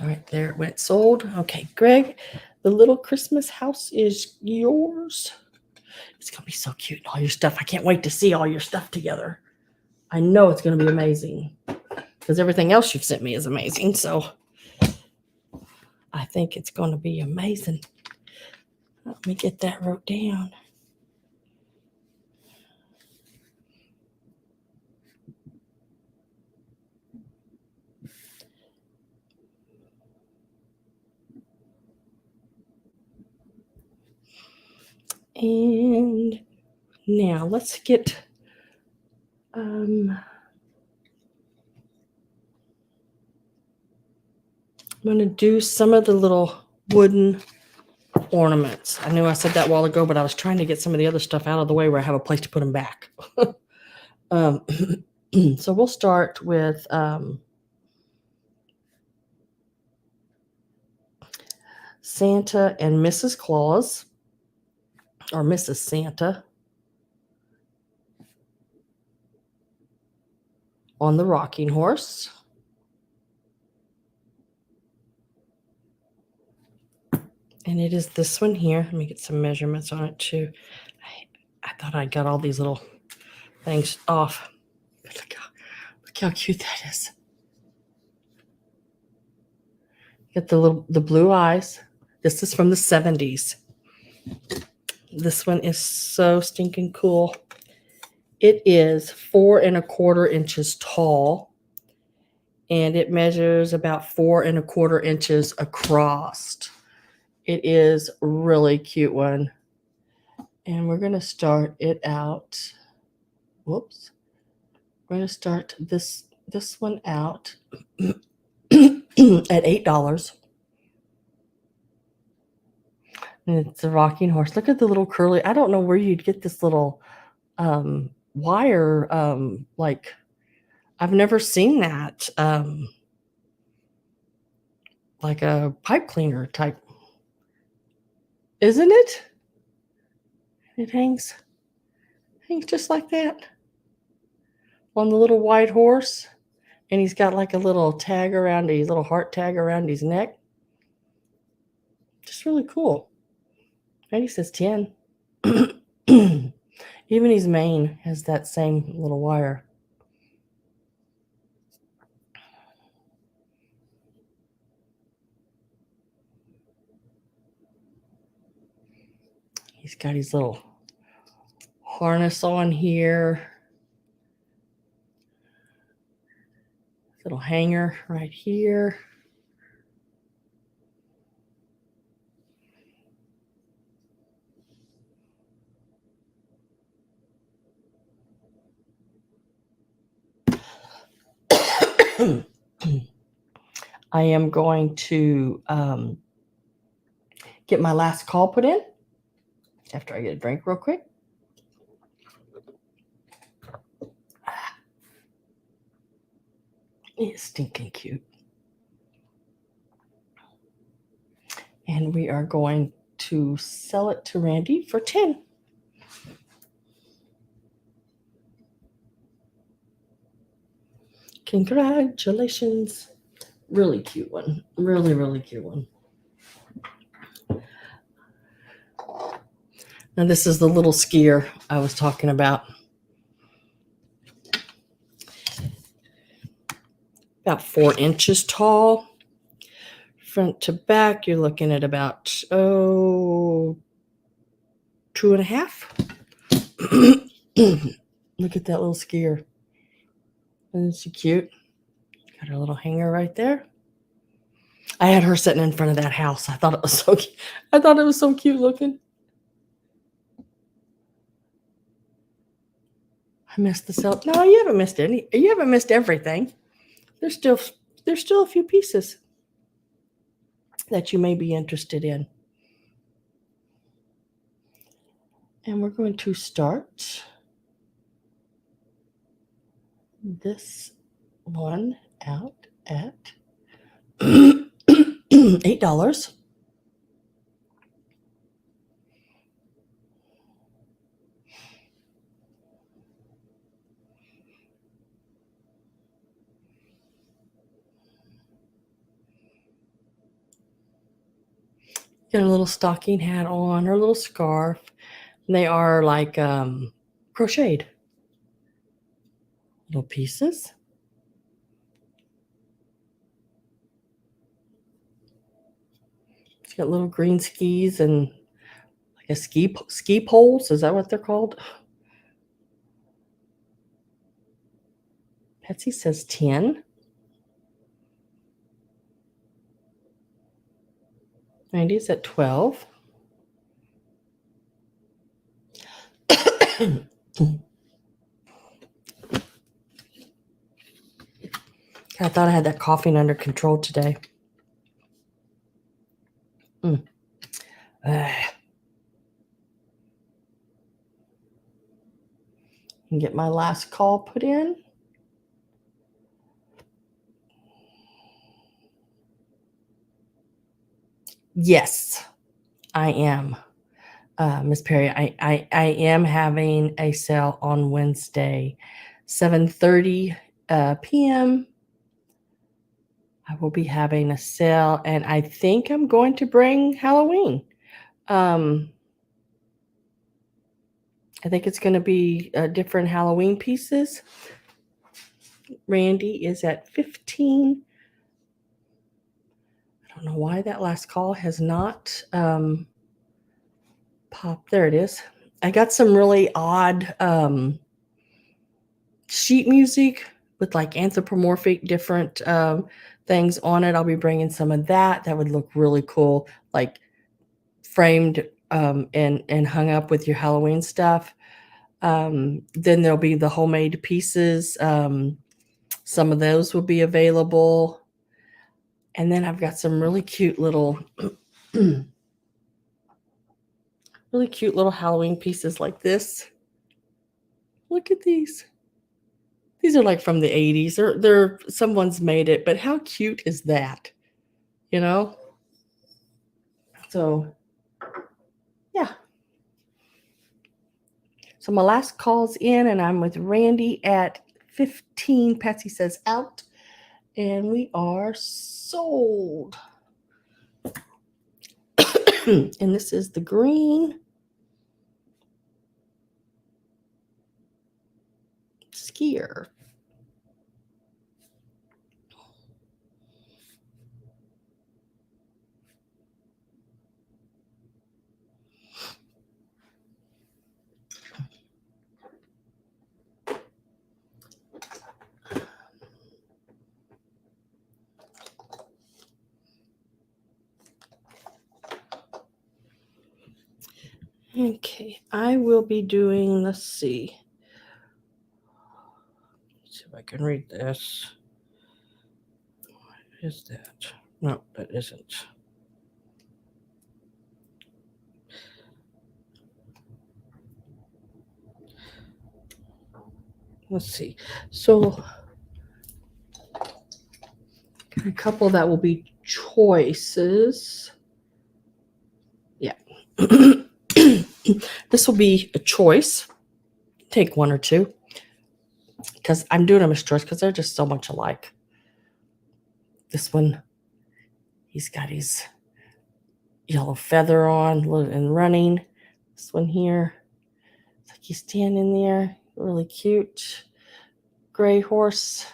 All right, there it went sold. Okay, Greg, the little Christmas house is yours. It's going to be so cute. All your stuff. I can't wait to see all your stuff together. I know it's going to be amazing because everything else you've sent me is amazing. So I think it's going to be amazing. Let me get that wrote down. And now let's get I'm going to do some of the little wooden ornaments. I knew I said that a while ago, but I was trying to get some of the other stuff out of the way where I have a place to put them back. So we'll start with Santa and Mrs. Claus, or Mrs. Santa, on the rocking horse. And it is this one here. Let me get some measurements on it too. I thought I got all these little things off. But look how cute that is. Get the blue eyes. This is from the 70s. This one is so stinking cool. It is 4¼ inches tall, and it measures about 4¼ inches across. It is really cute one. And we're going to start it out. Whoops. We're going to start this one out at $8. And it's a rocking horse. Look at the little curly. I don't know where you'd get this little wire. Like, I've never seen that. Like a pipe cleaner type. Isn't it? It hangs just like that on the little white horse. And he's got like a little tag around, a little heart tag around his neck. Just really cool. And he says 10. Even his mane has that same little wire. He's got his little harness on here. Little hanger right here. I am going to get my last call put in after I get a drink real quick. It's stinking cute. And we are going to sell it to Randy for 10. Congratulations. Really cute one. Really, really cute one. Now this is the little skier I was talking about. About 4 inches tall. Front to back, you're looking at about 2.5. Look at that little skier. Isn't she cute? Got her little hanger right there. I had her sitting in front of that house. I thought it was so cute. I thought it was so cute looking. I missed the cell. No, you haven't missed any. You haven't missed everything. There's still a few pieces that you may be interested in. And we're going to start this one out at $8. Got a little stocking hat on, her little scarf. And they are like crocheted little pieces. She's got little green skis and like a ski poles. Is that what they're called? Patsy says 10. Randy's at 12. I thought I had that coughing under control today. And get my last call put in. Yes, I am. Miss Perry, I am having a sale on Wednesday, 7:30 p.m. I will be having a sale, and I think I'm going to bring Halloween. I think it's going to be different Halloween pieces. Randy is at 15. I don't know why that last call has not popped. There it is. I got some really odd sheet music with like anthropomorphic different things on it. I'll be bringing some of that. That would look really cool, like framed and hung up with your Halloween stuff. Then there'll be the homemade pieces. Some of those will be available. And then I've got some really cute little Halloween pieces like this. Look at these. These are like from the 80s. They're someone's made it, but how cute is that? You know? So, yeah. So my last call's in, and I'm with Randy at 15. Patsy says out, and we are sold. And this is the green skier. Okay, I will be doing, let's see if I can read this. What is that? No, that isn't. Let's see. So a couple that will be choices. Yeah. This will be a choice. Take one or two, because I'm doing them as choice because they're just so much alike. This one, he's got his yellow feather on and running. This one here, it's like he's standing there, really cute. Gray horse,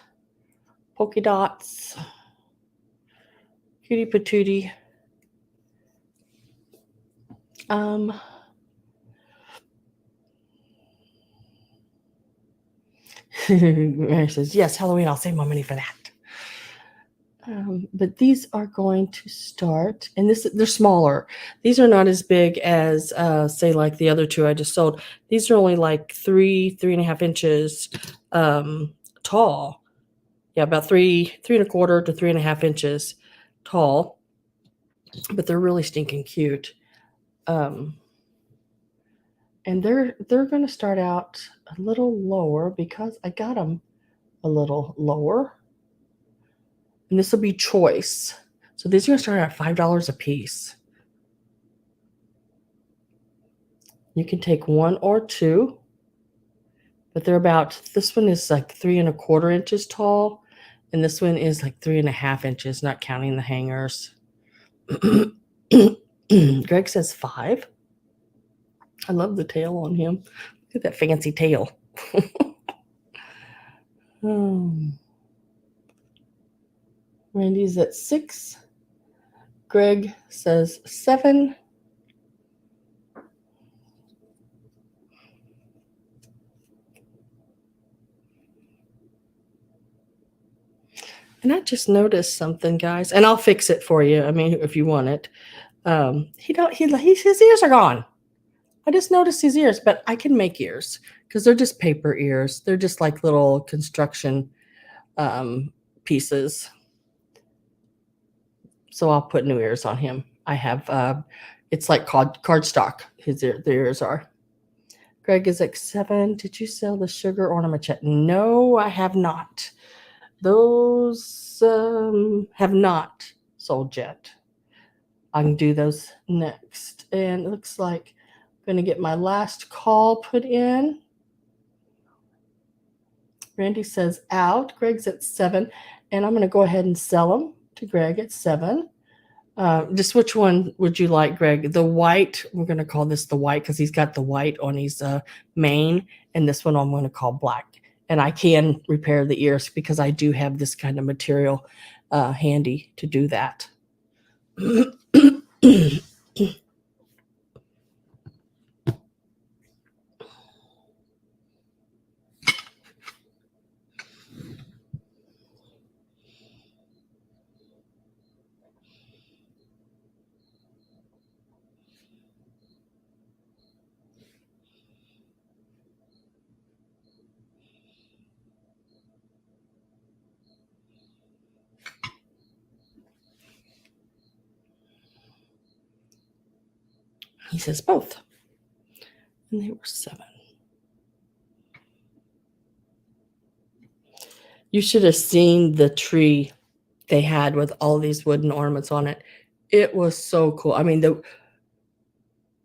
polka dots, cutie patootie. Mary says, yes, Halloween, I'll save my money for that. But these are going to start, and they're smaller. These are not as big as, say, like the other two I just sold. These are only like 3.5 inches tall. Yeah, about 3.25 to 3.5 inches tall. But they're really stinking cute. And they're going to start out a little lower because I got them a little lower. And this will be choice. So these are going to start at $5 a piece. You can take one or two, but they're about, this one is like 3.25 inches tall, and this one is like 3.5 inches, not counting the hangers. Greg says 5. I love the tail on him. Look at that fancy tail. Randy's at 6. Greg says 7. And I just noticed something, guys, and I'll fix it for you. I mean, if you want it. His ears are gone. I just noticed his ears, but I can make ears because they're just paper ears. They're just like little construction pieces. So I'll put new ears on him. I have, it's like cardstock. The ears are. Greg is at 7. Did you sell the sugar ornament yet? No, I have not. Those have not sold yet. I can do those next. And it looks like I'm going to get my last call put in. Randy says out. Greg's at 7. And I'm going to go ahead and sell them to Greg at 7. Just which one would you like, Greg? The white, we're going to call this the white because he's got the white on his mane. And this one I'm going to call black. And I can repair the ears because I do have this kind of material handy to do that. He says both. And they were 7. You should have seen the tree they had with all these wooden ornaments on it. It was so cool. I mean,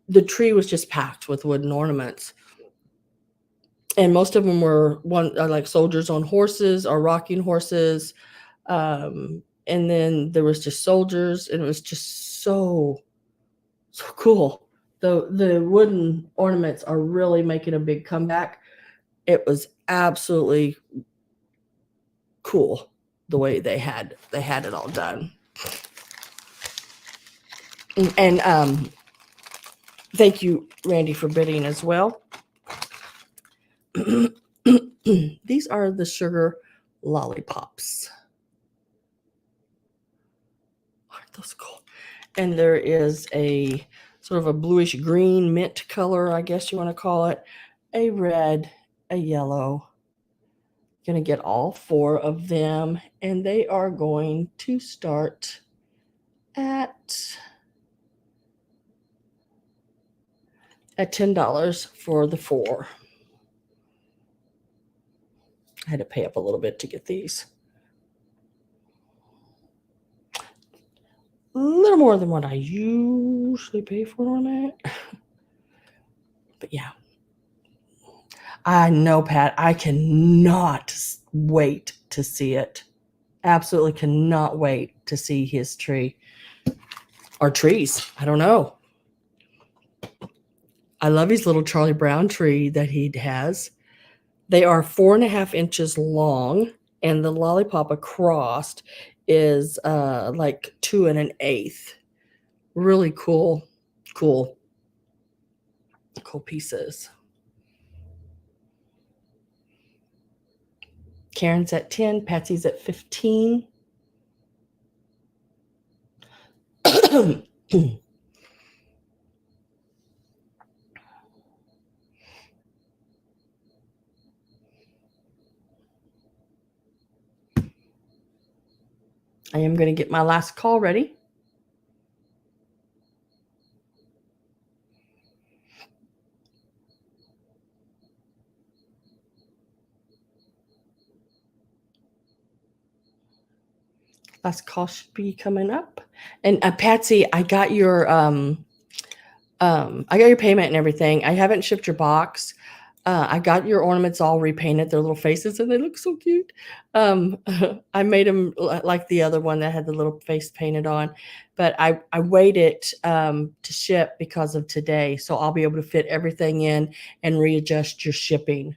the tree was just packed with wooden ornaments. And most of them were like soldiers on horses or rocking horses. And then there was just soldiers, and it was just so cool. The wooden ornaments are really making a big comeback. It was absolutely cool the way they had it all done. And thank you, Randy, for bidding as well. These are the sugar lollipops. Aren't those cool? And there is a sort of a bluish green mint color, I guess you want to call it, a red, a yellow. Going to get all 4 of them, and they are going to start at $10 for the 4. I had to pay up a little bit to get these. A little more than what I usually pay for on it. But yeah. I know, Pat, I cannot wait to see it. Absolutely cannot wait to see his tree. Or trees. I don't know. I love his little Charlie Brown tree that he has. They are 4.5 inches long, and the lollipop across is like 2 1/8. Really cool pieces. Karen's at 10, Patsy's at 15. I am going to get my last call ready. Last call should be coming up. And Patsy, I got your payment and everything. I haven't shipped your box. I got your ornaments all repainted, their little faces, and they look so cute. Um, I made them like the other one that had the little face painted on, but I waited to ship because of today, so I'll be able to fit everything in and readjust your shipping.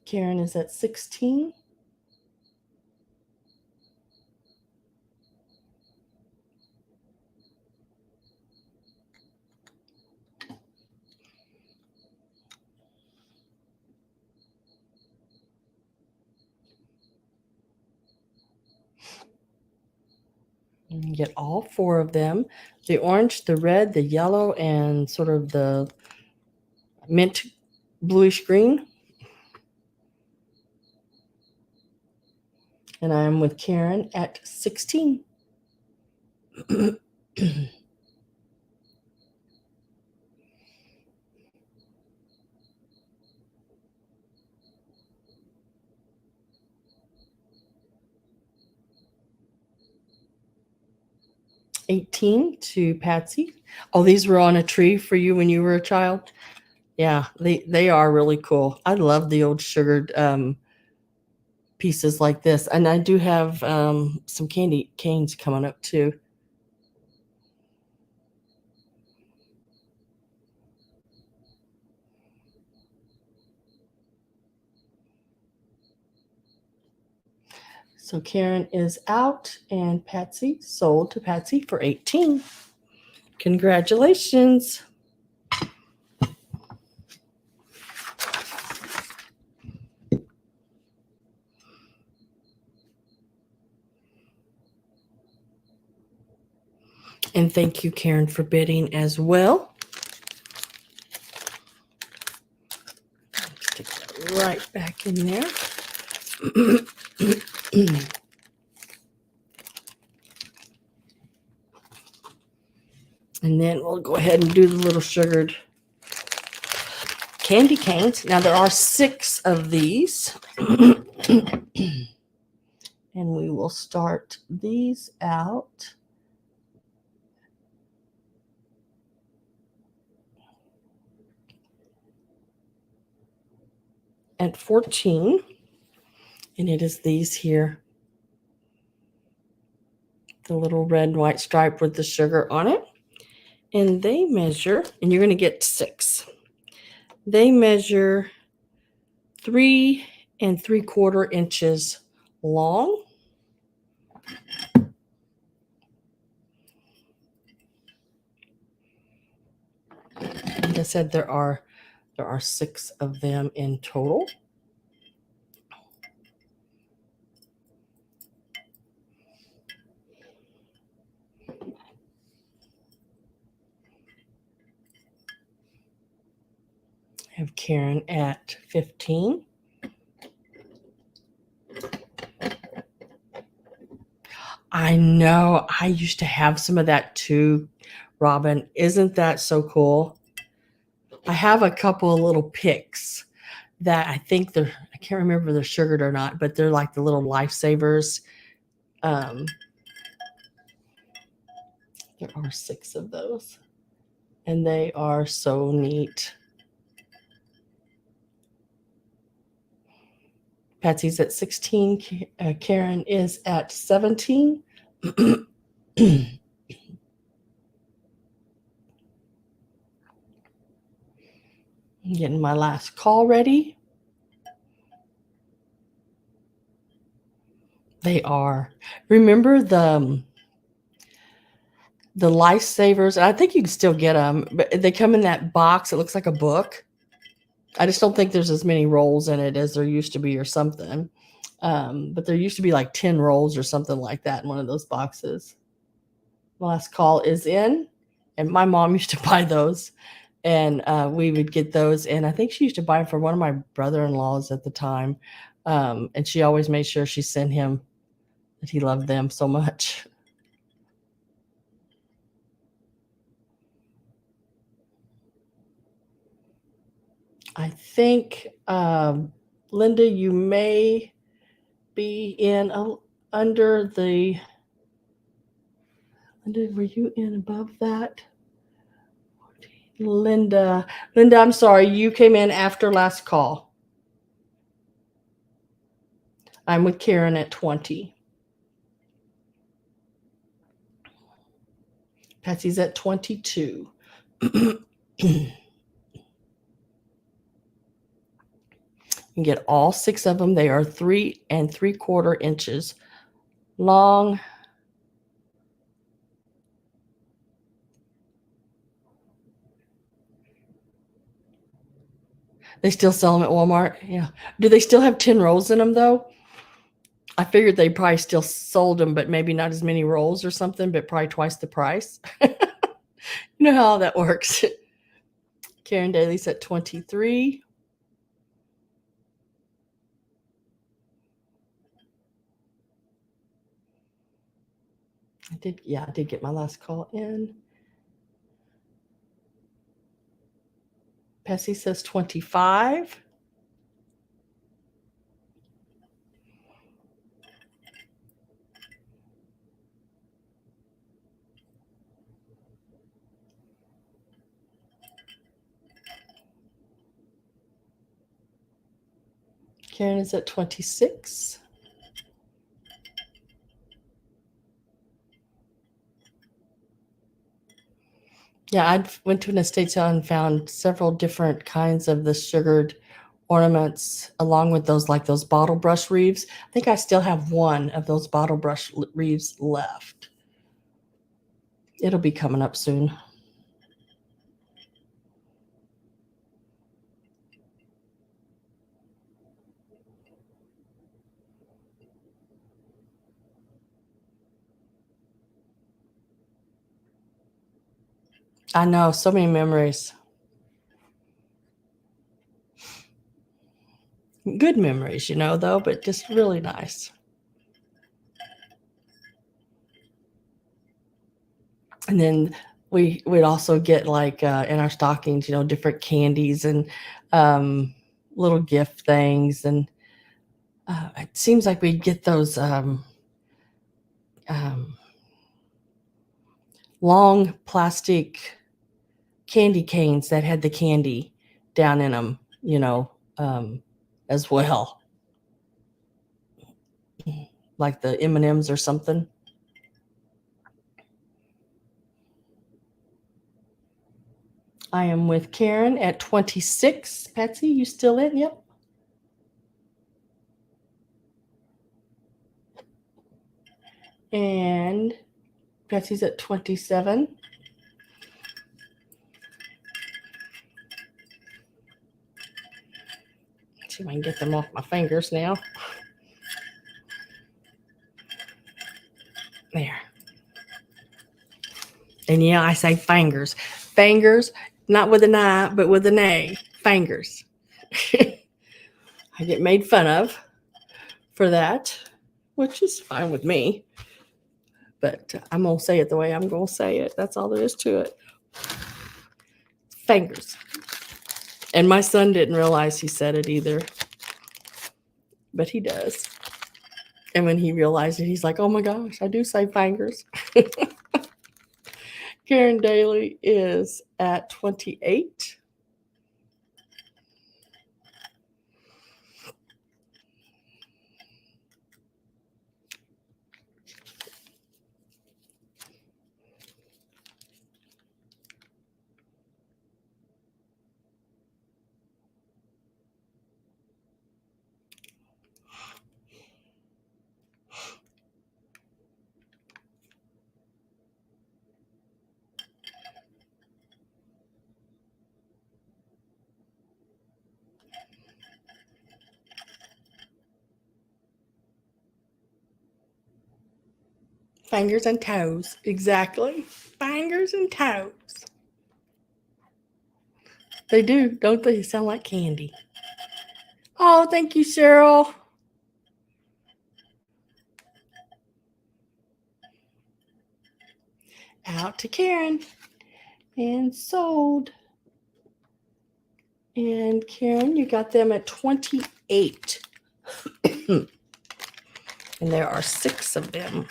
Karen is at 16. You can get all four of them: the orange, the red, the yellow, and sort of the mint bluish green. And I am with Karen at 16. 18 to Patsy. Oh, these were on a tree for you when you were a child? Yeah, they are really cool. I love the old sugared pieces like this. And I do have some candy canes coming up too. So Karen is out and Patsy sold to Patsy for 18. Congratulations. And thank you, Karen, for bidding as well. Stick that right back in there. And then we'll go ahead and do the little sugared candy canes. Now there are 6 of these. And we will start these out at 14. And it is these here, the little red and white stripe with the sugar on it. And they measure, and you're going to get 6. They measure 3 3/4 inches long. Like I said, there are 6 of them in total. I have Karen at 15. I know. I used to have some of that too, Robin. Isn't that so cool? I have a couple of little picks that I think I can't remember if they're sugared or not, but they're like the little lifesavers. Um, there are 6 of those, and they are so neat. Patsy's at 16. Karen is at 17. Getting my last call ready. They are. Remember the lifesavers? I think you can still get them, but they come in that box. It looks like a book. I just don't think there's as many rolls in it as there used to be or something. But there used to be like 10 rolls or something like that in one of those boxes. Last call is in, and my mom used to buy those, and we would get those. And I think she used to buy them for one of my brother-in-laws at the time, and she always made sure she sent him that he loved them so much. I think Linda, you may be in under the Linda, were you in above that? Linda, I'm sorry, you came in after last call. I'm with Karen at 20. Patsy's at 22. You can get all 6 of them. They are 3 3/4 inches long. They still sell them at Walmart. Yeah. Do they still have 10 rolls in them though? I figured they probably still sold them, but maybe not as many rolls or something, but probably twice the price. You know how that works. Karen Daly's at 23. I did get my last call in. Pessy says 25. Karen is at 26. Yeah, I went to an estate sale and found several different kinds of the sugared ornaments along with those bottle brush wreaths. I think I still have one of those bottle brush wreaths left. It'll be coming up soon. I know, so many memories. Good memories, though, but just really nice. And then we'd also get in our stockings, different candies and little gift things. And it seems like we'd get those long plastic candy canes that had the candy down in them, as well, like the M&Ms or something. I am with Karen at 26. Patsy, you still in? Yep. And Patsy's at 27. Let's see if I can get them off my fingers now. There. And yeah, I say fingers. Fingers, not with an I, but with an A. Fingers. I get made fun of for that, which is fine with me. But I'm going to say it the way I'm going to say it. That's all there is to it. Fingers. And my son didn't realize he said it either. But he does. And when he realized it, he's like, oh my gosh, I do say fingers. Karen Daly is at 28. Fingers and toes. Exactly. Fingers and toes. They do, don't they? Sound like candy. Oh, thank you, Cheryl. Out to Karen. And sold. And Karen, you got them at 28. And there are 6 of them.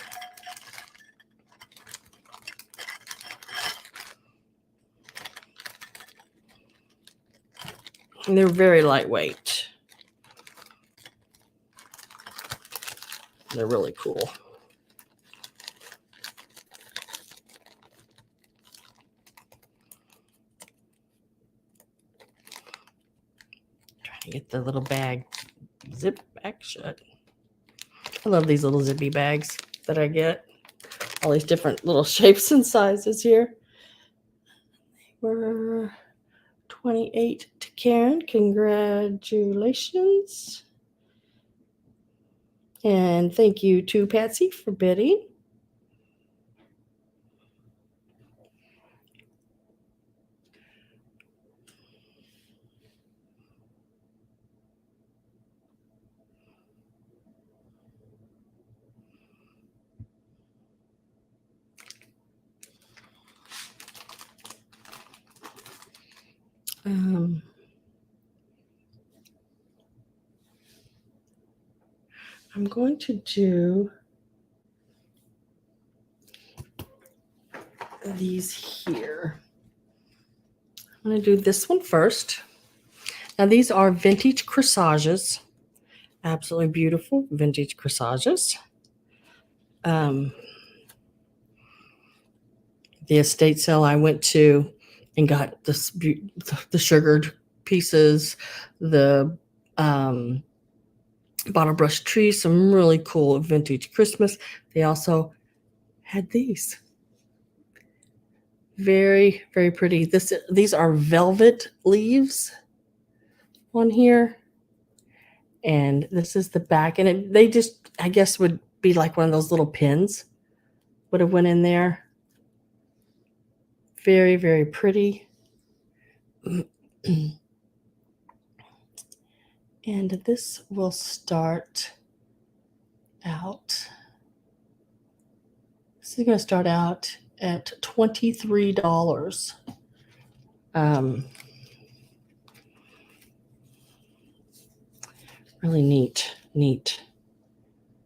And they're very lightweight. They're really cool. Trying to get the little bag zip back shut. I love these little zippy bags that I get. All these different little shapes and sizes here. We're 28 to Karen. Congratulations. And thank you to Patsy for bidding. I'm going to do these here. I'm going to do this one first. Now, these are vintage corsages. Absolutely beautiful vintage corsages. The estate sale I went to and got this, the sugared pieces, the bottle brush trees, some really cool vintage Christmas. They also had these. Very, very pretty. These are velvet leaves on here. And this is the back. And they just, I guess, would be like one of those little pins would have went in there. Very, very pretty. And this will start out. This is going to start out at $23. Really neat.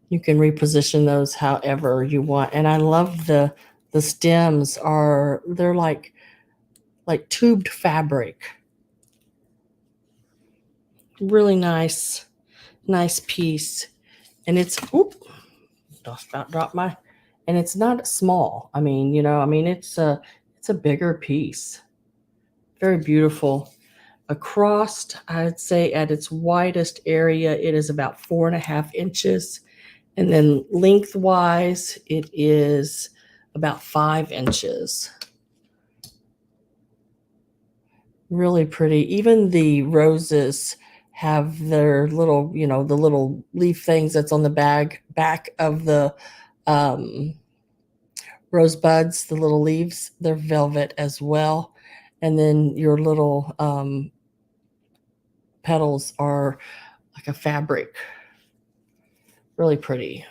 You can reposition those however you want. And I love the stems they're like tubed fabric. Really nice piece. And it's just about dropped my, and it's not small. It's a bigger piece. Very beautiful. Across, I'd say at its widest area, it is about 4.5 inches. And then lengthwise, it is about 5 inches. Really pretty. Even the roses have their little, the little leaf things that's on the back of the rose buds, the little leaves. They're velvet as well. And then your little petals are like a fabric. Really pretty.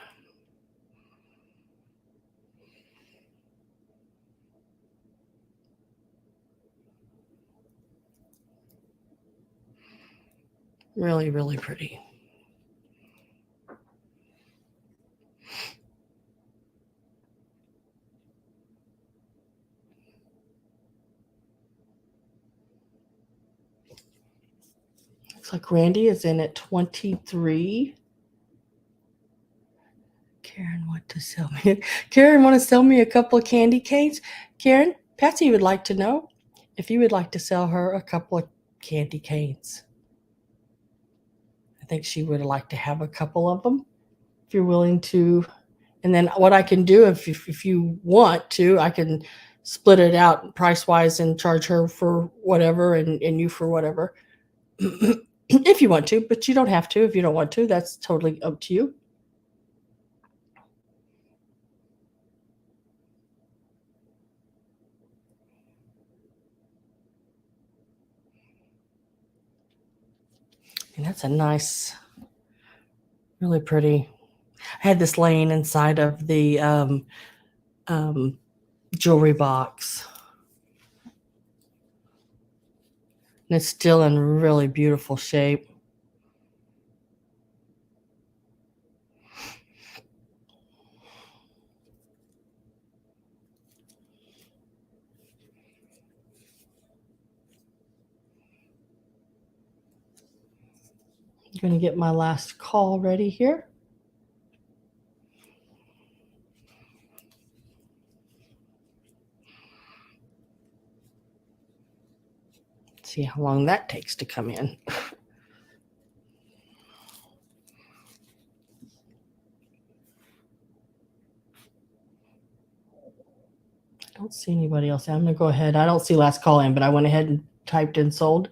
Really, really pretty. Looks like Randy is in at 23. Karen want to sell me. Karen want to sell me a couple of candy canes. Karen, Patsy would like to know if you would like to sell her a couple of candy canes. I think she would like to have a couple of them if you're willing to. And then what I can do, if you want to, I can split it out price wise and charge her for whatever and you for whatever. If you want to, but you don't have to. If you don't want to, that's totally up to you. And that's a nice, really pretty. I had this laying inside of the jewelry box. And it's still in really beautiful shape. going to get my last call ready here. See how long that takes to come in. I don't see anybody else. I'm going to go ahead. I don't see last call in, but I went ahead and typed in sold.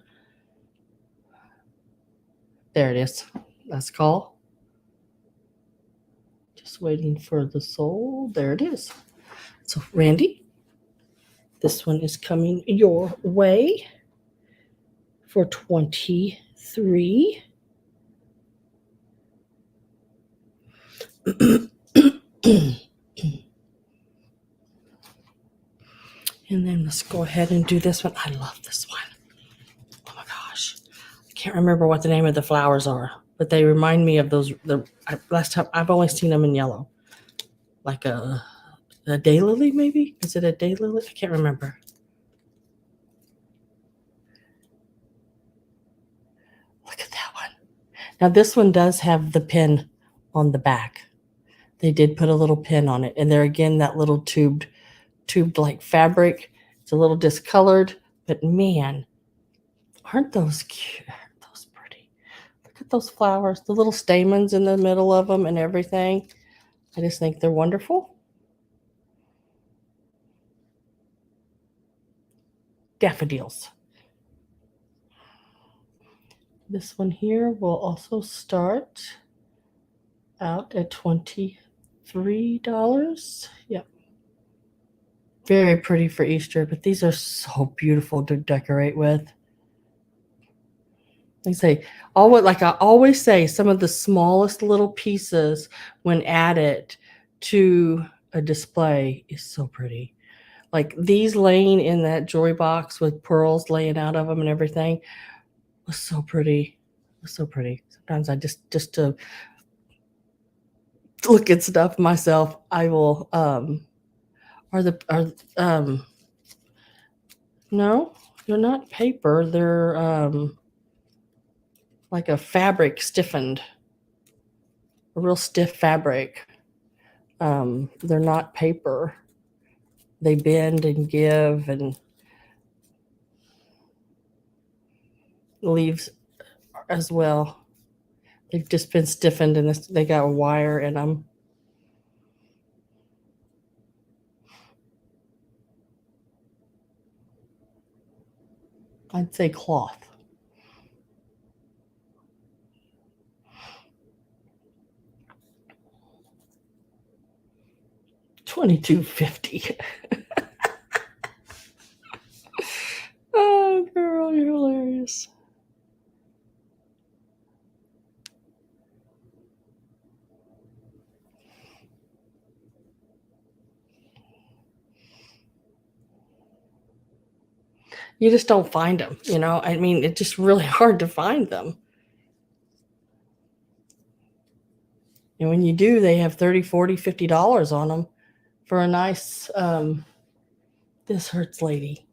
There it is. Last call. Just waiting for the sold. There it is. So, Randy, this one is coming your way for 23. And then let's go ahead and do this one. I love this one. Oh my gosh. I can't remember what the name of the flowers are, but they remind me of those. Last time I've only seen them in yellow. Like a daylily, maybe? Is it a daylily? I can't remember. Look at that one. Now this one does have the pin on the back. They did put a little pin on it. And there again, that little tubed like fabric. It's a little discolored, but man, aren't those cute? Aren't those pretty? Look at those flowers, the little stamens in the middle of them and everything. I just think they're wonderful. Daffodils. This one here will also start out at $23. Yep. Very pretty for Easter, but these are so beautiful to decorate with. Like I always say, some of the smallest little pieces when added to a display is so pretty. Like these laying in that jewelry box with pearls laying out of them and everything was so pretty. It was so pretty. Sometimes I just to look at stuff myself, I will no, they're not paper. They're like a fabric stiffened, a real stiff fabric. They're not paper. They bend and give, and leaves as well. They've just been stiffened, and they got a wire in them. I'd say cloth. $22.50. Oh, girl, you're hilarious. You just don't find them, you know? I mean, it's just really hard to find them. And when you do, they have $30, $40, $50 on them for a nice, this hurts lady.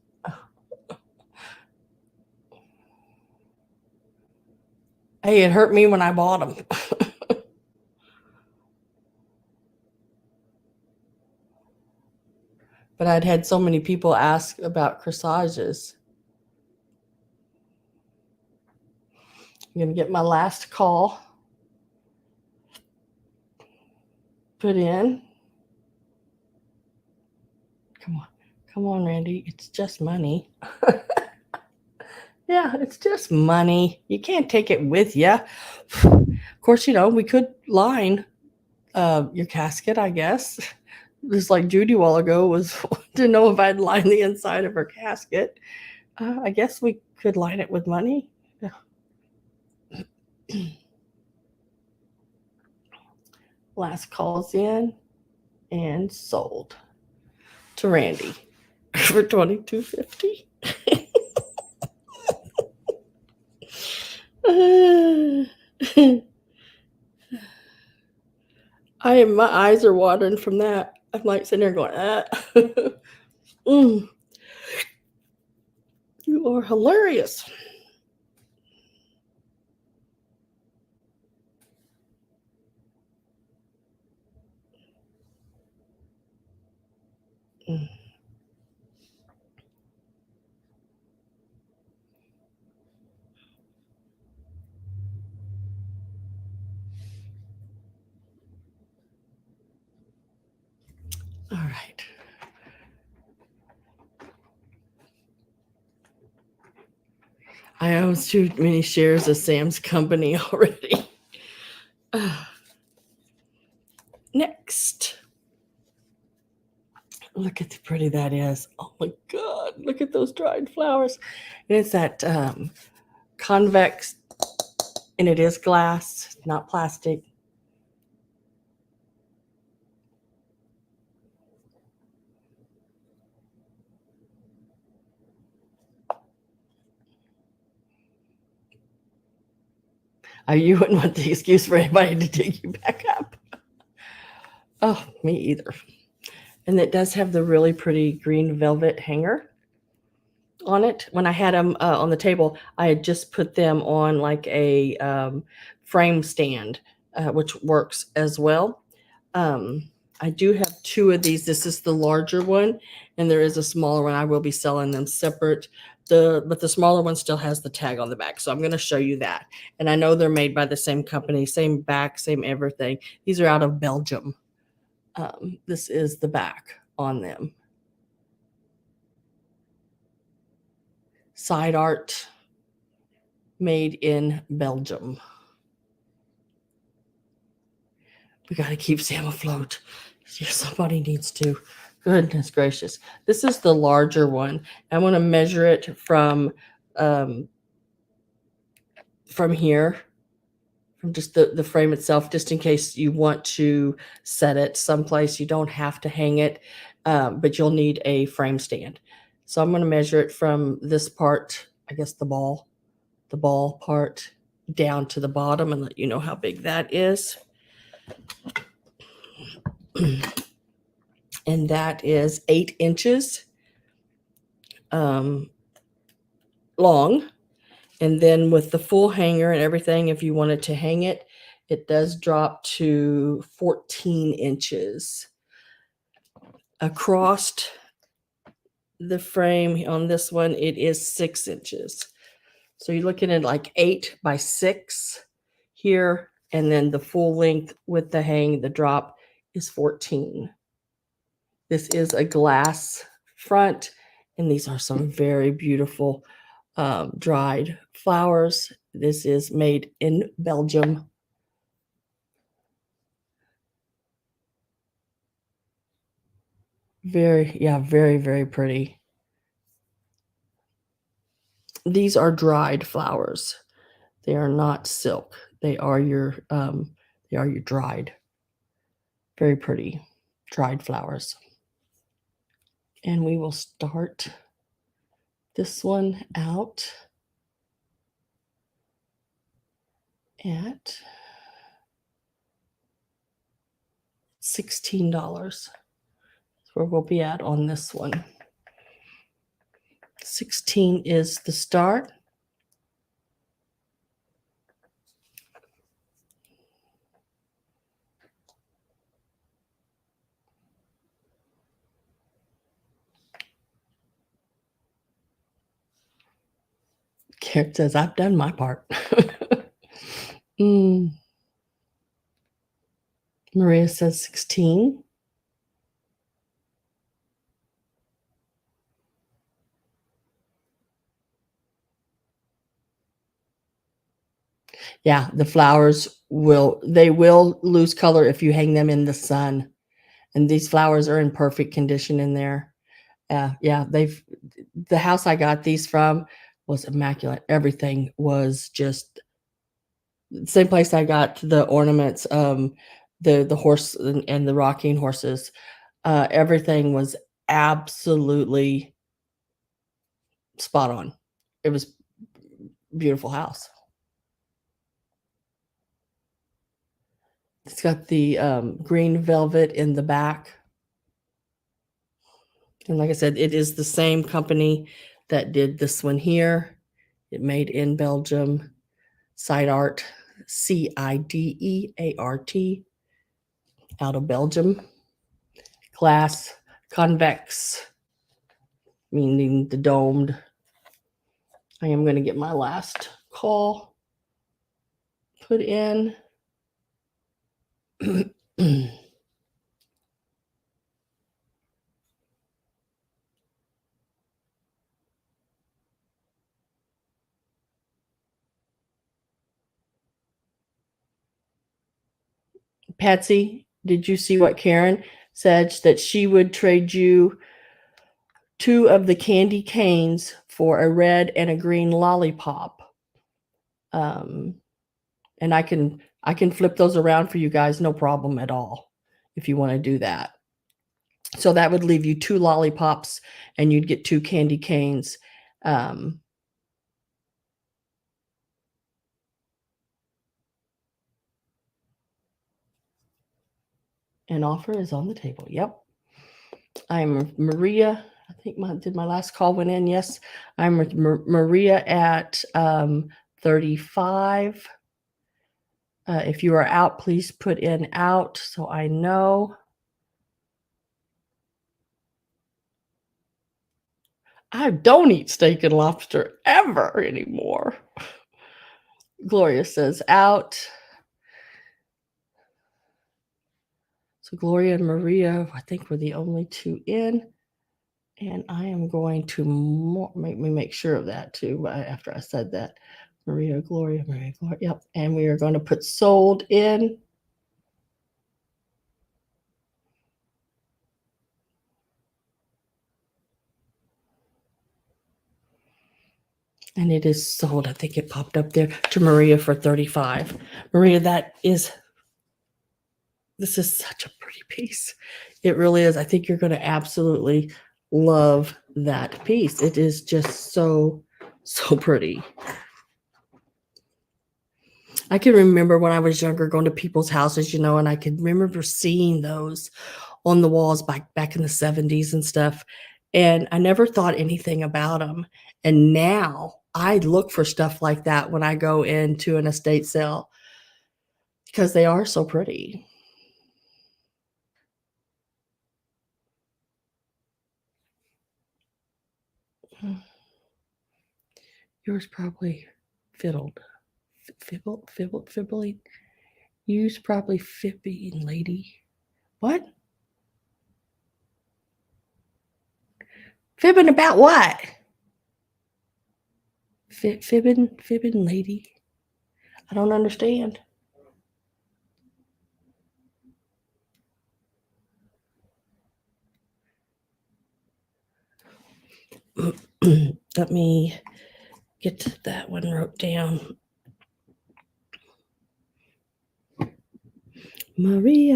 Hey, it hurt me when I bought them. But I'd had so many people ask about corsages. I'm going to get my last call put in. Come on, Randy. It's just money. Yeah, it's just money. You can't take it with you. Of course, we could line your casket, I guess. Just like Judy a while ago was to know if I'd line the inside of her casket. I guess we could line it with money. Last calls in and sold to Randy for $22.50. My eyes are watering from that. I'm like sitting there going, You are hilarious. All right. I own too many shares of Sam's company already. Next. Look at how pretty that is. Oh my God. Look at those dried flowers. And it's that convex, and it is glass, not plastic. You wouldn't want the excuse for anybody to dig you back up. Oh, me either. And it does have the really pretty green velvet hanger on it. When I had them on the table, I had just put them on like a frame stand, which works as well. I do have two of these. This is the larger one, and there is a smaller one. I will be selling them separate. But the smaller one still has the tag on the back, so I'm going to show you that. And I know they're made by the same company, same back, same everything. These are out of Belgium. This is the back on them. Side art, made in Belgium. We got to keep Sam afloat. Somebody needs to. Goodness gracious. This is the larger one. I want to measure it from here, from just the frame itself, just in case you want to set it someplace. You don't have to hang it, but you'll need a frame stand. So I'm going to measure it from this part, I guess the ball part, down to the bottom, and let you know how big that is. And that is 8 inches long. And then with the full hanger and everything, if you wanted to hang it, it does drop to 14 inches. Across the frame on this one, it is 6 inches. So you're looking at like 8 by 6 here. And then the full length with the hang, the drop, is 14. This is a glass front, and these are some very beautiful dried flowers. This is made in Belgium. Very, very pretty. These are dried flowers. They are not silk. They are your dried. Very pretty dried flowers. And we will start this one out at $16. That's where we'll be at on this one. 16 is the start. Karen says, I've done my part. Maria says 16. Yeah, the flowers will lose color if you hang them in the sun. And these flowers are in perfect condition in there. Yeah, the house I got these from was immaculate. Everything was just the same place I got the ornaments, the horse and the rocking horses. Everything was absolutely spot on. It was a beautiful house. It's got the green velvet in the back. And like I said, it is the same company that did this one here. It made in Belgium. Side art, Cideart, out of Belgium. Glass convex, meaning the domed. I am going to get my last call put in. Patsy, did you see what Karen said? That she would trade you 2 of the candy canes for a red and a green lollipop. And I can flip those around for you guys, no problem at all, if you want to do that. So that would leave you 2 lollipops, and you'd get 2 candy canes. An offer is on the table. Yep. I'm Maria. I think my last call went in. Yes, I'm Maria at 35. If you are out, please put in out so I know. I don't eat steak and lobster ever anymore. Gloria says out. So Gloria and Maria, I think, were the only 2 in. And I am going to make sure of that too after I said that. Maria, Gloria. Yep. And we are going to put sold in. And it is sold. I think it popped up there to Maria for 35. Maria, this is such a pretty piece. It really is. I think you're going to absolutely love that piece. It is just so pretty. I can remember when I was younger going to people's houses, and I could remember seeing those on the walls back in the 70s and stuff. And I never thought anything about them. And now I look for stuff like that when I go into an estate sale because they are so pretty. Yours probably fibbling. Yours probably fibbing, lady. What? Fibbing about what? Fibbing, lady. I don't understand. Let me get that one wrote down. Maria.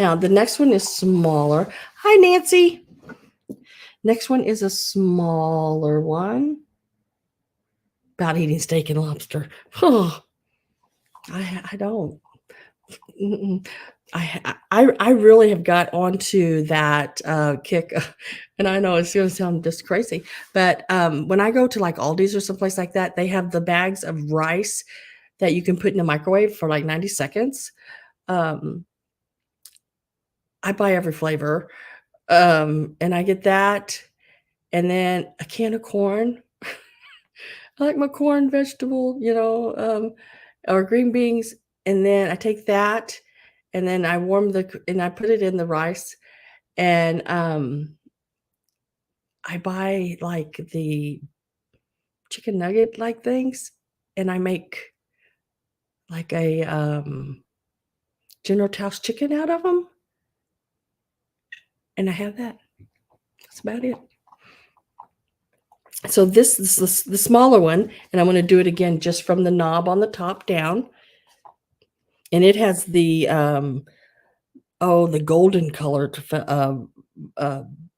Now, the next one is smaller. Hi, Nancy. Next one is a smaller one. About eating steak and lobster. Oh, I don't. I really have got onto that kick, and I know it's going to sound just crazy, but when I go to like Aldi's or someplace like that, they have the bags of rice that you can put in the microwave for like 90 seconds. I buy every flavor, and I get that, and then a can of corn. I like my corn, vegetable, or green beans, and then I take that, and then I and I put it in the rice, and I buy like the chicken nugget like things, and I make like a General Tso's chicken out of them, and I have that. That's about it. So this is the smaller one, and I'm going to do it again just from the knob on the top down, and it has the the golden colored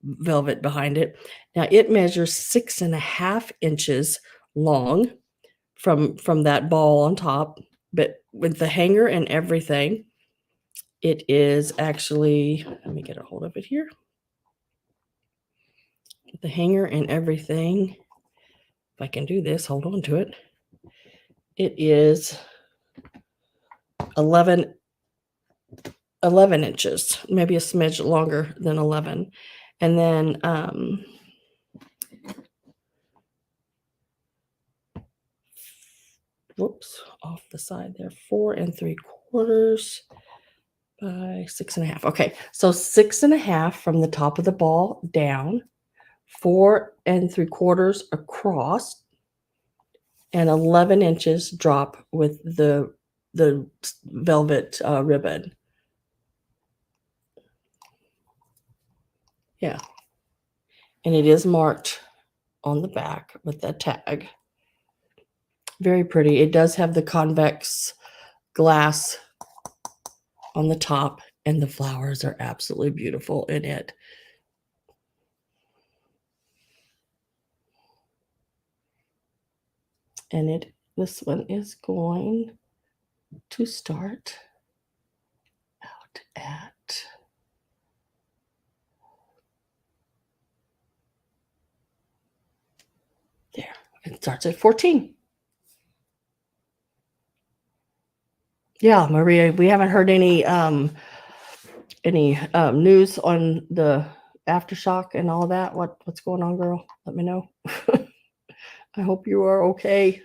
velvet behind it. Now it measures 6.5 inches long from that ball on top, but with the hanger and everything, it is actually, let me get a hold of it here. The hanger and everything, if I can do this, hold on to it. It is 11 11 inches, maybe a smidge longer than 11. And then whoops, off the side there, 4 3/4 by 6.5. Okay, so 6.5 from the top of the ball down, 4 3/4 across, and 11 inches drop with the velvet ribbon. Yeah, and it is marked on the back with that tag. Very pretty. It does have the convex glass on the top, and the flowers are absolutely beautiful in it. And this one is going to start out at there. It starts at 14. Yeah, Maria, we haven't heard any news on the aftershock and all that. What's going on, girl? Let me know. I hope you are okay.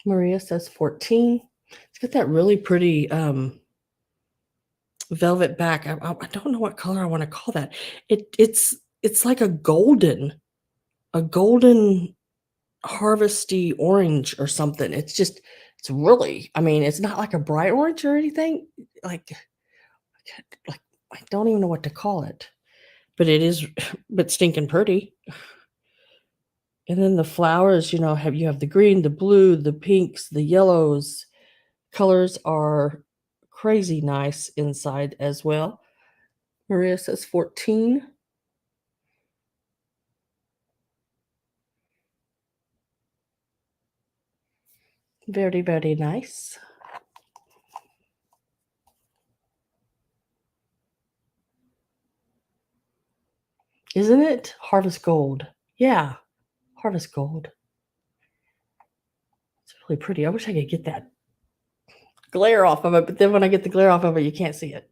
Maria says 14. It's got that really pretty velvet back. I don't know what color I want to call that. It's like a golden harvesty orange or something. It's really, I mean, it's not like a bright orange or anything. Like I don't even know what to call it, but it is but stinking pretty. And then the flowers, you have the green, the blue, the pinks, the yellows. Colors are crazy nice inside as well. Maria says 14. Very, very nice. Isn't it? Harvest Gold. Yeah, Harvest Gold. It's really pretty. I wish I could get that glare off of it, but then when I get the glare off of it, you can't see it.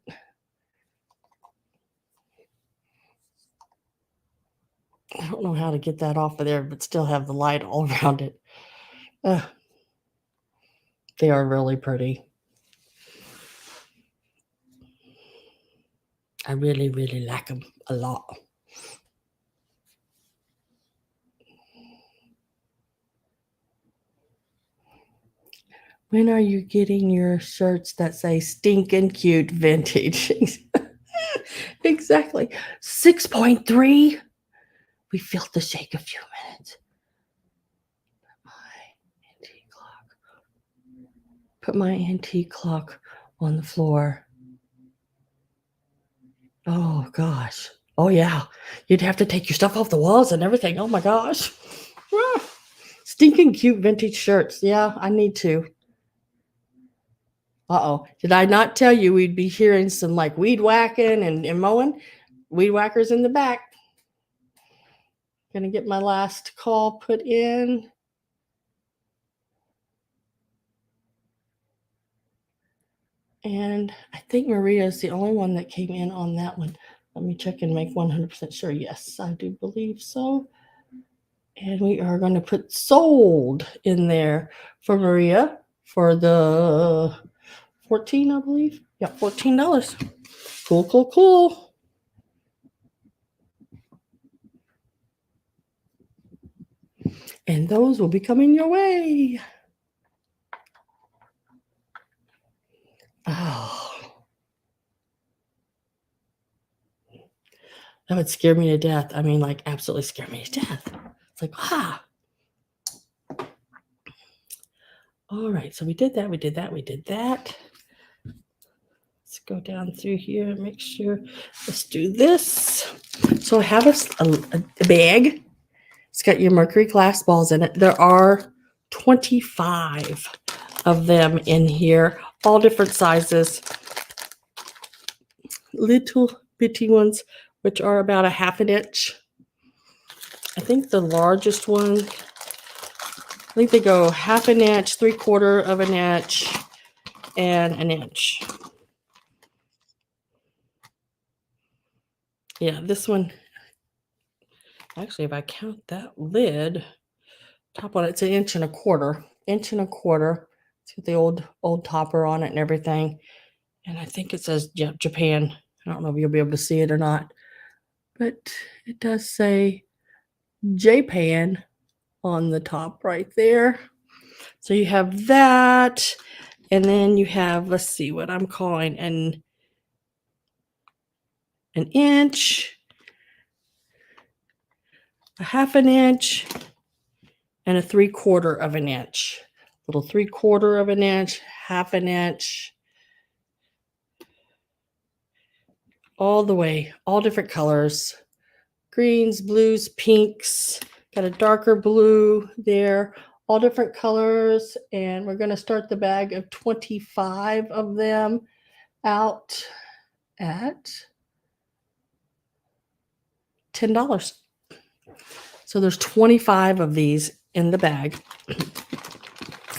I don't know how to get that off of there, but still have the light all around it. They are really pretty. I really, really like them a lot. When are you getting your shirts that say stinking cute vintage? Exactly. 6.3. We felt the shake a few minutes. Put my antique clock on the floor. Oh, gosh. Oh, yeah. You'd have to take your stuff off the walls and everything. Oh, my gosh. Stinking cute vintage shirts. Yeah, I need to. Uh-oh. Did I not tell you we'd be hearing some like weed whacking and mowing? Weed whackers in the back. Gonna get my last call put in. And I think Maria is the only one that came in on that one. Let me check and make 100% sure. Yes, I do believe so. And we are going to put sold in there for Maria for the 14, I believe. Yeah, $14. Cool, cool, cool. And those will be coming your way. Oh. That would scare me to death. I mean, like, absolutely scare me to death. It's like, All right, so we did that. Let's go down through here and make sure. Let's do this. So I have a bag. It's got your mercury glass balls in it. There are 25 of them in here, all different sizes. Little bitty ones, which are about a half an inch. I think the largest one, I think they go half an inch, 3/4 of an inch, and an inch. Yeah, this one, actually, if I count that lid, top on it, it's an inch and a quarter. Inch and a quarter. It's got the old topper on it and everything. And I think it says Japan. I don't know if you'll be able to see it or not, but it does say Japan on the top right there. So you have that, and then you have, let's see what I'm calling an inch, a half an inch, and a 3/4 of an inch. Little 3/4 of an inch, half an inch, all the way, all different colors. Greens, blues, pinks, got a darker blue there, all different colors. And we're going to start the bag of 25 of them out at $10. So there's 25 of these in the bag.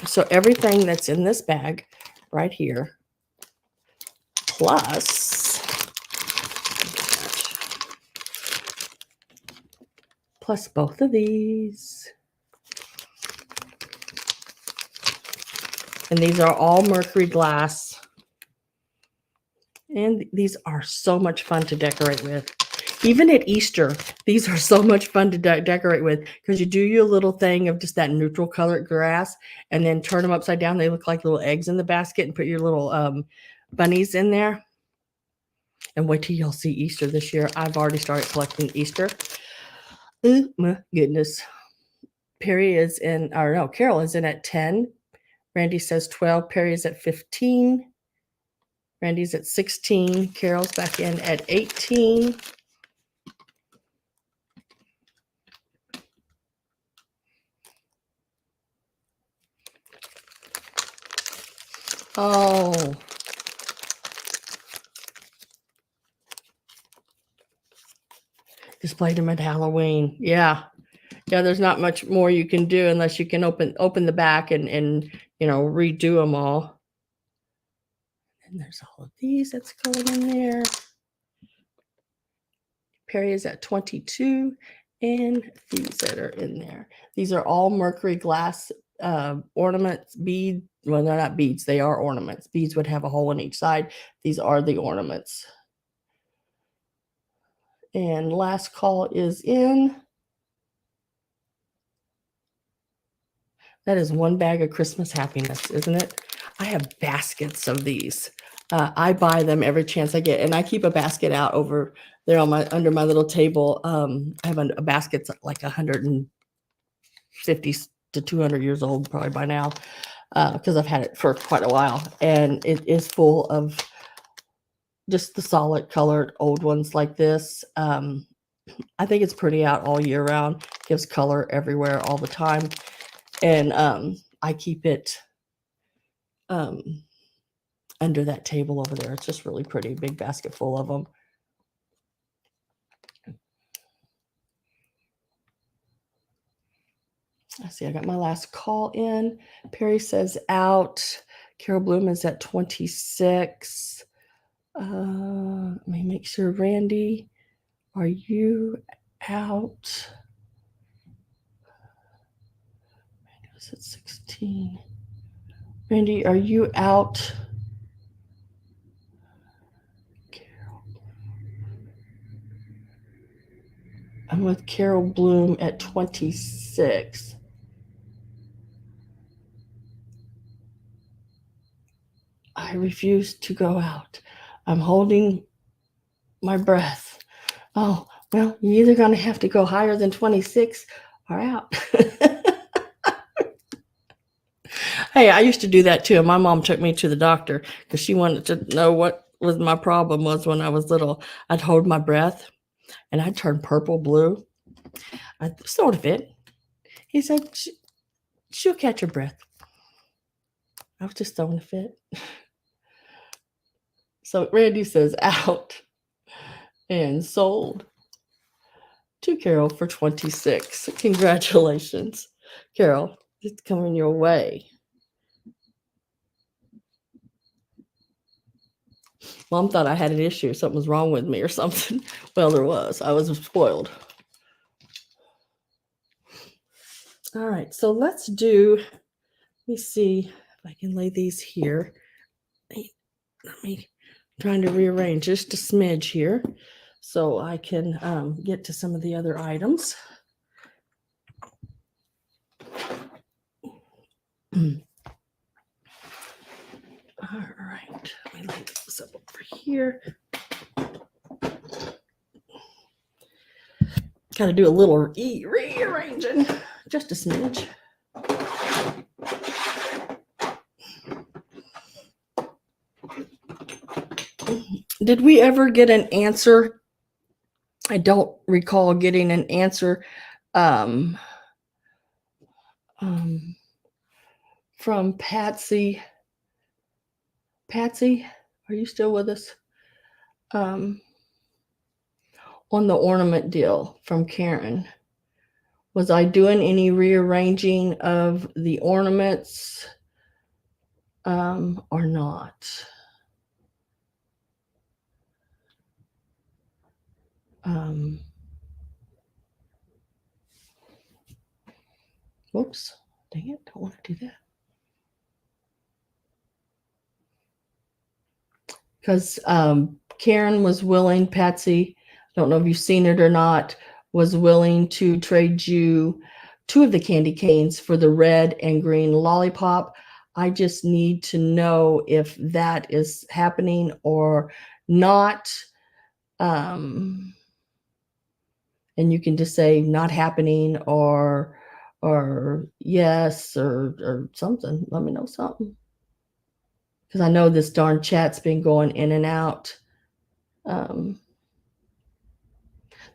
So everything that's in this bag right here, plus both of these. And these are all mercury glass. And these are so much fun to decorate with. Even at Easter, these are so much fun to decorate with, because you do your little thing of just that neutral colored grass and then turn them upside down. They look like little eggs in the basket, and put your little bunnies in there. And wait till y'all see Easter this year. I've already started collecting Easter. Oh my goodness. Carol is in at 10. Randy says 12. Perry is at 15. Randy's at 16. Carol's back in at 18. Oh. Displayed them at Halloween. Yeah. Yeah, there's not much more you can do unless you can open the back and redo them all. And there's all of these that's going in there. Perry is at 22, and these that are in there. These are all mercury glass ornaments, bead. Well, they're not beads. They are ornaments. Beads would have a hole in each side. These are the ornaments. And last call is in. That is one bag of Christmas happiness, isn't it? I have baskets of these. I buy them every chance I get, and I keep a basket out over there under my little table. I have a basket like 150 to 200 years old probably by now, because I've had it for quite a while, and it is full of just the solid colored old ones like this. I think it's pretty out all year round. Gives color everywhere all the time. And I keep it under that table over there. It's just really pretty. Big basket full of them. I see I got my last call in. Perry says out. Carol Bloom is at 26. Let me make sure. Randy, are you out? Randy was at 16. Randy, are you out? I'm with Carol Bloom at 26. I refuse to go out. I'm holding my breath. Oh, well, you're either going to have to go higher than 26 or out. Hey, I used to do that too. My mom took me to the doctor because she wanted to know what was my problem was when I was little. I'd hold my breath and I'd turn purple, blue. I sort of it. He said, she'll catch her breath. I was just throwing a fit. So Randy says out and sold to Carol for 26. Congratulations, Carol. It's coming your way. Mom thought I had an issue. Something was wrong with me or something. Well, there was. I was spoiled. All right, so let's do, let me see if I can lay these here. Let me trying to rearrange just a smidge here so I can get to some of the other items. All right, let me lay this up over here. Got to do a little rearranging, just a smidge. Did we ever get an answer? I don't recall getting an answer from Patsy. Patsy, are you still with us? On the ornament deal from Karen. Was I doing any rearranging of the ornaments or not? Whoops, dang it, don't want to do that. Because Karen was willing, Patsy, I don't know if you've seen it or not, was willing to trade you 2 of the candy canes for the red and green lollipop. I just need to know if that is happening or not. And you can just say not happening or yes or something. Let me know something. Because I know this darn chat's been going in and out.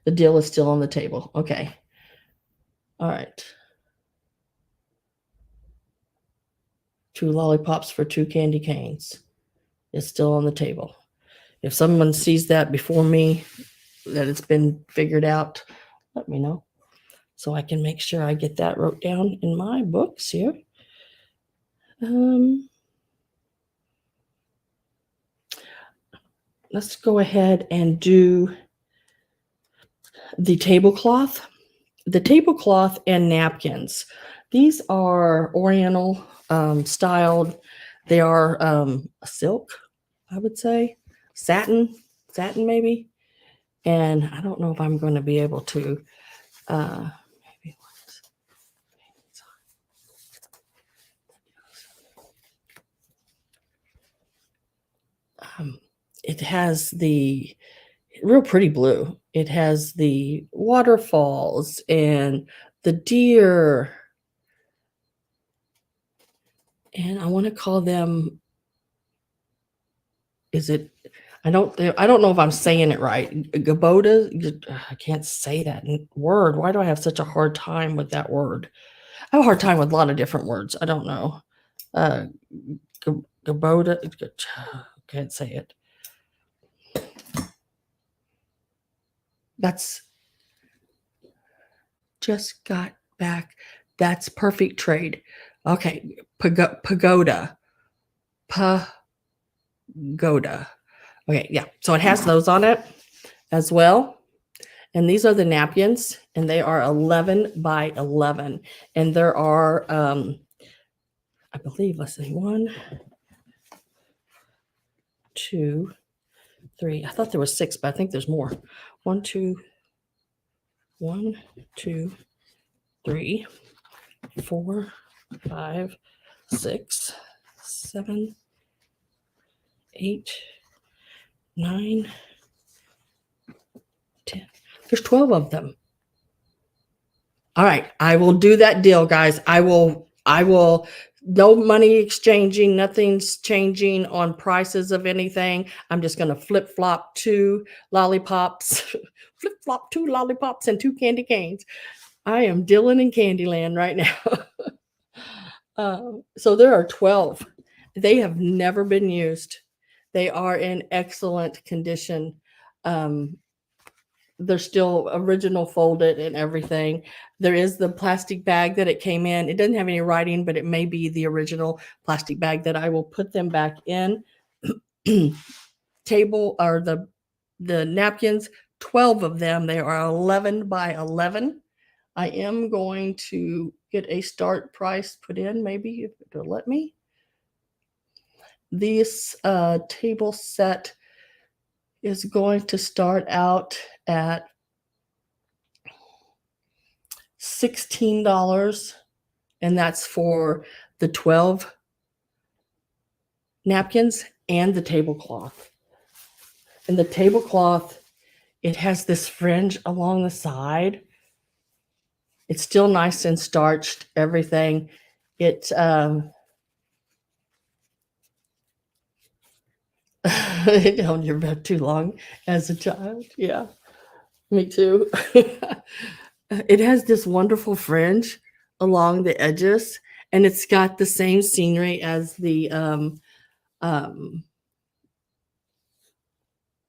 The deal is still on the table. Okay. All right. 2 lollipops for 2 candy canes. It's still on the table. If someone sees that before me, that it's been figured out, let me know so I can make sure I get that wrote down in my books here. Let's go ahead and do the tablecloth. The tablecloth and napkins. These are Oriental styled. They are silk, I would say, satin maybe. And I don't know if I'm going to be able to. Maybe it has the real pretty blue. It has the waterfalls and the deer. And I want to call them, is it, I don't know if I'm saying it right. Gaboda? I can't say that word. Why do I have such a hard time with that word? I have a hard time with a lot of different words. I don't know. Gaboda, can't say it. That's just got back. That's perfect trade. Okay, pagoda. Pagoda. Okay, yeah. So it has those on it as well. And these are the napkins, and they are 11 by 11. And there are, I believe, let's see, 1, 2, 3. I thought there was 6, but I think there's more. 1, 2, 3, 4, 5, 6, 7, 8, 9, 10. There's 12 of them. All right, I will do that deal, guys. I will, no money exchanging, nothing's changing on prices of anything. I'm just going to flip-flop 2 lollipops, flip-flop 2 lollipops and 2 candy canes. I am Dylan in Candyland right now. So there are 12. They have never been used. They are in excellent condition. They're still original folded and everything. There is the plastic bag that it came in. It doesn't have any writing, but it may be the original plastic bag that I will put them back in. table or the napkins, 12 of them. They are 11 by 11. I am going to get a start price put in, maybe if it'll let me. This table set is going to start out at $16, and that's for the 12 napkins and the tablecloth. And the tablecloth, it has this fringe along the side. It's still nice and starched, everything. It it held your breath too long as a child. Yeah, me too. It has this wonderful fringe along the edges, and it's got the same scenery as the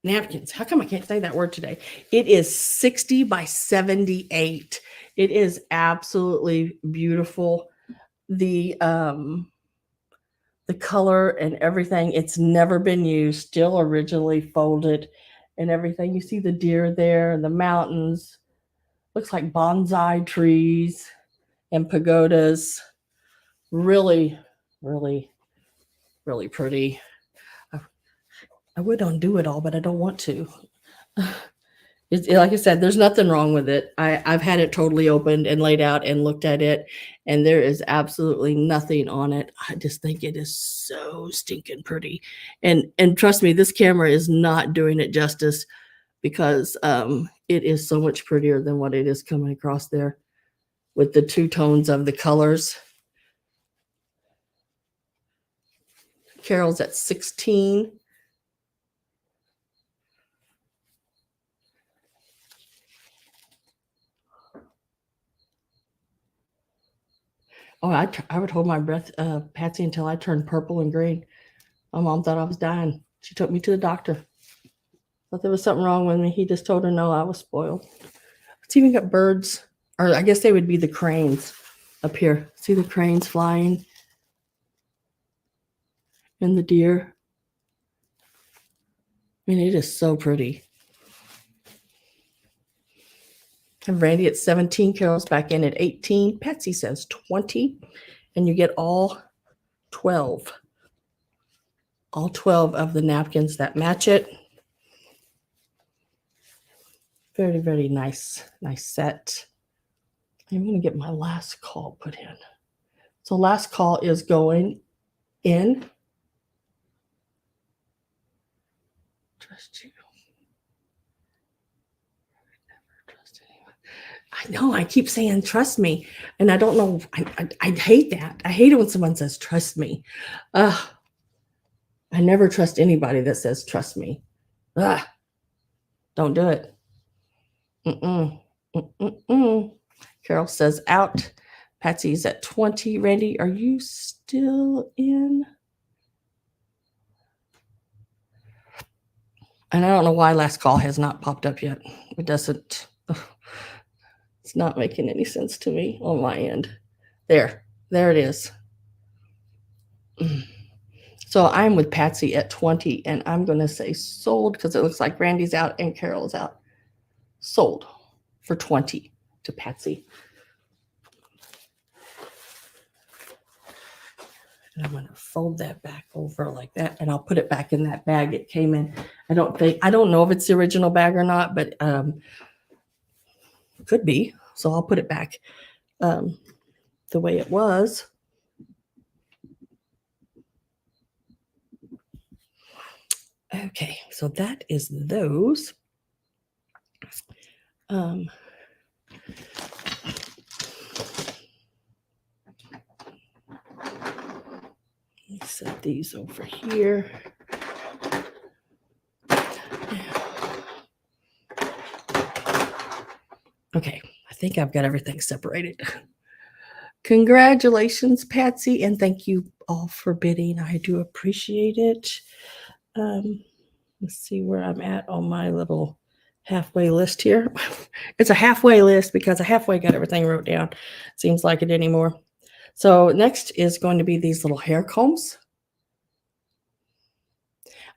napkins. How come I can't say that word today? It is 60 by 78. It is absolutely beautiful. The color and everything, it's never been used, still originally folded and everything. You see the deer there and the mountains. Looks like bonsai trees and pagodas. Really, really, really pretty. I would undo it all, but I don't want to. Like I said, there's nothing wrong with it. I've had it totally opened and laid out and looked at it, and there is absolutely nothing on it. I just think it is so stinking pretty. And trust me, this camera is not doing it justice, because it is so much prettier than what it is coming across there with the two tones of the colors. Carol's at 16. Oh, I would hold my breath, Patsy, until I turned purple and green. My mom thought I was dying. She took me to the doctor. Thought there was something wrong with me. He just told her no, I was spoiled. It's even got birds, or I guess they would be the cranes up here. See the cranes flying? And the deer. I mean, it is so pretty. And Randy at 17, Carol's back in at 18. Patsy says 20, and you get all 12. All 12 of the napkins that match it. Very, very nice set. I'm going to get my last call put in. So last call is going in. Trust you. Never trust anyone. I know, I keep saying trust me, and I don't know. I hate that. I hate it when someone says trust me. I never trust anybody that says trust me. Don't do it. Carol says out. Patsy's at 20. Randy, are you still in? And I don't know why last call has not popped up yet. It doesn't. It's not making any sense to me on my end. There it is. So I'm with Patsy at 20, and I'm going to say sold because it looks like Randy's out and Carol's out. Sold for 20 to Patsy. And I'm going to fold that back over like that, and I'll put it back in that bag it came in. I don't know if it's the original bag or not, but could be. So I'll put it back the way it was. Okay, so that is those. Let me set these over here. Okay, I think I've got everything separated. Congratulations, Patsy, and thank you all for bidding. I do appreciate it. Let's see where I'm at on my little halfway list here. It's a halfway list because I halfway got everything wrote down. Seems like it anymore. So next is going to be these little hair combs.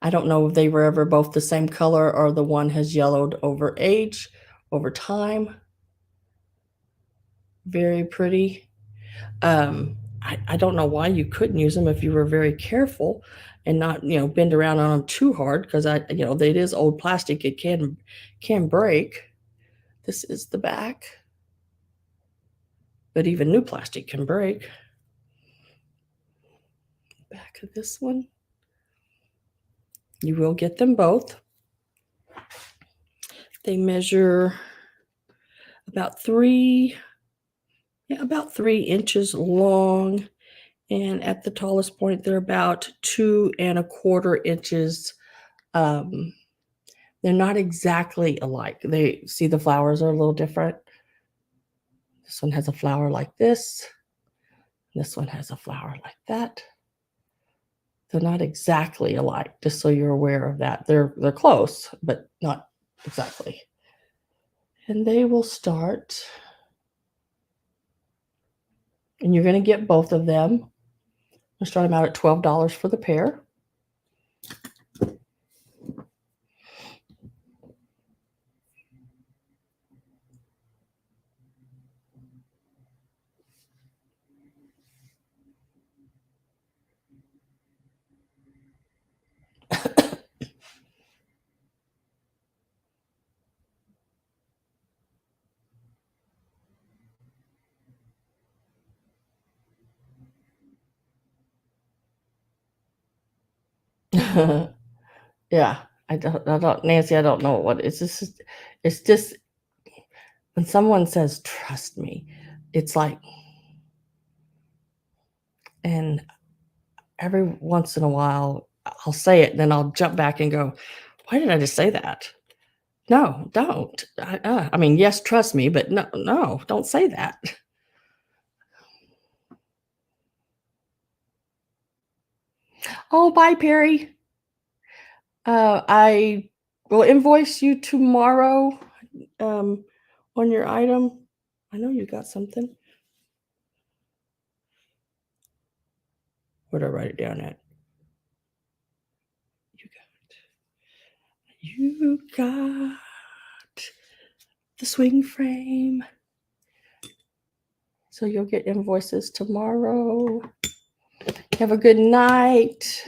I don't know if they were ever both the same color or the one has yellowed over age, over time. Very pretty. I don't know why you couldn't use them if you were very careful and not, bend around on them too hard because it is old plastic. It can break. This is the back, but even new plastic can break. Back of this one. You will get them both. They measure about 3 inches long, and at the tallest point, they're about 2.25 inches. Um, they're not exactly alike. They see the flowers are a little different. This one has a flower like this. This one has a flower like that. They're not exactly alike, just so you're aware of that. They're close, but not exactly. And they will start, and you're going to get both of them. I'll start them out at $12 for the pair. Yeah, Nancy, I don't know what it's just when someone says, trust me, it's like, and every once in a while I'll say it, then I'll jump back and go, why did I just say that? No, don't. I mean, yes, trust me, but no, don't say that. Oh, bye, Perry. I will invoice you tomorrow on your item. I know you got something. Where did I write it down at? You got the swing frame. So you'll get invoices tomorrow. Have a good night.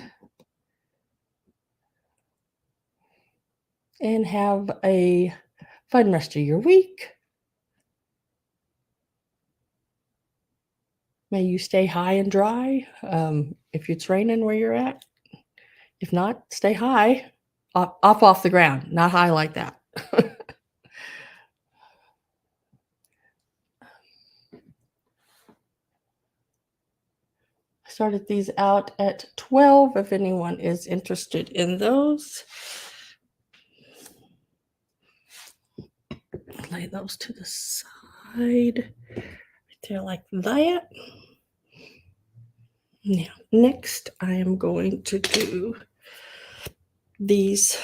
And have a fun rest of your week. May you stay high and dry if it's raining where you're at. If not, stay high, off the ground, not high like that. I started these out at 12 if anyone is interested in those. Lay those to the side. Right there like that. Now, next I am going to do these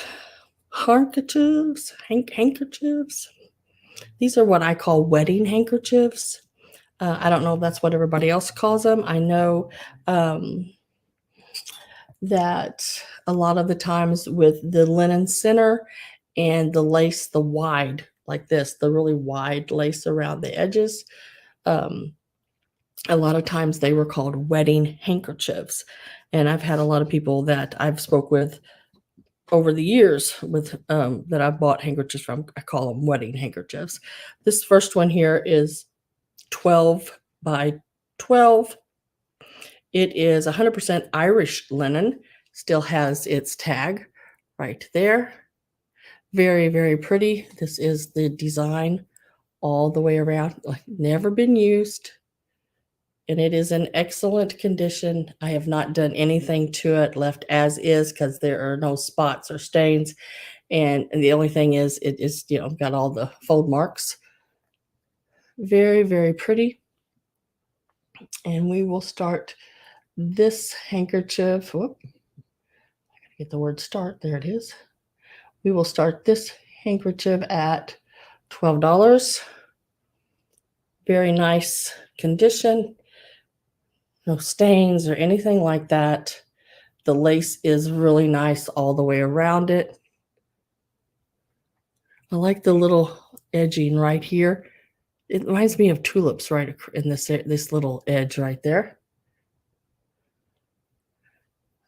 handkerchiefs. These are what I call wedding handkerchiefs. I don't know if that's what everybody else calls them. I know that a lot of the times with the linen center and the lace, the wide, like this, the really wide lace around the edges, a lot of times they were called wedding handkerchiefs. And I've had a lot of people that I've spoke with over the years with that I bought handkerchiefs from. I call them wedding handkerchiefs. This first one here is 12 by 12. It is 100% Irish linen. Still has its tag right there. Very, very pretty. This is the design all the way around. Like never been used. And it is in excellent condition. I have not done anything to it, left as is, because there are no spots or stains. And the only thing is, it is, got all the fold marks. Very, very pretty. And we will start this handkerchief. Whoop. I gotta get the word start. There it is. We will start this handkerchief at $12. Very nice condition. No stains or anything like that. The lace is really nice all the way around it. I like the little edging right here. It reminds me of tulips right in this little edge right there.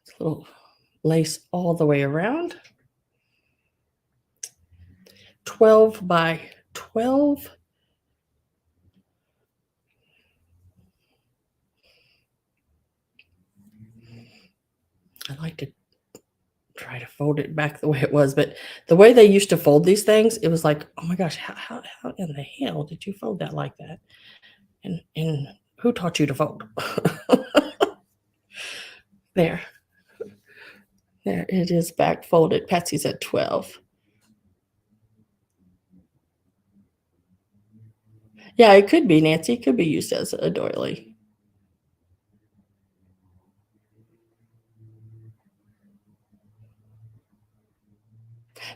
It's a little lace all the way around. 12 by 12. I like to try to fold it back the way it was, but the way they used to fold these things, it was like, oh my gosh, how in the hell did you fold that like that? And who taught you to fold? There. There it is, back folded. Patsy's at 12. Yeah, it could be, Nancy. It could be used as a doily.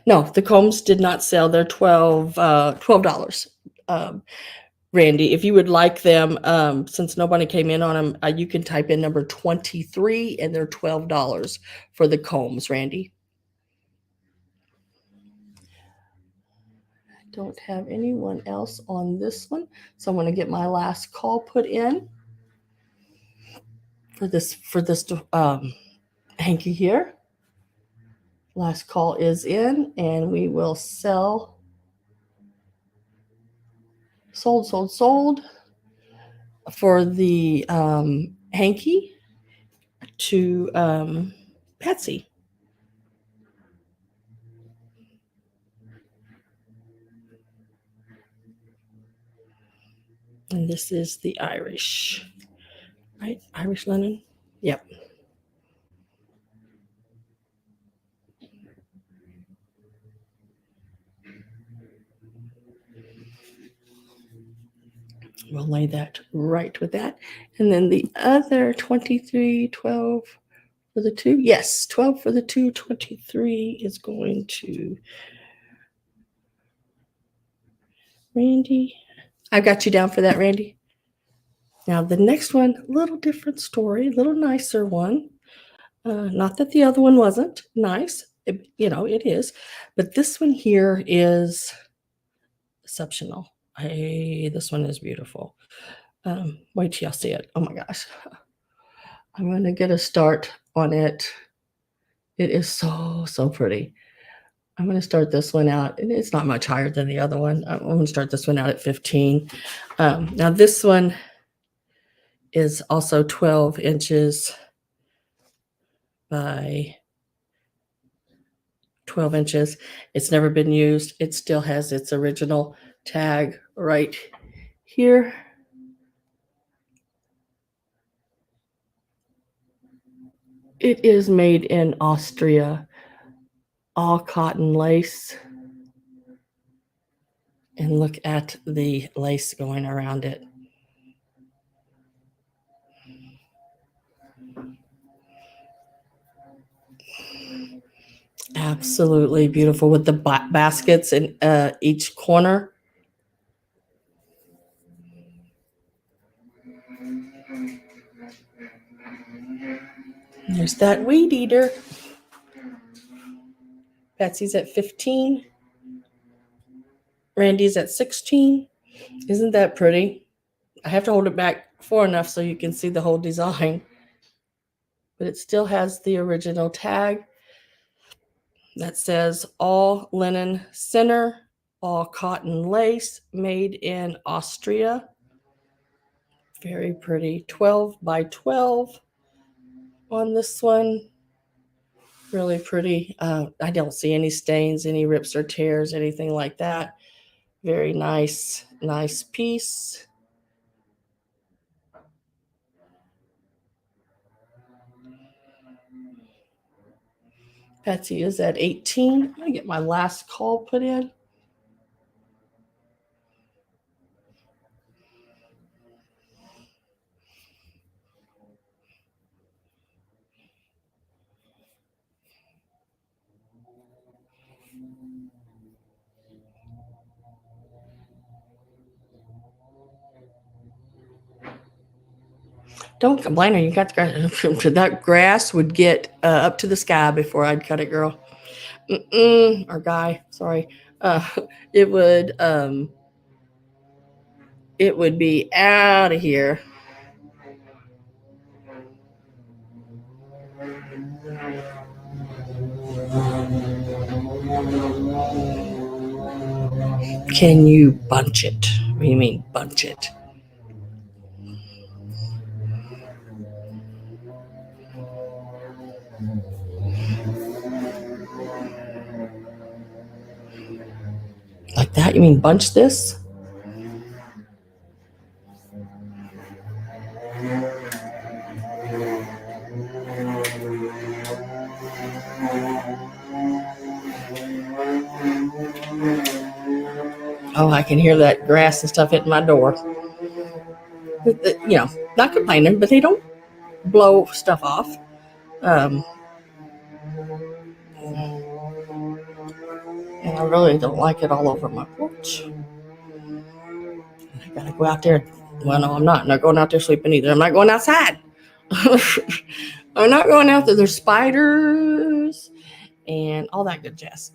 No, the combs did not sell. They're $12. Randy, if you would like them, since nobody came in on them, you can type in number 23 and they're $12 for the combs, Randy. I don't have anyone else on this one, so I'm going to get my last call put in for this hanky here. Last call is in, and we will sold for the hanky to Patsy. And this is the Irish, right? Irish linen. Yep. We'll lay that right with that. And then the other 23, 12 for the two. Yes, 12 for the two, 23 is going to Randy. I've got you down for that, Randy. Now the next one, a little different story, a little nicer one. Not that the other one wasn't nice. It is. But this one here is exceptional. Hey, this one is beautiful. Wait till y'all see it. Oh my gosh. I'm going to get a start on it. It is so pretty. I'm going to start this one out, and it's not much higher than the other one. I'm going to start this one out at 15. Now this one is also 12 inches by 12 inches. It's never been used. It still has its original tag right here. It is made in Austria, all cotton lace. And look at the lace going around it. Absolutely beautiful with the baskets in each corner. There's that weed eater. Betsy's at 15. Randy's at 16. Isn't that pretty? I have to hold it back far enough so you can see the whole design. But it still has the original tag that says all linen center, all cotton lace, made in Austria. Very pretty. 12 by 12 on this one. Really pretty. I don't see any stains, any rips or tears, anything like that. Very nice piece. Patsy is at 18. I'm going to get my last call put in. Don't complain. You got the grass. That grass would get up to the sky before I'd cut it, girl. Or guy. Sorry. Uh, it would. It would be out of here. Can you bunch it? What do you mean bunch it? Like that? You mean bunch this? Oh, I can hear that grass and stuff hitting my door. Not complaining, but they don't blow stuff off. Um, and I really don't like it all over my porch. I gotta go out there. Well, no, I'm not. I'm not going out there sleeping either. I'm not going outside. I'm not going out there. There's spiders and all that good jazz.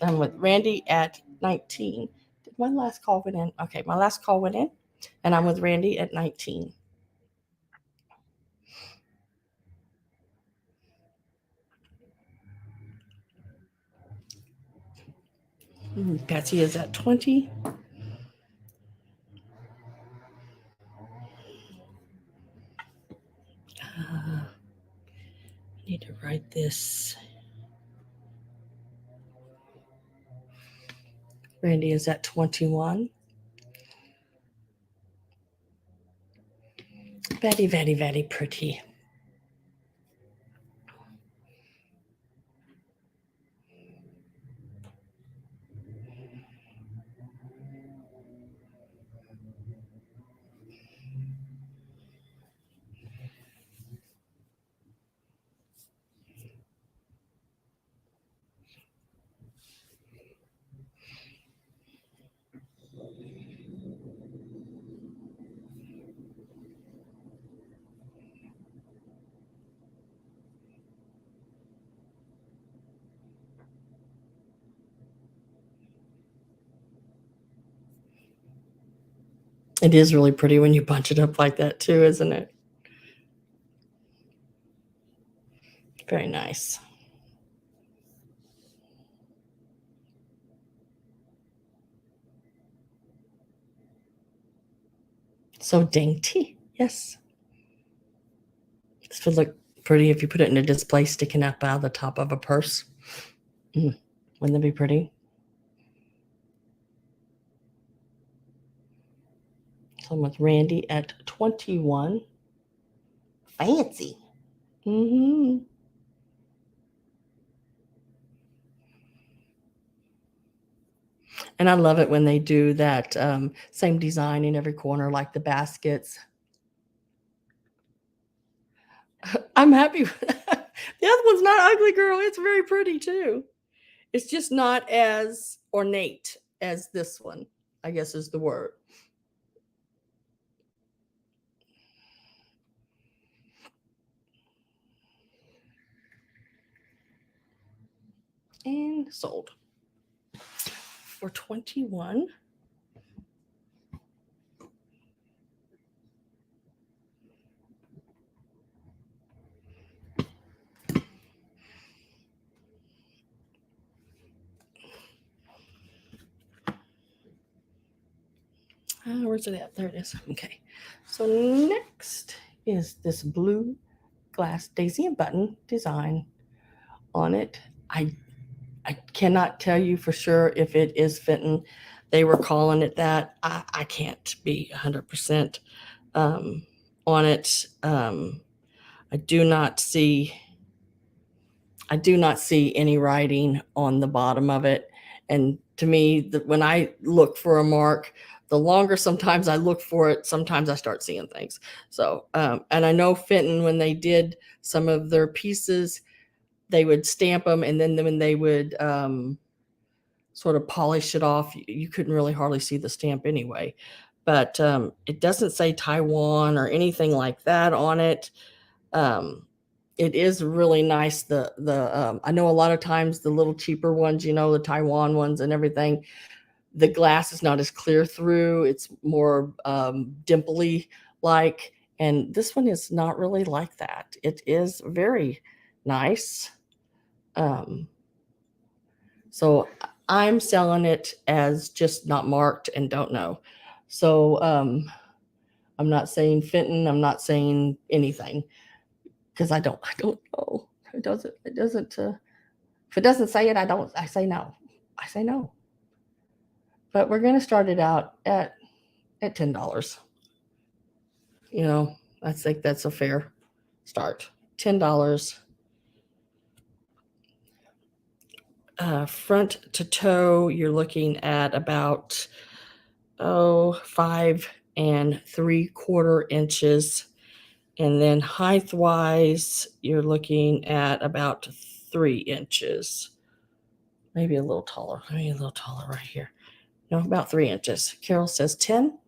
I'm with Randy at 19. Did my last call went in? Okay, my last call went in, and I'm with Randy at 19. Patsy is at 20. I need to write this. Randy is at 21. Very, very, very pretty. It is really pretty when you bunch it up like that too, isn't it? Very nice. So dainty. Yes. This would look pretty if you put it in a display sticking up out of the top of a purse. Wouldn't that be pretty? So I'm with Randy at 21. Fancy. Mm-hmm. And I love it when they do that same design in every corner, like the baskets. I'm happy with that. The other one's not ugly, girl. It's very pretty too. It's just not as ornate as this one, I guess is the word. And sold for 21. Where's it at? There it is. Okay. So next is this blue glass daisy and button design on it. I cannot tell you for sure if it is Fenton. They were calling it that. I can't be 100% on it. I do not see any writing on the bottom of it. And to me, when I look for a mark, the longer sometimes I look for it, sometimes I start seeing things. So, and I know Fenton, when they did some of their pieces, they would stamp them, and then when they would sort of polish it off, you couldn't really hardly see the stamp anyway. but it doesn't say Taiwan or anything like that on it. Um, it is really nice. I know a lot of times the little cheaper ones, the Taiwan ones and everything, the glass is not as clear through. It's more dimply like, and this one is not really like that. It is very nice. Um, so I'm selling it as just not marked and don't know. So I'm not saying Fenton. I'm not saying anything because I don't know. It doesn't. If it doesn't say it, I say no. I say no. But we're gonna start it out at $10. I think that's a fair start. $10. Front to toe, you're looking at about 5.75 inches. And then height wise, you're looking at about 3 inches. Maybe a little taller. Maybe a little taller right here. No, about 3 inches. Carol says 10.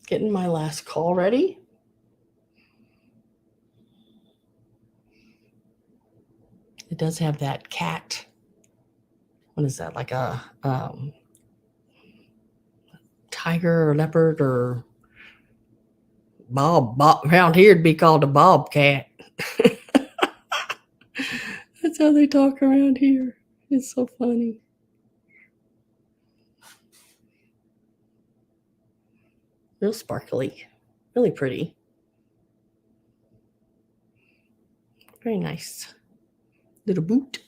Getting my last call ready. It does have that cat. What is that? Like a tiger or leopard or bob. Around here it'd be called a bobcat. That's how they talk around here. It's so funny. Real sparkly. Really pretty. Very nice. Little boot.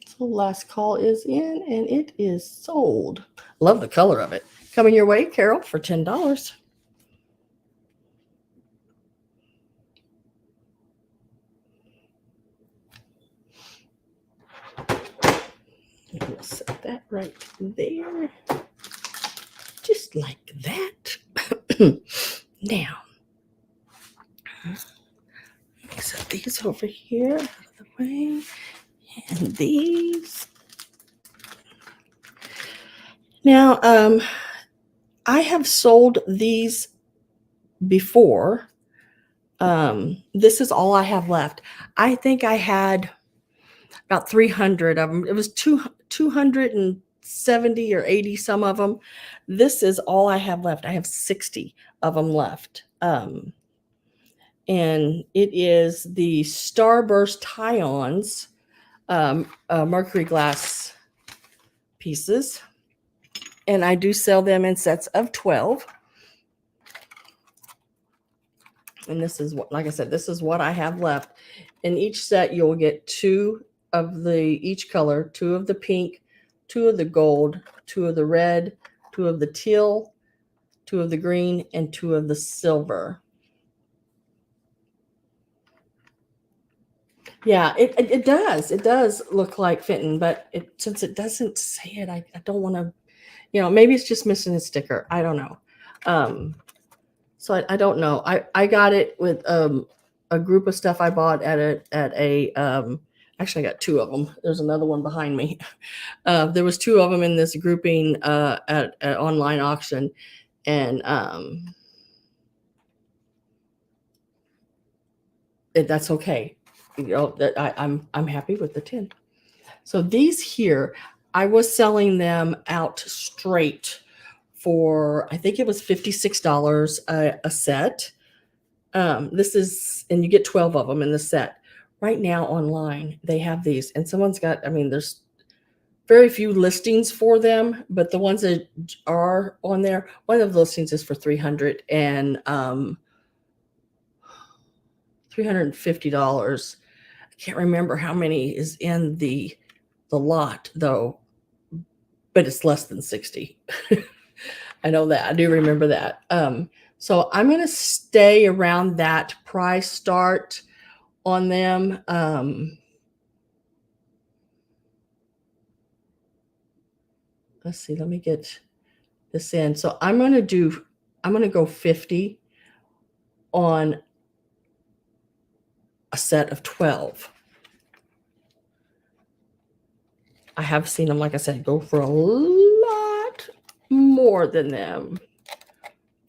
So last call is in and it is sold. Love the color of it. Coming your way, Carol, for $10. We'll set that right there. Just like that. Now, set these over here out of the way. And these. Now, I have sold these before. This is all I have left. I think I had about 300 of them. It was 270 or 80, some of them. This is all I have left. I have 60 of them left. And it is the Starburst tie-ons, mercury glass pieces. And I do sell them in sets of 12. And this is what, like I said, this is what I have left. In each set, you'll get 2 of each color, 2 of the pink, 2 of the gold, 2 of the red, 2 of the teal, 2 of the green, and 2 of the silver. Yeah, it does. It does look like Fenton, but since it doesn't say it, I don't want to, maybe it's just missing a sticker. I don't know. So I don't know. I got it with a group of stuff I bought at a actually I got 2 of them. There's another one behind me. There was 2 of them in this grouping at an online auction, and that's okay. That I'm happy with the 10. So these here, I was selling them out straight for, I think it was $56 a set. This is, and you get 12 of them in the set. Right now online, they have these, and someone's got, there's very few listings for them, but the ones that are on there, one of the listings is for $350. I can't remember how many is in the lot though, but it's less than 60. I know that. I do remember that. So I'm going to stay around that price start on them. let's see, let me get this in. So I'm going to go 50 on a set of 12. I have seen them, like I said, go for a lot more than them.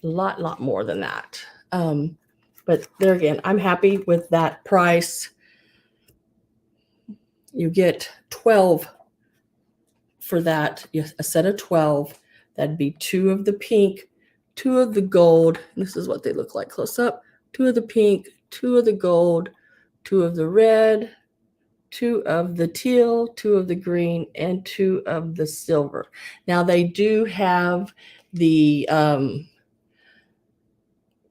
A lot more than that. But there again, I'm happy with that price. You get 12 for that, a set of 12. That'd be 2 of the pink, 2 of the gold. This is what they look like close up. 2 of the pink, 2 of the gold, 2 of the red, 2 of the teal, 2 of the green, and 2 of the silver. Now they do have the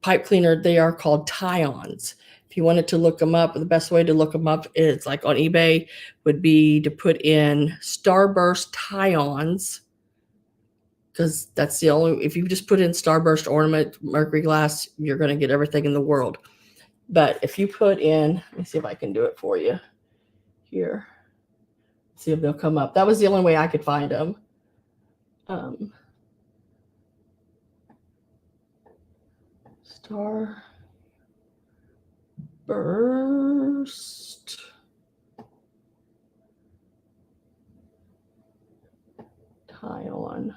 pipe cleaner. They are called tie-ons. If you wanted to look them up, the best way to look them up is like on eBay would be to put in Starburst tie-ons, because that's the only, if you just put in Starburst ornament mercury glass, you're going to get everything in the world. But if you put in, let me see if I can do it for you here. See if they'll come up. That was the only way I could find them. Starburst tie-on.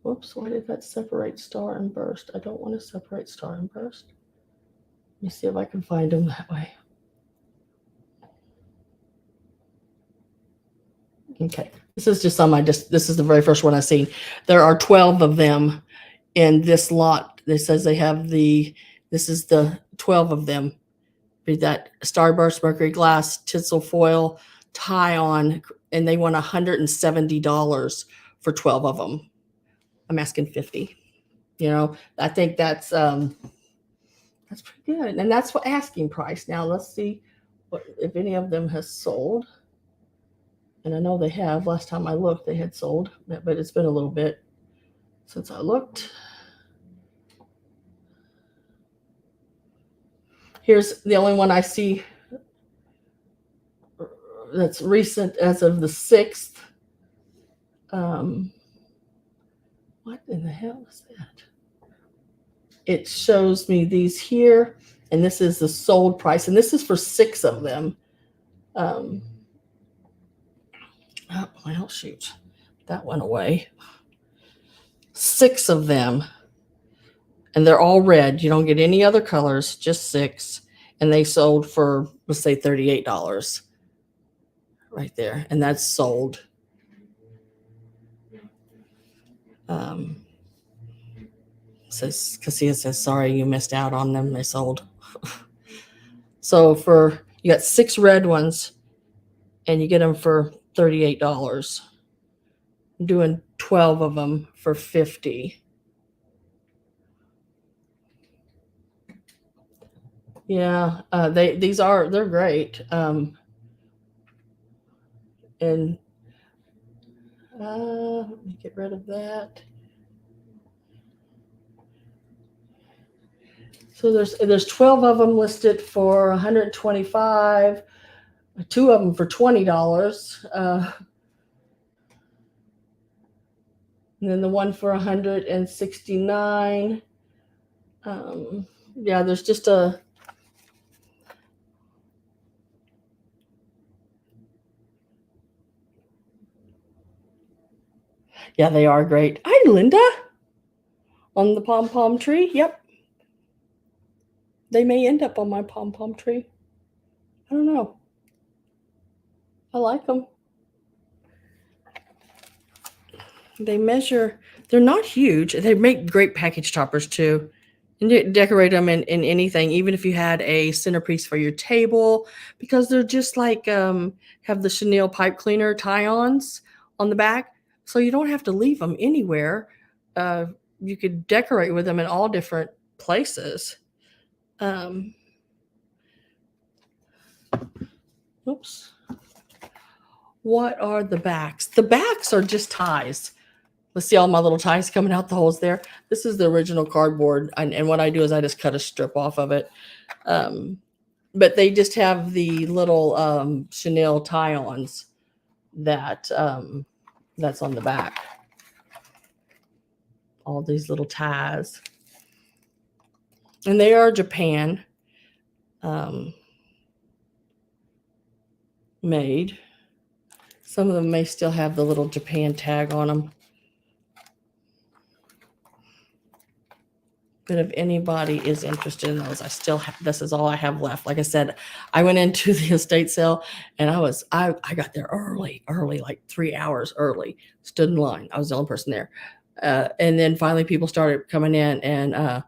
Whoops, why did that separate star and burst? I don't want to separate star and burst. Let me see if I can find them that way. Okay, this is just some this is the very first one I've seen. There are 12 of them in this lot. It says they have this is the 12 of them. Be that Starburst mercury glass tinsel foil tie-on, and they want $170 for 12 of them. I'm asking 50. You know, I think that's pretty good, and that's what asking price. Now let's see if any of them has sold. And I know they have. Last time I looked, they had sold, but it's been a little bit since I looked. Here's the only one I see that's recent as of the 6th. What in the hell is that? It shows me these here, and this is the sold price, and this is for 6 of them. Oh, well, shoot. That went away. 6 of them, and they're all red. You don't get any other colors, just 6. And they sold for, let's say, $38 right there. And that's sold. Says Cassia says, sorry, you missed out on them. They sold. So you got 6 red ones, and you get them for $38. I'm doing 12 of them for $50. Yeah, they're great. And let me get rid of that. So there's 12 of them listed for $125, 2 of them for $20, and then the one for $169. Yeah, there's just yeah, they are great. Hi, Linda, on the pom-pom tree. Yep. They may end up on my pom-pom tree. I don't know. I like them. They measure, they're not huge. They make great package toppers too. And decorate them in anything, even if you had a centerpiece for your table, because they're just like, have the chenille pipe cleaner tie-ons on the back. So you don't have to leave them anywhere. You could decorate with them in all different places. Oops. What are the backs? The backs are just ties. Let's see all my little ties coming out the holes there. This is the original cardboard. And what I do is I just cut a strip off of it. But they just have the little chenille tie-ons that that's on the back. All these little ties. And they are Japan made. Some of them may still have the little Japan tag on them. But if anybody is interested in those, I still have, this is all I have left. Like I said, I went into the estate sale and I got there early, like 3 hours early, stood in line. I was the only person there. And then finally people started coming in, and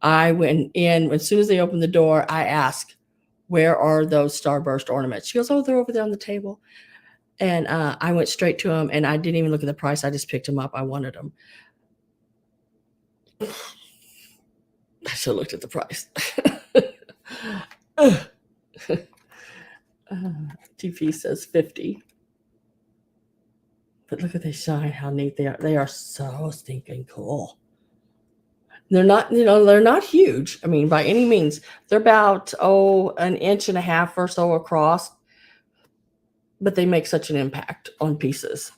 I went in. As soon as they opened the door, I asked, where are those starburst ornaments? She goes, oh, they're over there on the table. And I went straight to them, and I didn't even look at the price. I just picked them up. I wanted them. I should have looked at the price. TP says 50. But look at they shine, how neat they are. They are so stinking cool. They're not, they're not huge. I mean, by any means. They're about, an inch and a half or so across. But they make such an impact on pieces,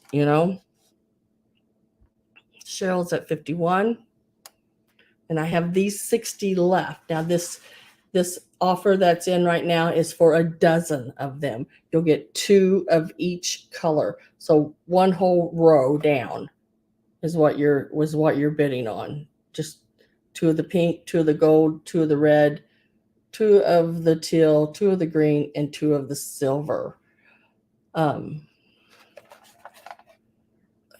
Cheryl's at 51. And I have these 60 left. Now this offer that's in right now is for a dozen of them. You'll get 2 of each color. So one whole row down is what you're bidding on. Just 2 of the pink, 2 of the gold, 2 of the red, 2 of the teal, 2 of the green, and 2 of the silver.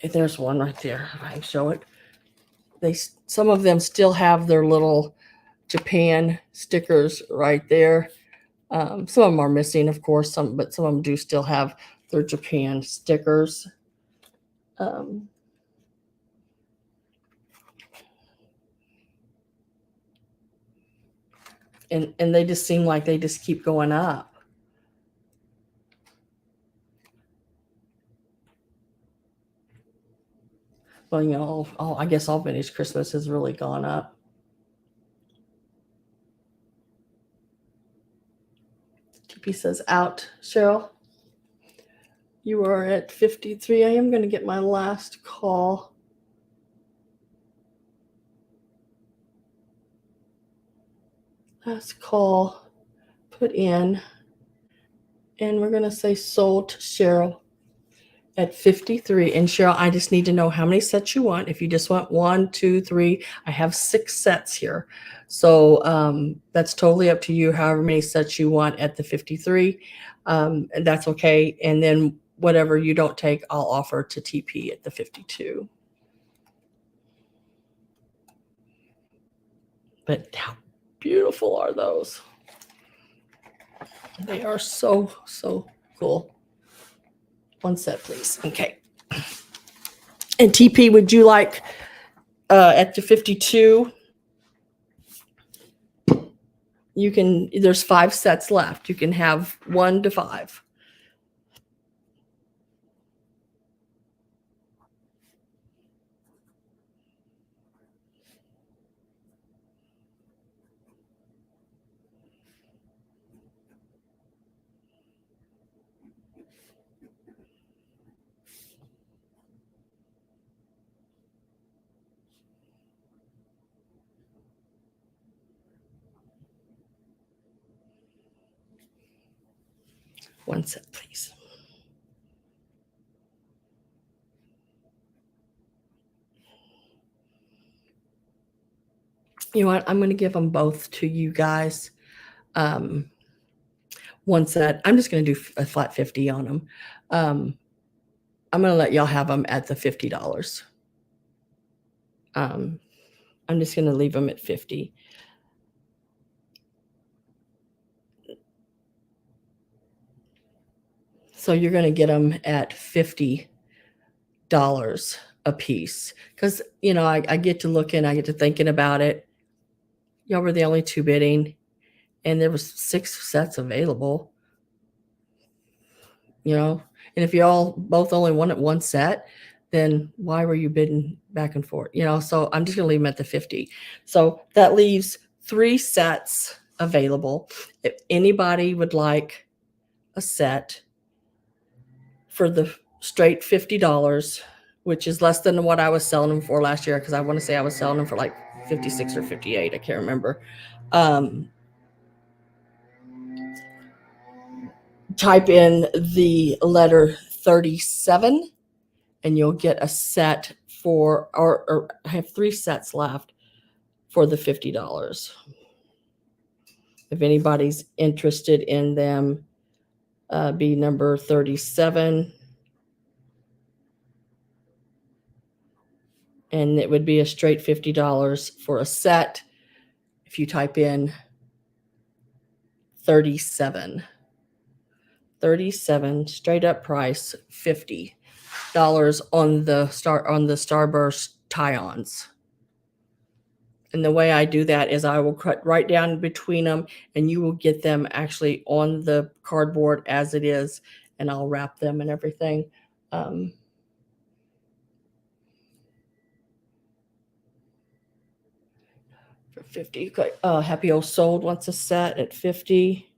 There's one right there. If I can show it. Some of them still have their little Japan stickers right there. Some of them are missing, of course, but some of them do still have their Japan stickers. And they just seem like they just keep going up. Well, I guess all vintage Christmas has really gone up. TP says out. Cheryl, you are at 53. I am going to get my last call. Last call put in. And we're going to say sold to Cheryl at 53. And Cheryl, I just need to know how many sets you want. If you just want 1, 2, 3, I have 6 sets here. So that's totally up to you, however many sets you want at the 53. And that's okay. And then whatever you don't take, I'll offer to TP at the 52. But how beautiful are those? They are so, so cool. 1 set, please. Okay. And TP, would you like at the 52? You can, there's 5 sets left. You can have 1 to 5. One set, please. You know what? I'm going to give them both to you guys. 1 set. I'm just going to do a flat 50 on them. I'm going to let y'all have them at the $50. I'm just going to leave them at 50. So you're going to get them at $50 a piece. Because, I get to looking, I get to thinking about it. Y'all were the only 2 bidding, and there was 6 sets available. And if y'all both only wanted 1 set, then why were you bidding back and forth? So I'm just going to leave them at the 50. So that leaves 3 sets available. If anybody would like a set for the straight $50, which is less than what I was selling them for last year, because I want to say I was selling them for like 56 or 58. I can't remember. Type in the letter 37 and you'll get a set for, or I have 3 sets left for the $50. If anybody's interested in them, be number 37. And it would be a straight $50 for a set if you type in 37. 37 straight up price, $50 on the Starburst tie-ons. And the way I do that is I will cut right down between them, and you will get them actually on the cardboard as it is, and I'll wrap them and everything. For 50, Happy Old Soul wants a set at 50.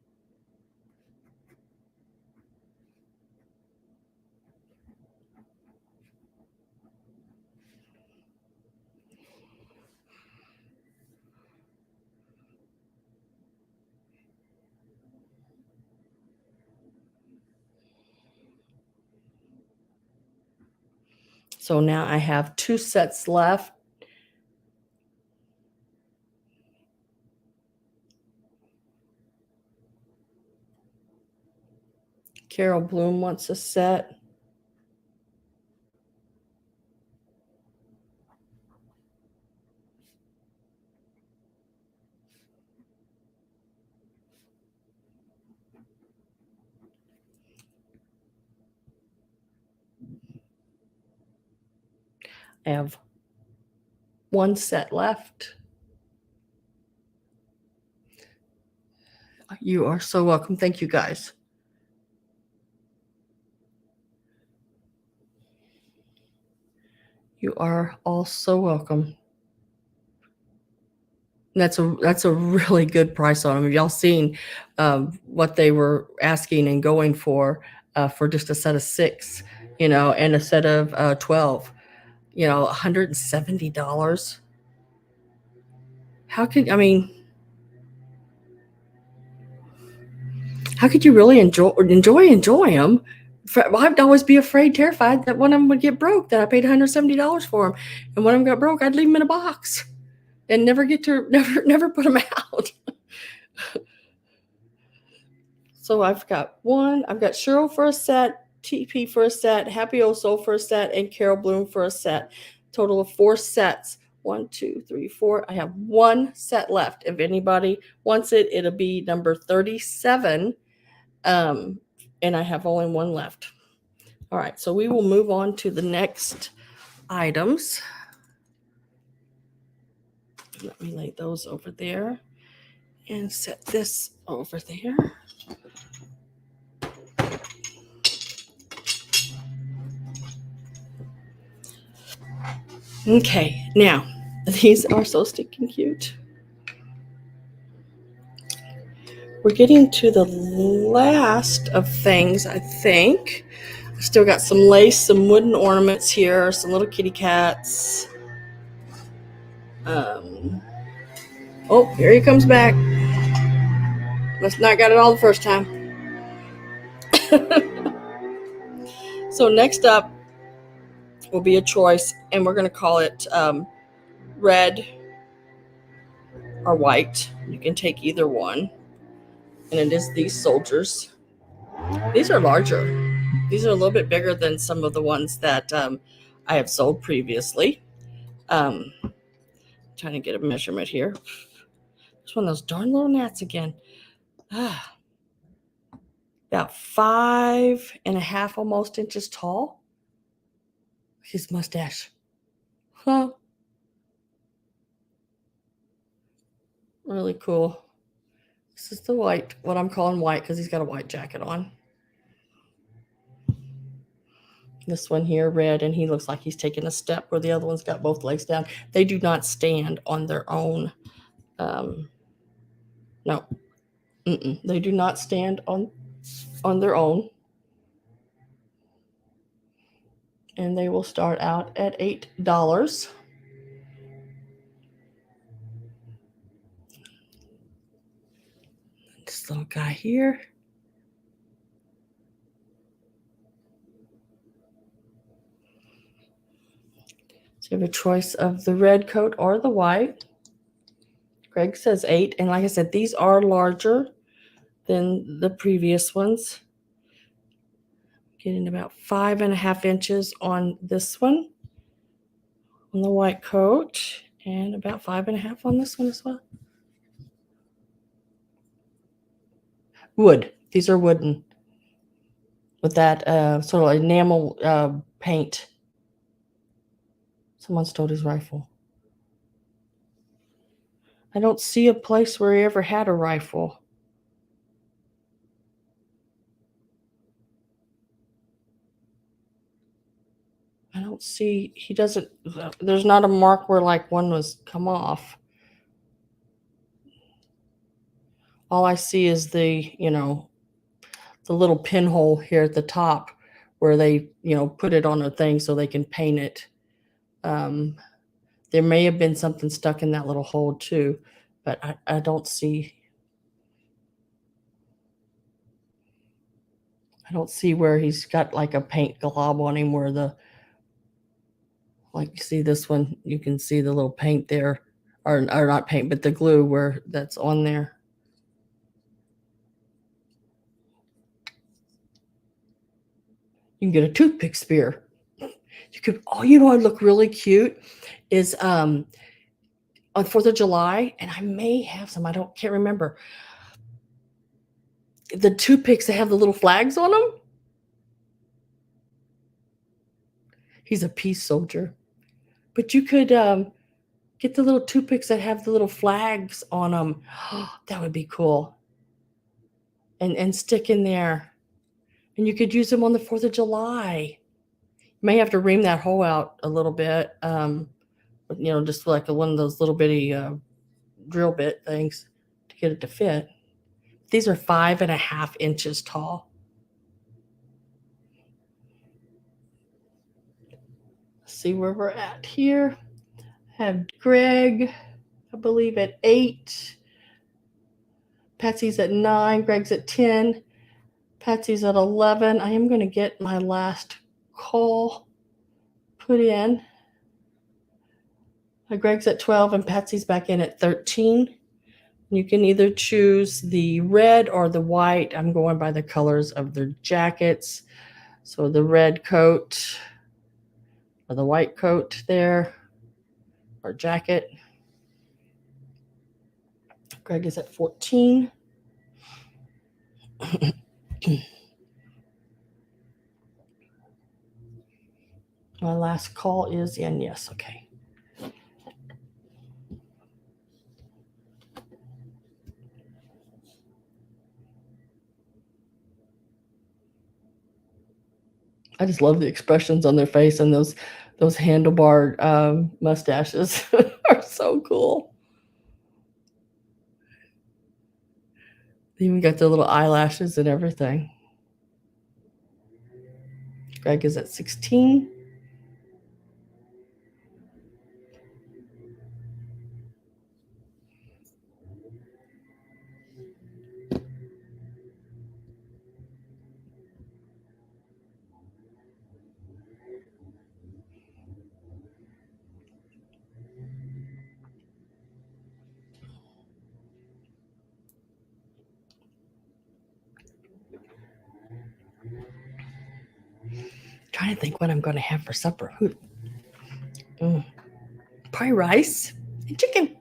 So now I have 2 sets left. Carol Bloom wants a set. I have 1 set left. You are so welcome. Thank you, guys. You are all so welcome. And that's a really good price on them. Have y'all seen what they were asking and going for just a set of 6, and a set of 12, $170? How could you really enjoy them? I'd always be terrified that one of them would get broke, that I paid $170 for them, and one of them got broke, I'd leave them in a box and never never put them out. So I've got Cheryl for a set, TP for a set, Happy Old Soul for a set, and Carol Bloom for a set. Total of 4 sets. 1, 2, 3, 4. I have 1 set left. If anybody wants it, it'll be number 37. And I have only 1 left. All right, so we will move on to the next items. Let me lay those over there and set this over there. Okay, now these are so stinking cute. We're getting to the last of things, I think. I still got some lace, some wooden ornaments here, some little kitty cats. Oh, here he comes back. Must not got it all the first time. So next up will be a choice, and we're going to call it red or white. You can take either one. And it is these soldiers. These are larger. These are a little bit bigger than some of the ones that I have sold previously. Trying to get a measurement here. It's one of those darn little gnats again. About 5.5 almost inches tall. His mustache. Huh. Really cool. This is the white, what I'm calling white, because he's got a white jacket on. This one here, red, and he looks like he's taking a step where the other one's got both legs down. They do not stand on their own. No. They do not stand on their own. and they will start out at $8. This little guy here. So you have a choice of the red coat or the white. Greg says 8, and like I said, these are larger than the previous ones. Getting about 5.5 inches on this one, on the white coat, and about 5.5 on this one as well. Wood. These are wooden with that sort of enamel paint. Someone stole his rifle. I don't see a place where he ever had a rifle. I don't see, he doesn't, there's not a mark where like one was come off. All I see is the, the little pinhole here at the top where they, put it on a thing so they can paint it. There may have been something stuck in that little hole too, but I don't see where he's got like a paint glob on him where like you see this one, you can see the little paint there, or not paint, but the glue where that's on there. You can get a toothpick spear. You could, would look really cute is on 4th of July, and I may have some, can't remember. The toothpicks that have the little flags on them. He's a peace soldier. But you could get the little toothpicks that have the little flags on them. Oh, that would be cool. And stick in there. And you could use them on the 4th of July. You may have to ream that hole out a little bit. Just like one of those little bitty drill bit things to get it to fit. These are 5.5 inches tall. Let's see where we're at here. I have Greg, I believe, at 8. Patsy's at 9. Greg's at 10. Patsy's at 11. I am going to get my last call put in. Greg's at 12 and Patsy's back in at 13. You can either choose the red or the white. I'm going by the colors of their jackets. So the red coat or the white coat there, or jacket. Greg is at 14. My last call is in. Yes, okay. I just love the expressions on their face, and those handlebar mustaches are so cool. They even got their little eyelashes and everything. Greg is at 16. Trying to think what I'm going to have for supper. Probably rice and chicken.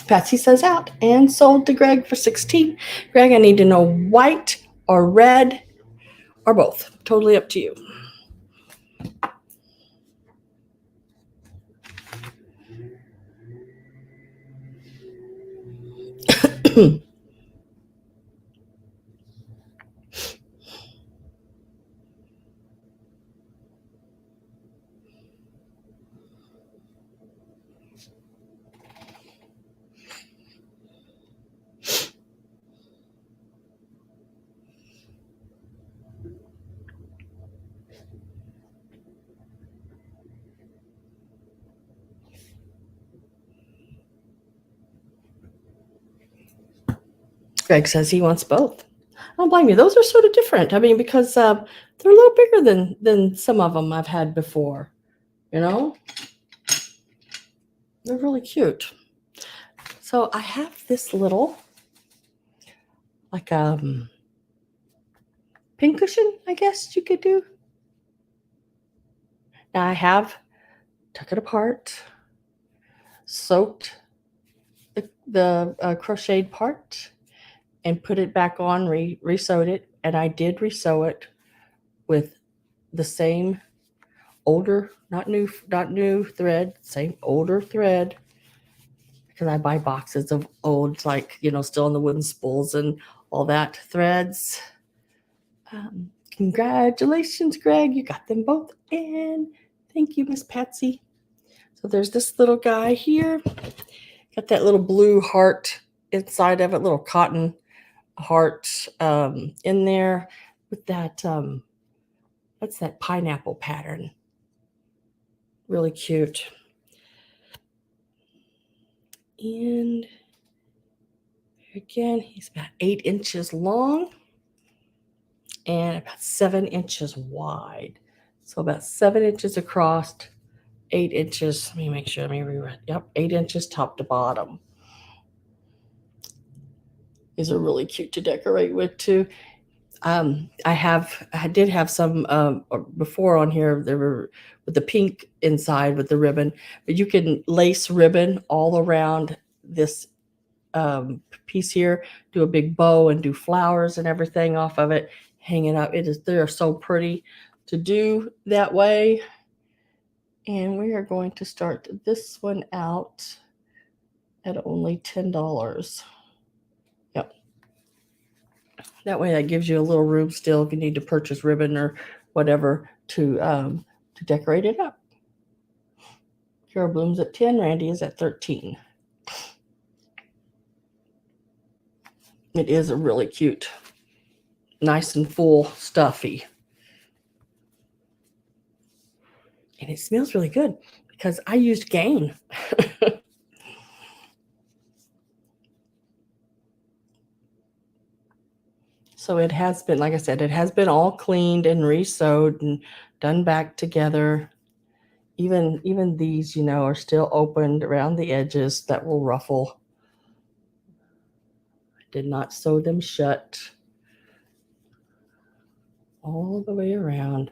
Patsy says out and sold to Greg for 16. Greg, I need to know white or red or both. Totally up to you. Greg says he wants both. I don't blame you. Those are sort of different. I mean, because they're a little bigger than some of them I've had before. You know, they're really cute. So I have this little, like pincushion, I guess you could do. Now I have took it apart, soaked the crocheted part, and put it back on, re-sewed it, and I did re-sew it with the same older, not new thread, same older thread, because I buy boxes of old, like, still in the wooden spools and all that threads. Congratulations, Greg, you got them both in. Thank you, Miss Patsy. So there's this little guy here, got that little blue heart inside of it, little cotton heart in there with that that's that pineapple pattern. Really cute. And again, he's about 8 inches long and about 7 inches wide. So about 7 inches across, 8 inches. Let me make sure. Let me rewrite. Yep, 8 inches top to bottom. These are really cute to decorate with too. I did have some before on here. They were with the pink inside with the ribbon, but you can lace ribbon all around this piece here, do a big bow and do flowers and everything off of it, hanging up. They are so pretty to do that way. And we are going to start this one out at only $10. Yep. That way that gives you a little room still if you need to purchase ribbon or whatever to decorate it up. Carol Bloom's at 10, Randy is at 13. It is a really cute, nice and full, stuffy. And it smells really good because I used Gain. So it has been, like I said, it has been all cleaned and re-sewed and done back together. Even these, are still opened around the edges that will ruffle. I did not sew them shut all the way around.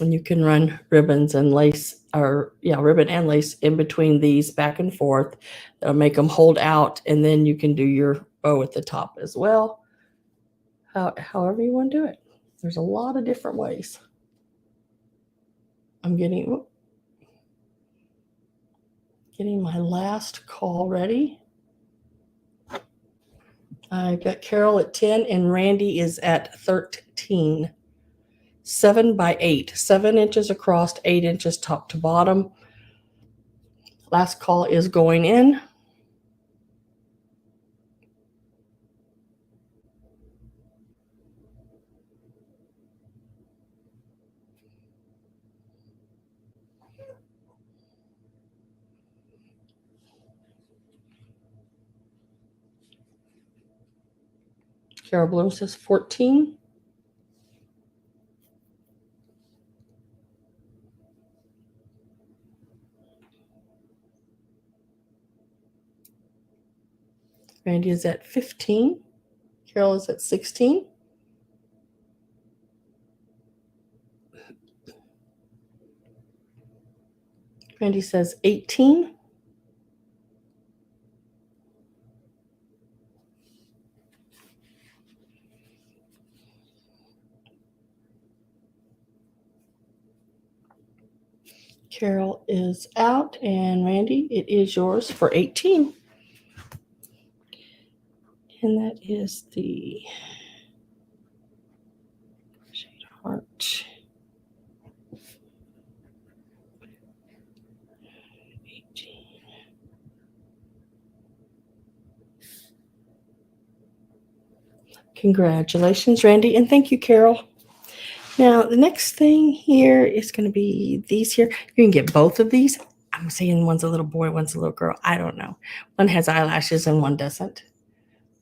And you can run ribbons and lace, ribbon and lace in between these back and forth. That'll make them hold out, and then you can do your bow at the top as well. However you want to do it. There's a lot of different ways. I'm getting my last call ready. I've got Carol at 10 and Randy is at 13. 7 by 8, 7 inches across, 8 inches top to bottom. Last call is going in. Carol Bloom says 14. Randy is at 15. Carol is at 16. Randy says 18. Carol is out, and Randy, it is yours for 18. And that is the shade heart. 18. Congratulations, Randy, and thank you, Carol. Now, the next thing here is going to be these here. You can get both of these. I'm saying one's a little boy, one's a little girl. I don't know. One has eyelashes and one doesn't.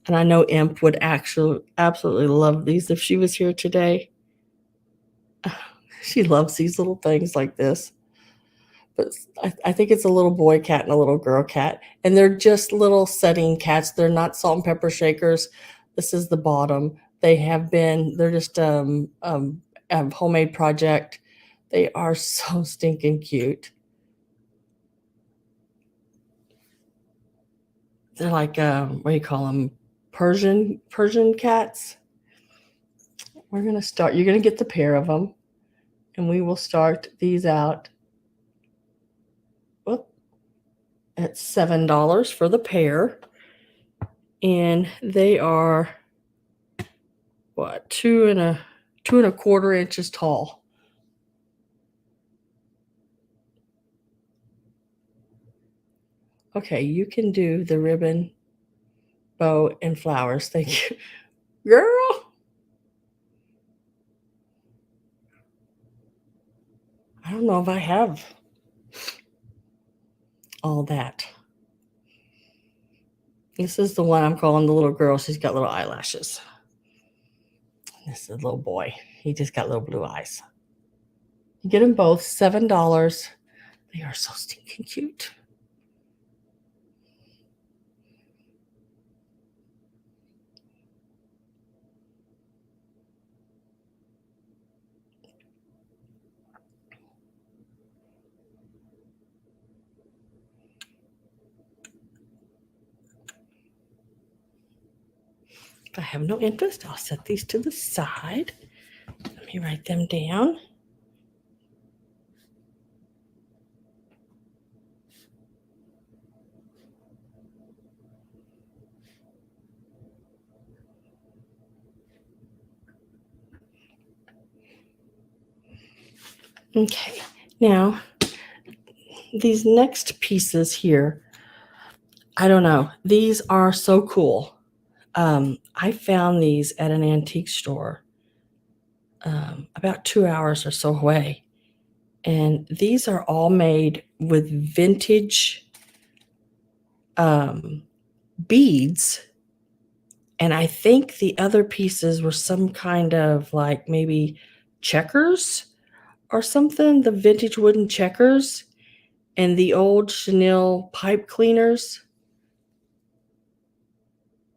And I know Imp would actually absolutely love these if she was here today. She loves these little things like this. But I think it's a little boy cat and a little girl cat. And they're just little setting cats. They're not salt and pepper shakers. This is the bottom. They're just a homemade project. They are so stinking cute. They're like, what do you call them? Persian cats. We're going to start. You're going to get the pair of them. And we will start these out at $7 for the pair. And they are what, 2.25 inches tall. Okay, you can do the ribbon, bow, and flowers. Thank you. Girl. I don't know if I have all that. This is the one I'm calling the little girl. She's got little eyelashes. This is the little boy. He just got little blue eyes. You get them both, $7. They are so stinking cute. If I have no interest, I'll set these to the side. Let me write them down. Okay, now these next pieces here, I don't know. These are so cool. I found these at an antique store about 2 hours or so away. And these are all made with vintage beads. And I think the other pieces were some kind of like maybe checkers or something, the vintage wooden checkers and the old chenille pipe cleaners.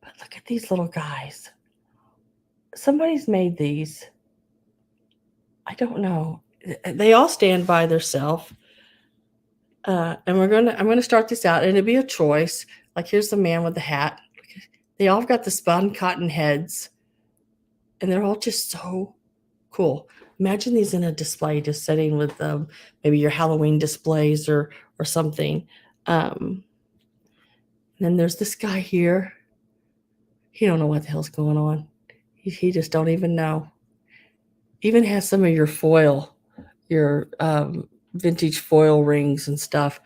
But look at these little guys. Somebody's made these. I don't know. They all stand by themselves. And I'm gonna start this out, and it'll be a choice. Like here's the man with the hat. They all got the spun cotton heads, and they're all just so cool. Imagine these in a display, just sitting with maybe your Halloween displays or something. And then there's this guy here. He don't know what the hell's going on. He just don't even know. Even has some of your foil, your vintage foil rings and stuff.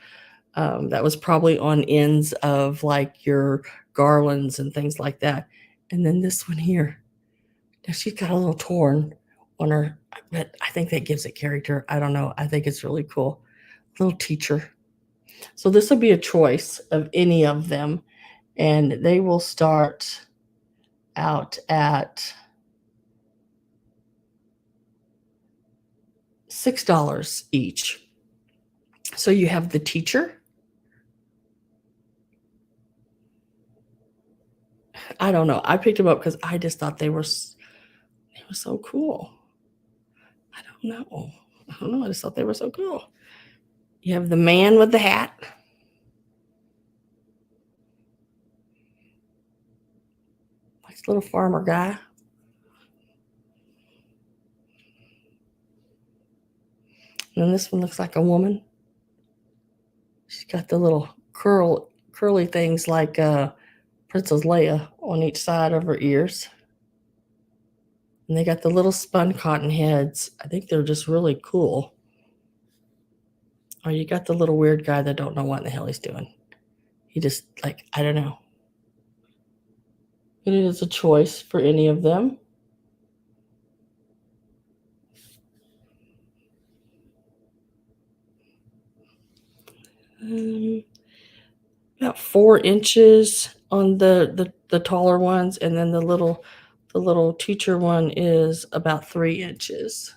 That was probably on ends of like your garlands and things like that. And then this one here. Now she's got a little torn on her, but I think that gives it character. I don't know. I think it's really cool. Little teacher. So this will be a choice of any of them. And they will start out at $6 each. So you have the teacher. I don't know. I picked them up because I just thought they were so cool. I don't know. I just thought they were so cool. You have the man with the hat. Nice little farmer guy. And then this one looks like a woman. She's got the little curly things like Princess Leia on each side of her ears. And they got the little spun cotton heads. I think they're just really cool. Or you got the little weird guy that don't know what in the hell he's doing. He just like, I don't know. It is a choice for any of them. Um, about 4 inches on the taller ones, and then the little teacher one is about 3 inches.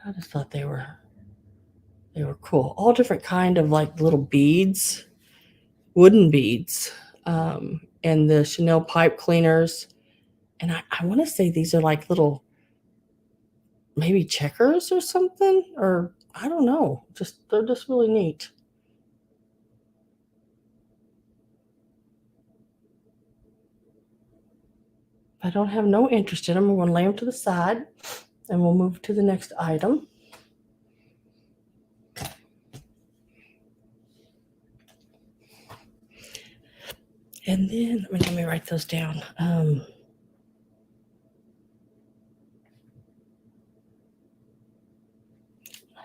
I just thought they were cool. All different kind of like little beads, wooden beads, and the Chanel pipe cleaners. And I want to say these are like little maybe checkers or something, or I don't know. Just they're just really neat. If I don't have no interest in them, I'm going to lay them to the side, and we'll move to the next item. And then let me write those down. I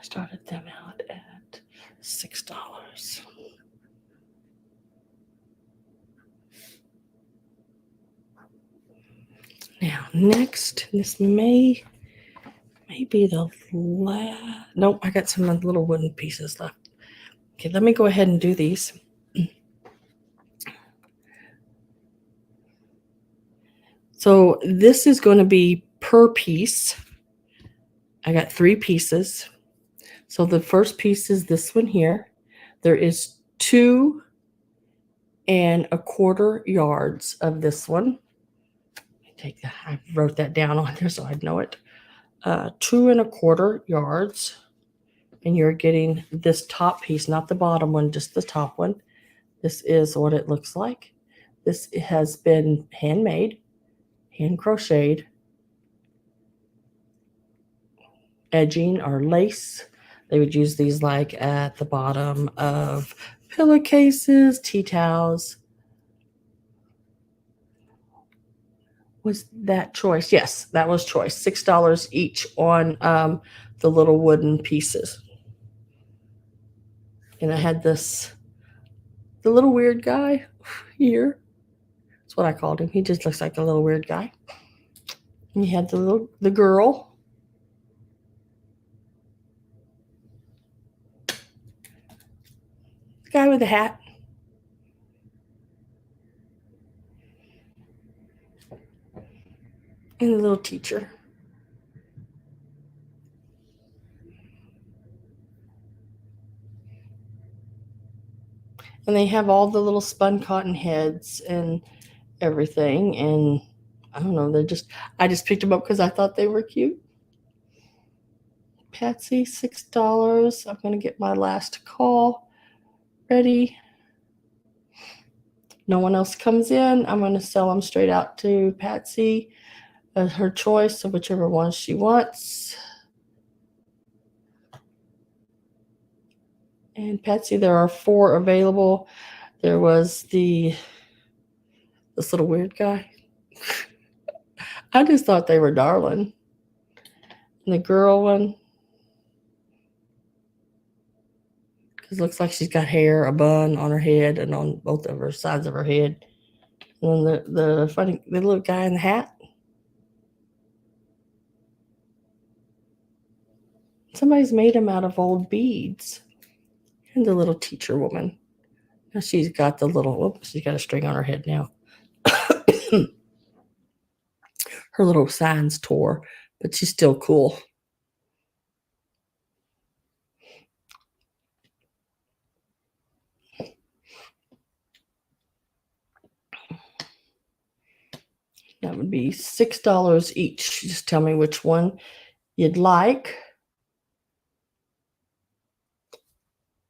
started them out at $6. Now, next, this may be the last. Nope, I got some little wooden pieces left. Okay, let me go ahead and do these. So this is going to be per piece. I got 3 pieces. So the first piece is this one here. There is 2 1/4 yards of this one. Take that. I wrote that down on there so I'd know it. 2 1/4 yards, and you're getting this top piece, not the bottom one, just the top one. This is what it looks like. This has been handmade, hand crocheted, edging or lace. They would use these like at the bottom of pillowcases, tea towels. Was that choice? Yes, that was choice. $6 each on the little wooden pieces. And I had the little weird guy here. That's what I called him. He just looks like a little weird guy. And you had the girl. The guy with the hat. And the little teacher. And they have all the little spun cotton heads and everything. And I don't know, I just picked them up because I thought they were cute. Patsy, $6. I'm going to get my last call ready. No one else comes in. I'm going to sell them straight out to Patsy as her choice of whichever one she wants. And Patsy, there are 4 available. There was this little weird guy. I just thought they were darling. And the girl one, because it looks like she's got hair, a bun on her head and on both of her sides of her head. And then the little guy in the hat. Somebody's made them out of old beads. And the little teacher woman. Now she's got she's got a string on her head now. Her little signs tore, but she's still cool. That would be $6 each. Just tell me which one you'd like.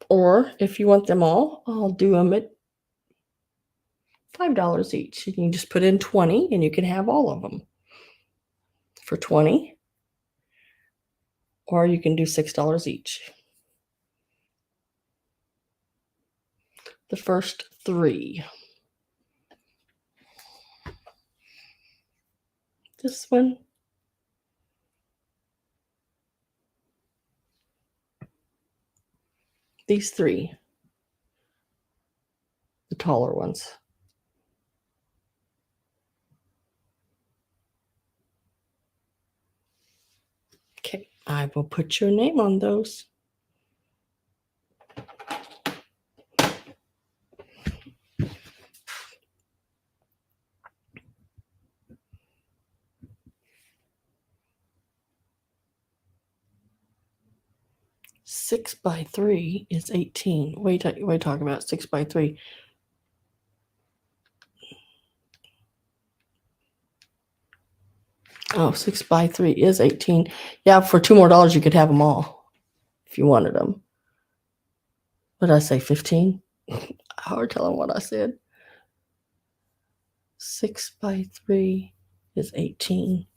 Or if you want them all, I'll do them at $5 each. You can just put in 20 and you can have all of them for 20. Or you can do $6 each. The first 3. This one. These 3. The taller ones. Okay, I will put your name on those. Six by 3 is 18. Wait, talking about 6 by 3. Oh, 6 by 3 is 18. Yeah, for $2 more, you could have them all if you wanted them. What did I say, 15? Hard telling what I said. 6 by 3 is 18.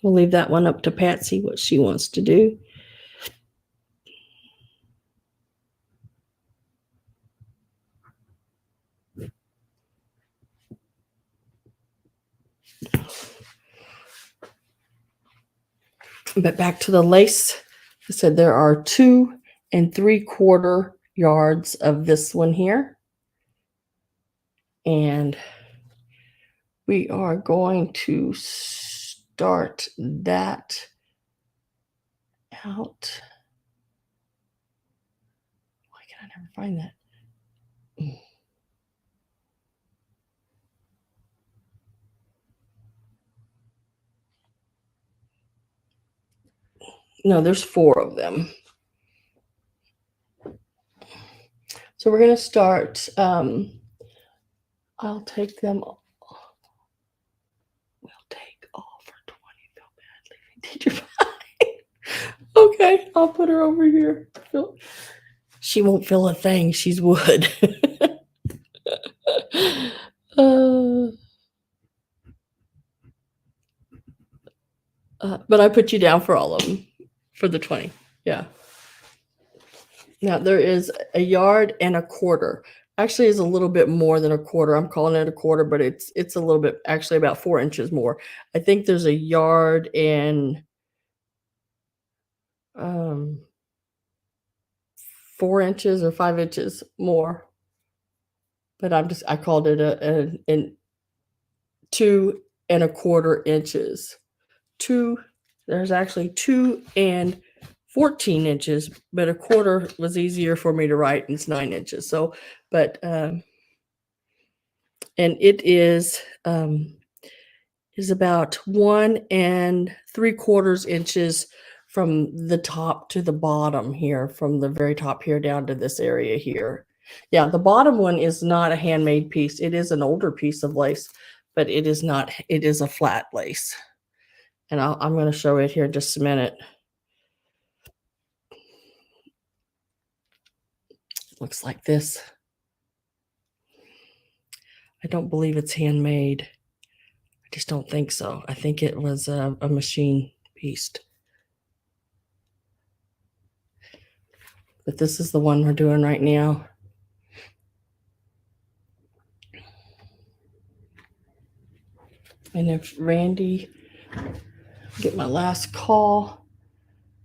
We'll leave that one up to Patsy, what she wants to do. But back to the lace. I said there are 2 3/4 yards of this one here. And we are going to start that out. Why can I never find that? No, there's 4 of them. So we're going to start. I'll take them. We'll take all for 20. Feel bad leaving teacher behind. Okay, I'll put her over here. She won't feel a thing. She's wood. But I put you down for all of them for the 20. Yeah. Now there is 1.25 yards. Actually, is a little bit more than 1/4. I'm calling it 1/4, but it's a little bit, actually about 4 inches more. I think there's 1 yard and 4 inches or 5 inches more. But I called it an 2 1/4 inches. There's actually 2 and 14 inches, but 1/4 was easier for me to write, and it's 9 inches. So, but and it is about 1 3/4 inches from the top to the bottom here, from the very top here down to this area here. Yeah, the bottom one is not a handmade piece. It is an older piece of lace, but it is not. It is a flat lace. And I'm going to show it here in just a minute. It looks like this. I don't believe it's handmade. I just don't think so. I think it was a machine piece. But this is the one we're doing right now. And if Randy, get my last call,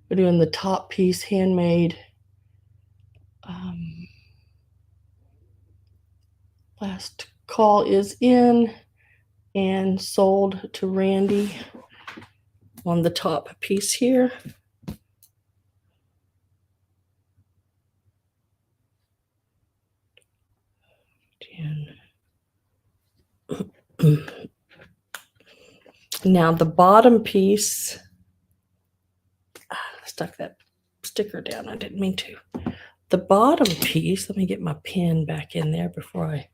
we're doing the top piece handmade. Last call is in and sold to Randy on the top piece here. Now the bottom piece, I stuck that sticker down. I didn't mean to. The bottom piece, let me get my pen back in there before I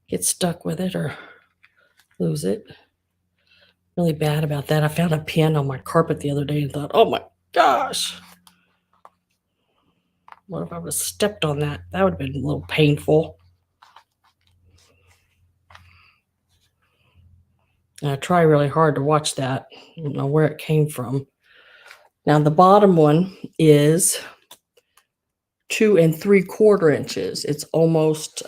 get stuck with it or lose it. Really bad about that. I found a pen on my carpet the other day and thought, oh my gosh, what if I would have stepped on that? That would have been a little painful. And I try really hard to watch that. I don't know where it came from. Now the bottom one is 2 3/4 inches. It's almost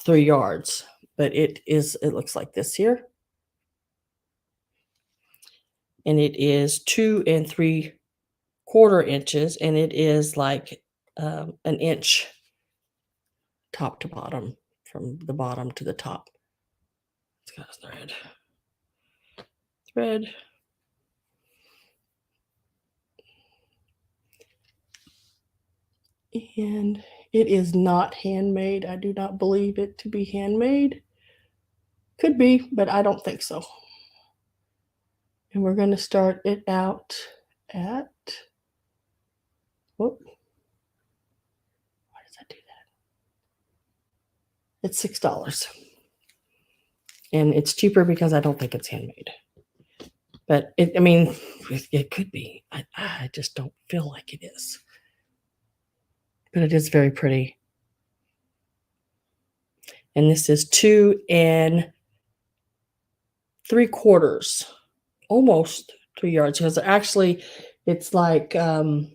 3 yards, but it looks like this here. And it is 2 3/4 inches, and it is like an inch top to bottom, from the bottom to the top. It's got a thread. And it is not handmade. I do not believe it to be handmade. Could be, but I don't think so. And we're going to start it out at, whoop, why does that do that? It's $6. And it's cheaper because I don't think it's handmade. But I mean, it could be. I just don't feel like it is. But it is very pretty. And this is 2 3/4, almost 3 yards. Because actually, it's like 2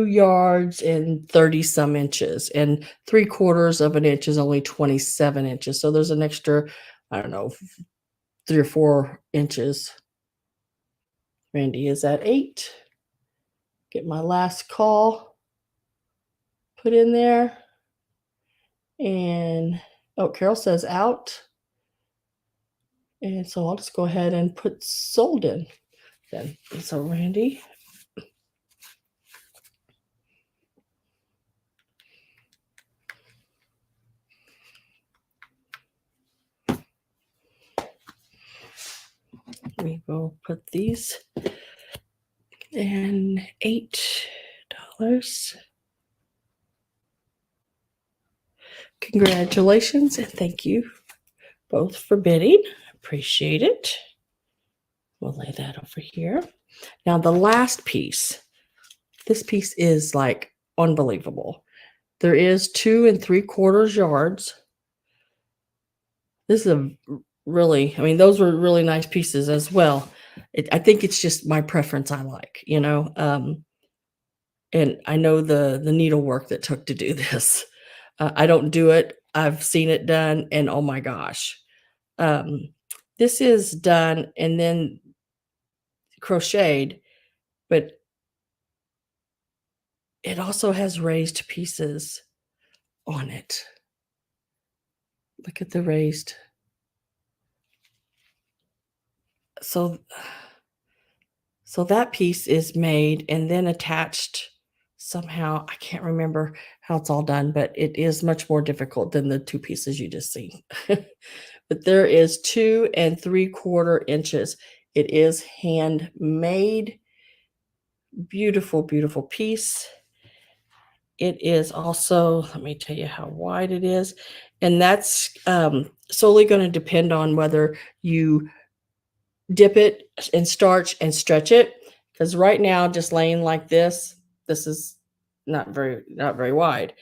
yards and 30 some inches, and 3/4 of an inch is only 27 inches. So there's an extra, I don't know, 3 or 4 inches. Randy is at 8. Get my last call put in there. And, oh, Carol says out. And so I'll just go ahead and put sold in then. And so Randy, we will put these in $8. Congratulations and thank you both for bidding. Appreciate it. We'll lay that over here. Now the last piece. This piece is like unbelievable. There is 2 3/4 yards. This is a really, I mean, those were really nice pieces as well. I think it's just my preference I like, and I know the needlework that took to do this. I don't do it. I've seen it done, and oh my gosh. This is done and then crocheted, but it also has raised pieces on it. Look at the raised. So that piece is made and then attached somehow. I can't remember how it's all done, but it is much more difficult than the 2 pieces you just see. But there is 2 3/4 inches. It is handmade. Beautiful, beautiful piece. It is also, let me tell you how wide it is. And that's solely going to depend on whether you dip it in starch and stretch it. Because right now, just laying like this is not very wide.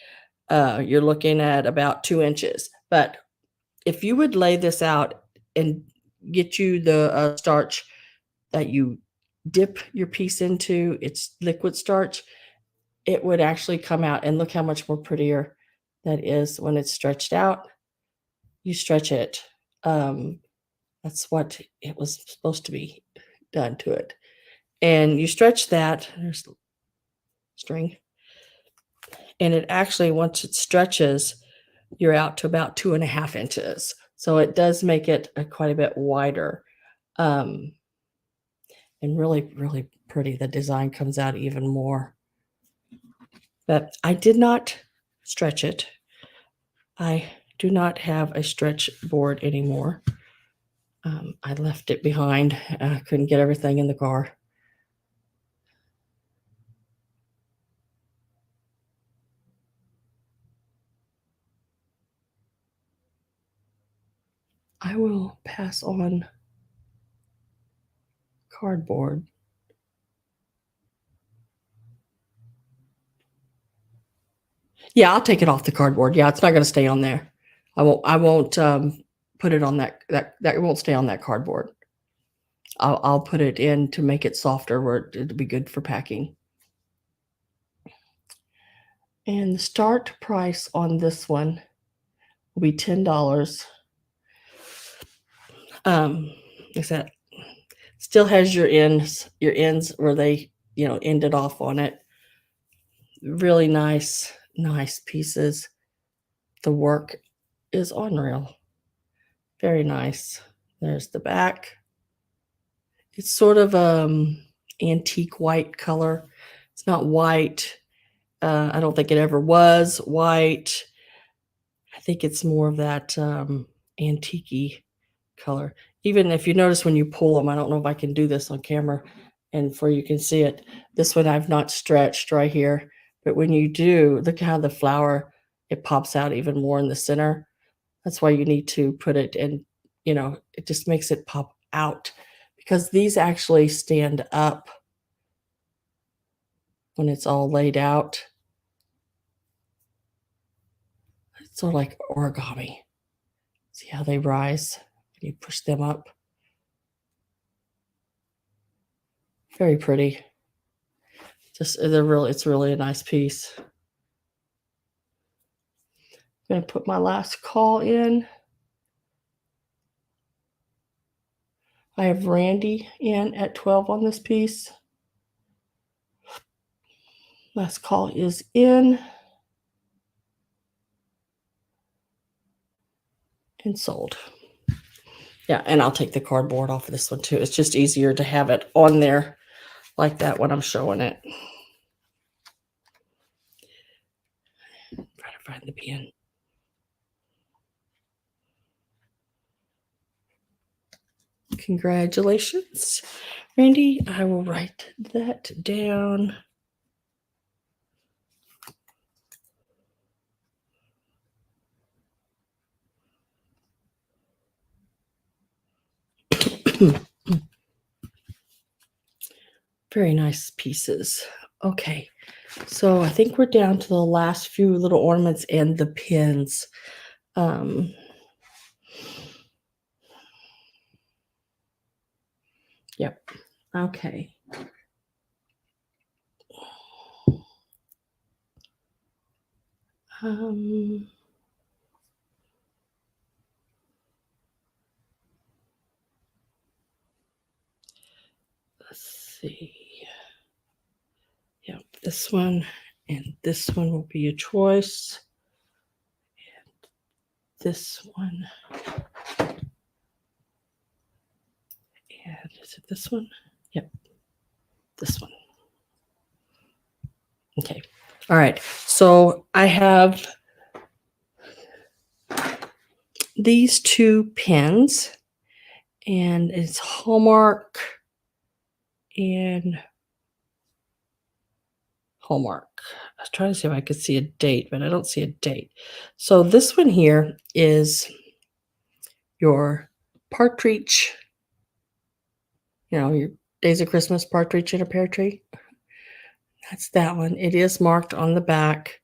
You're looking at about 2 inches. But if you would lay this out and get you the starch that you dip your piece into, it's liquid starch, it would actually come out, and look how much more prettier that is when it's stretched out. You stretch it. That's what it was supposed to be done to it. And you stretch that, there's the string, and it actually, once it stretches, you're out to about 2.5 inches. So it does make it quite a bit wider. And really, really pretty. The design comes out even more. But I did not stretch it. I do not have a stretch board anymore. I left it behind. I couldn't get everything in the car. I will pass on cardboard. Yeah, I'll take it off the cardboard. Yeah, it's not going to stay on there. I won't put it on that it won't stay on that cardboard. I'll put it in to make it softer where it'll be good for packing. And the start price on this one will be $10. Like I said, still has your ends where they, ended off on it. Really nice pieces. The work is unreal. Very nice. There's the back. It's sort of antique white color. It's not white. I don't think it ever was white. I think it's more of that antique color. Even if you notice when you pull them, I don't know if I can do this on camera and for you can see it. This one I've not stretched right here, but when you do, look how the flower, it pops out even more in the center. That's why you need to put it in, it just makes it pop out because these actually stand up when it's all laid out. It's sort of like origami. See how they rise when you push them up? Very pretty. It's really a nice piece. I'm going to put my last call in. I have Randy in at 12 on this piece. Last call is in. And sold. Yeah, and I'll take the cardboard off of this one too. It's just easier to have it on there like that when I'm showing it. Try to find the pen. Congratulations, Randy. I will write that down. Very nice pieces. Okay, so I think we're down to the last few little ornaments and the pins. Yep. Okay. Let's see. Yep, this one and this one will be your choice. And this one. And is it this one? Yep, this one. Okay. All right. So I have these two pins, and it's Hallmark and Hallmark. I was trying to see if I could see a date, but I don't see a date. So this one here is your partridge, your Days of Christmas partridge in a pear tree. That's that one. It is marked on the back.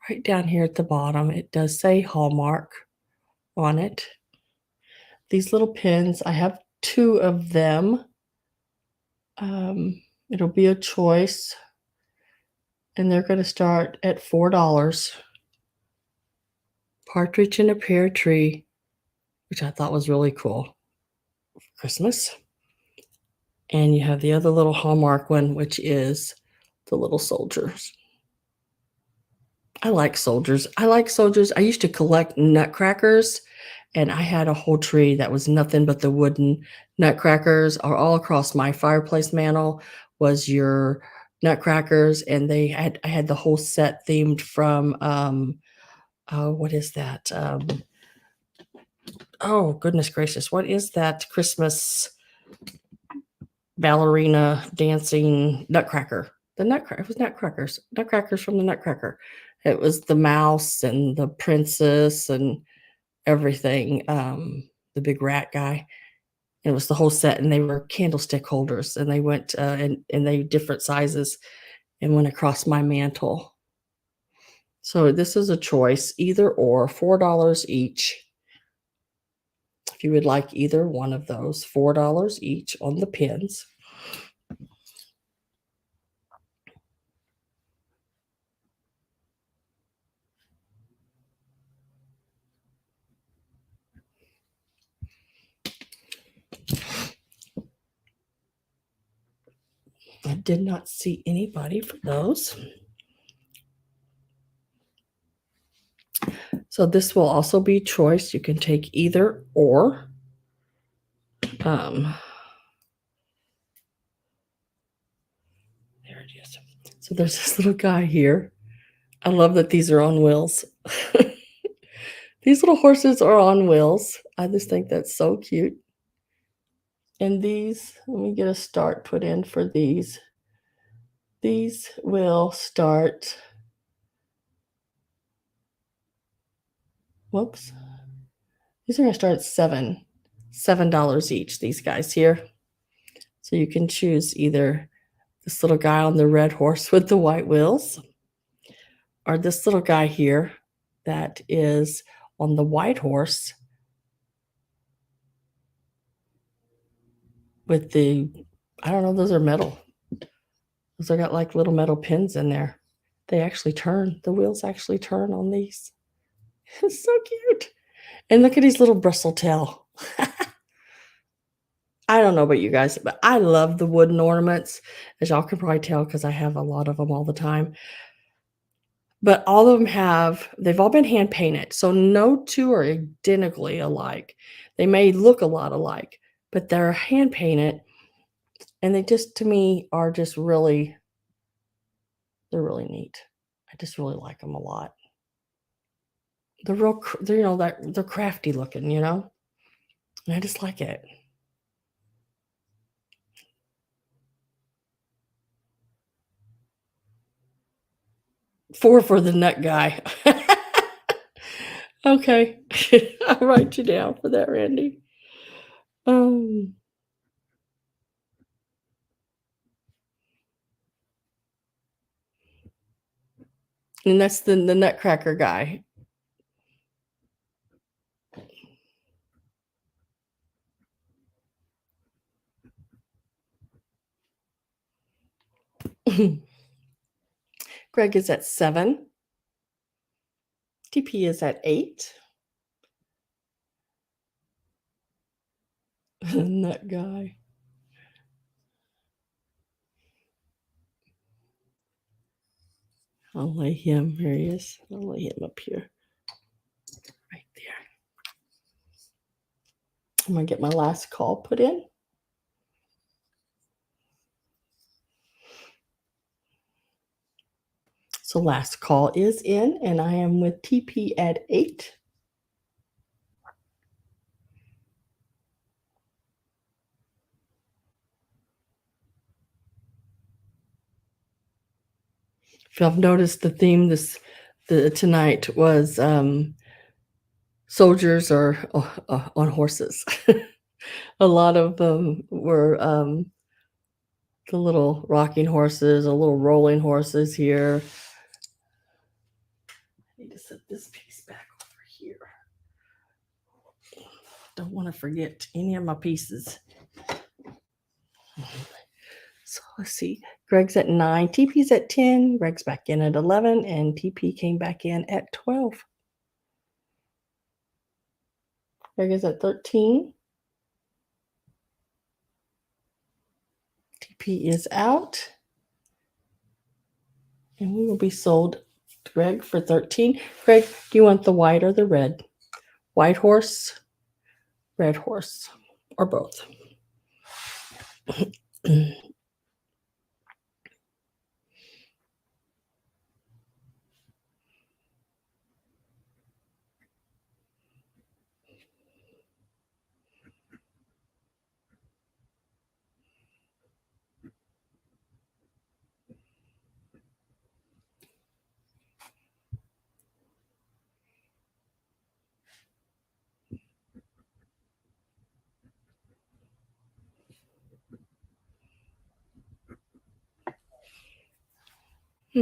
Right down here at the bottom, it does say Hallmark on it. These little pins, I have two of them. It'll be a choice, and they're going to start at $4. Partridge in a pear tree, which I thought was really cool. Christmas. And you have the other little Hallmark one, which is the little soldiers. I like soldiers. I used to collect nutcrackers, and I had a whole tree that was nothing but the wooden nutcrackers. All across my fireplace mantle was your nutcrackers, and I had the whole set themed from what is that? Oh goodness gracious, what is that Christmas ballerina dancing nutcracker? It was nutcrackers from the Nutcracker. It was the mouse and the princess and everything, the big rat guy. It was the whole set, and they were candlestick holders, and they went and they different sizes and went across my mantle. So this is a choice, either or, $4 each. If you would like either one of those, $4 each on the pins. I did not see anybody for those. So this will also be choice. You can take either or. There it is. So there's this little guy here. I love that these are on wheels. These little horses are on wheels. I just think that's so cute. And these, let me get a start put in for these. These will start, whoops. These are gonna start at $7 each, these guys here. So you can choose either this little guy on the red horse with the white wheels, or this little guy here that is on the white horse with the, I don't know, those are metal. Those are got like little metal pins in there. They actually turn, the wheels actually turn on these. It's so cute. And look at his little bristle tail. I don't know about you guys, but I love the wooden ornaments, as y'all can probably tell because I have a lot of them all the time. But all of them they've all been hand painted. So no two are identically alike. They may look a lot alike, but they're hand painted. And they just, to me, are just really, they're really neat. I just really like them a lot. They're real, they're crafty looking, and I just like it. Four for the nut guy. Okay. I'll write you down for that, Randy. And that's the nutcracker guy. Greg is at 7. TP is at 8. Nut guy. I'll lay him. Here he is. I'll lay him up here. Right there. I'm going to get my last call put in. So last call is in, and I am with TP at 8. If y'all have noticed, the theme tonight was soldiers are on horses. A lot of them were the little rocking horses, or little rolling horses here. I need to set this piece back over here. Don't want to forget any of my pieces. So let's see. Greg's at 9. TP's at 10. Greg's back in at 11. And TP came back in at 12. Greg is at 13. TP is out. And we will be sold to Greg for 13. Greg, do you want the white or the red? White horse, red horse, or both?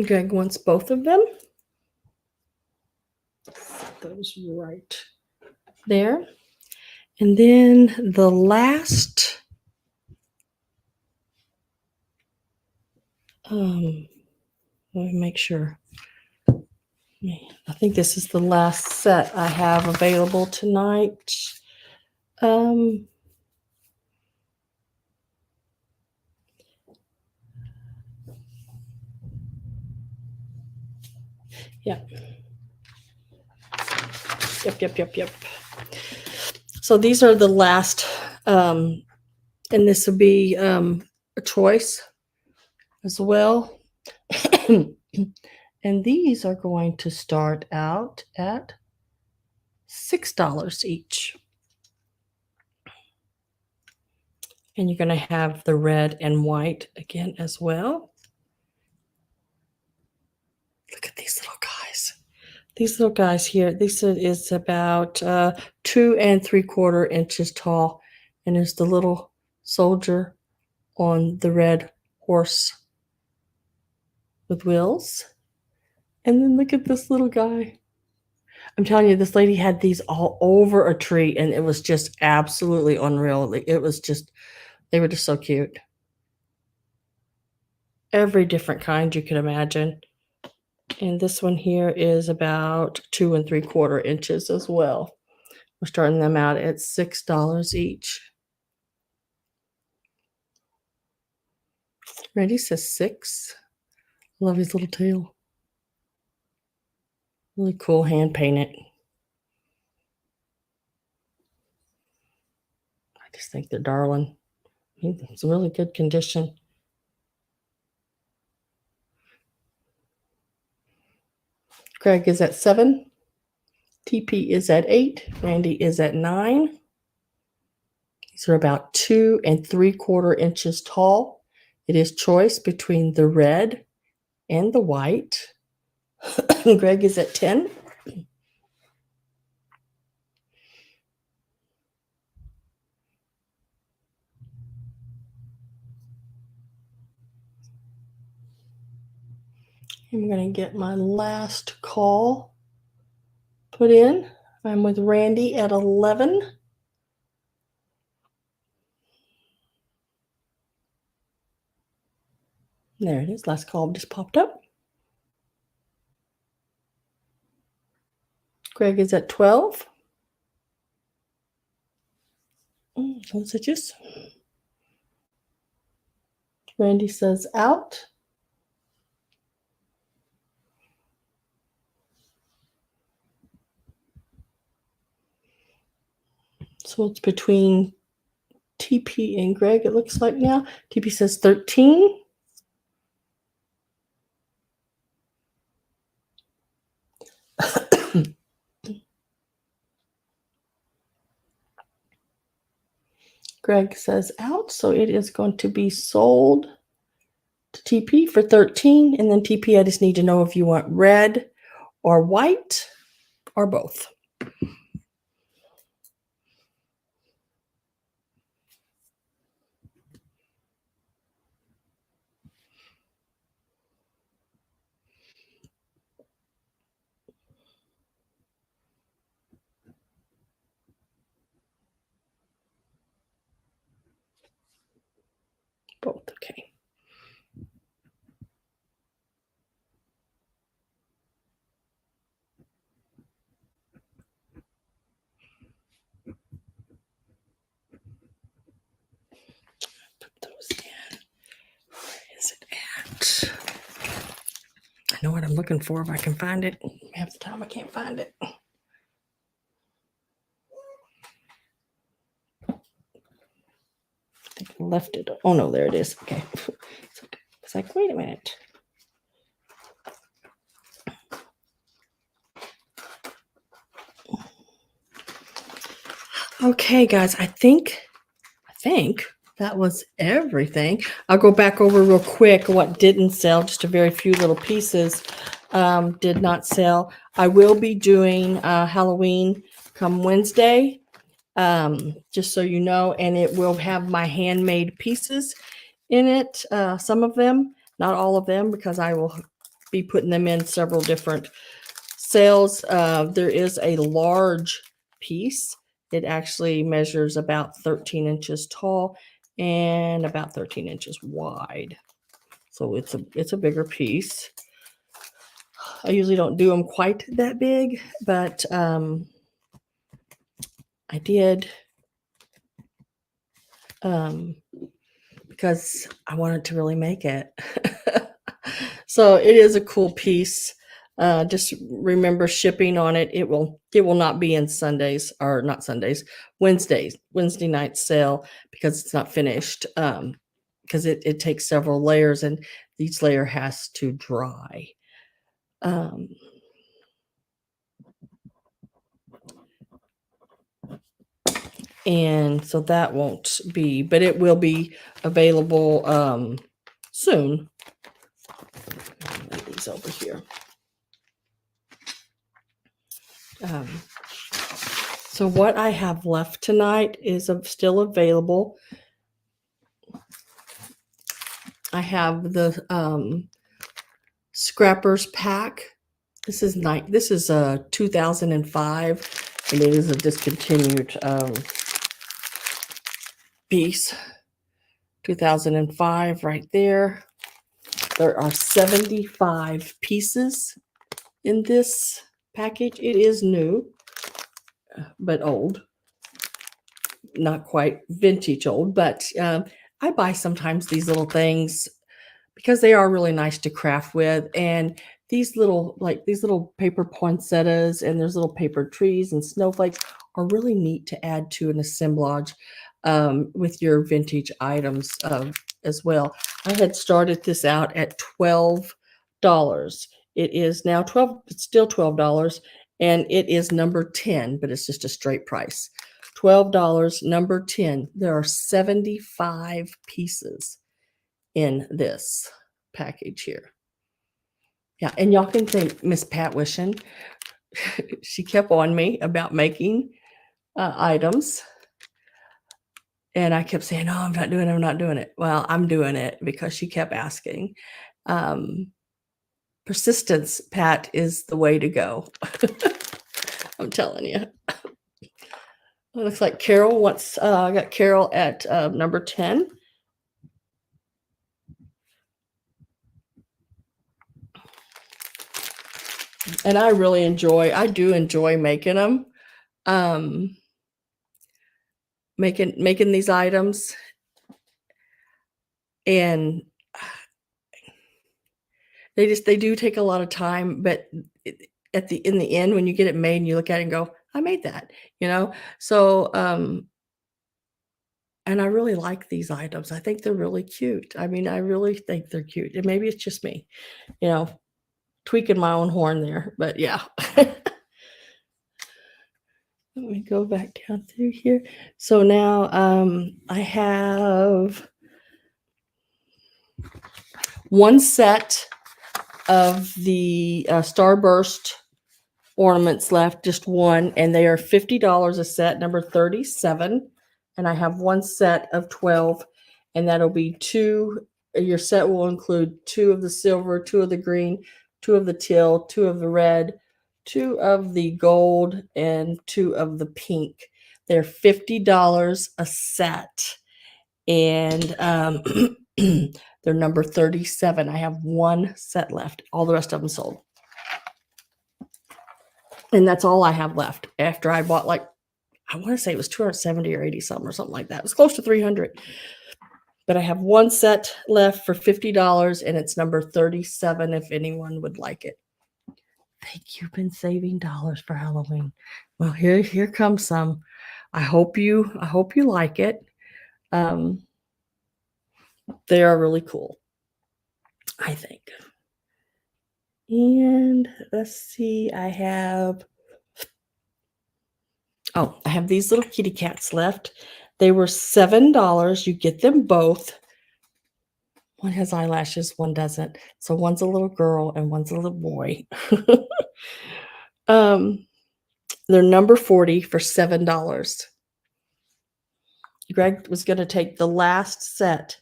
Greg wants both of them. Set those right there. And then the last, let me make sure. I think this is the last set I have available tonight. Yeah. Yep. So these are the last, and this will be a choice as well. And these are going to start out at $6 each. And you're going to have the red and white again as well. Look at these little guys. These little guys here. This is about 2 3/4 inches tall. And there's the little soldier on the red horse with wheels. And then look at this little guy. I'm telling you, this lady had these all over a tree, and it was just absolutely unreal. It was just, they were just so cute. Every different kind you could imagine. And this one here is about 2 3/4 inches as well. We're starting them out at $6 each. Randy says 6. Love his little tail. Really cool, hand painted. I just think they're darling. It's in really good condition. Greg is at 7. TP is at 8. Randy is at 9. These are about 2 3/4 inches tall. It is choice between the red and the white. Greg is at 10. I'm going to get my last call put in. I'm with Randy at 11. There it is. Last call just popped up. Greg is at 12. Messages. Randy says out. So it's between TP and Greg, it looks like now. TP says 13. Greg says out, so it is going to be sold to TP for 13. And then TP, I just need to know if you want red or white or both. Both, okay. Put those in. Where is it at? I know what I'm looking for if I can find it. Half the time I can't find it. I think I left it. Oh no, there it is. Okay. It's like, wait a minute. Okay, guys, I think that was everything. I'll go back over real quick what didn't sell. Just a very few little pieces did not sell. I will be doing Halloween come Wednesday, just so you know, and it will have my handmade pieces in it. Some of them, not all of them, because I will be putting them in several different sales. There is a large piece. It actually measures about 13 inches tall and about 13 inches wide. So it's a bigger piece. I usually don't do them quite that big, but I did because I wanted to really make it. So it is a cool piece. Just remember shipping on it. It will not be in Sundays, or not Sundays, Wednesday night sale, because it's not finished. Because it takes several layers, and each layer has to dry. Um, and so that won't be, but it will be available soon. Lay these over here. So what I have left tonight is still available. I have the Scrappers pack. This is 2005, and it is a discontinued piece. 2005 right there. There are 75 pieces in this package. It is new, but old. Not quite vintage old, but I buy sometimes these little things because they are really nice to craft with. And these little paper poinsettias, and there's little paper trees and snowflakes are really neat to add to an assemblage with your vintage items as well. I had started this out at $12. It is now it's still $12, and it is number 10, but it's just a straight price. $12, number 10. There are 75 pieces in this package here. Yeah, and y'all can thank Miss Pat Wishing. She kept on me about making items. And I kept saying, "No, I'm not doing it. I'm not doing it." Well, I'm doing it because she kept asking. Persistence, Pat, is the way to go. I'm telling you. It looks like Carol wants, I got Carol at number 10. And I do enjoy making them. Making these items. And they do take a lot of time, but in the end, when you get it made and you look at it and go, I made that, So, and I really like these items. I think they're really cute. I mean, I really think they're cute. And maybe it's just me, tweaking my own horn there, but yeah. Let me go back down through here. So now I have one set of the Starburst ornaments left, just one, and they are $50 a set, number 37. And I have one set of 12, and that'll be two. Your set will include two of the silver, two of the green, two of the teal, two of the red, two of the gold, and two of the pink. They're $50 a set, and they're number 37. I have one set left. All the rest of them sold. And that's all I have left after I bought, I want to say it was 270 or 80 something or something like that. It was close to 300. But I have one set left for $50, and it's number 37 if anyone would like it. Thank you've been saving dollars for Halloween. Well, here comes some. I hope you like it. They are really cool, I think. And let's see, I have these little kitty cats left. They were $7. You get them both. One has eyelashes, one doesn't. So one's a little girl and one's a little boy. They're number 40 for $7. Greg was going to take the last set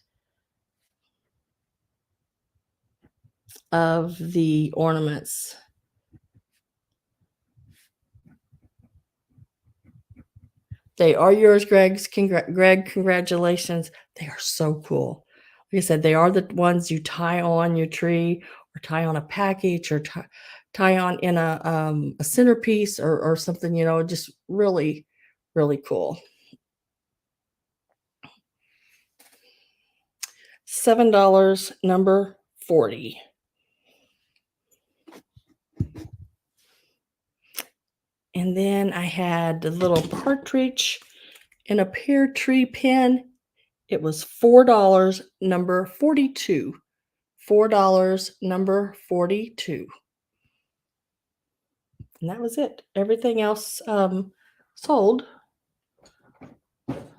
of the ornaments. They are yours, Greg. Congratulations. They are so cool. Like I said, they are the ones you tie on your tree, or tie on a package, or tie on in a centerpiece, or something, just really, really cool. $7, number 40. And then I had a little partridge in a pear tree pin. It was $4, number 42. $4, number 42. And that was it. Everything else sold.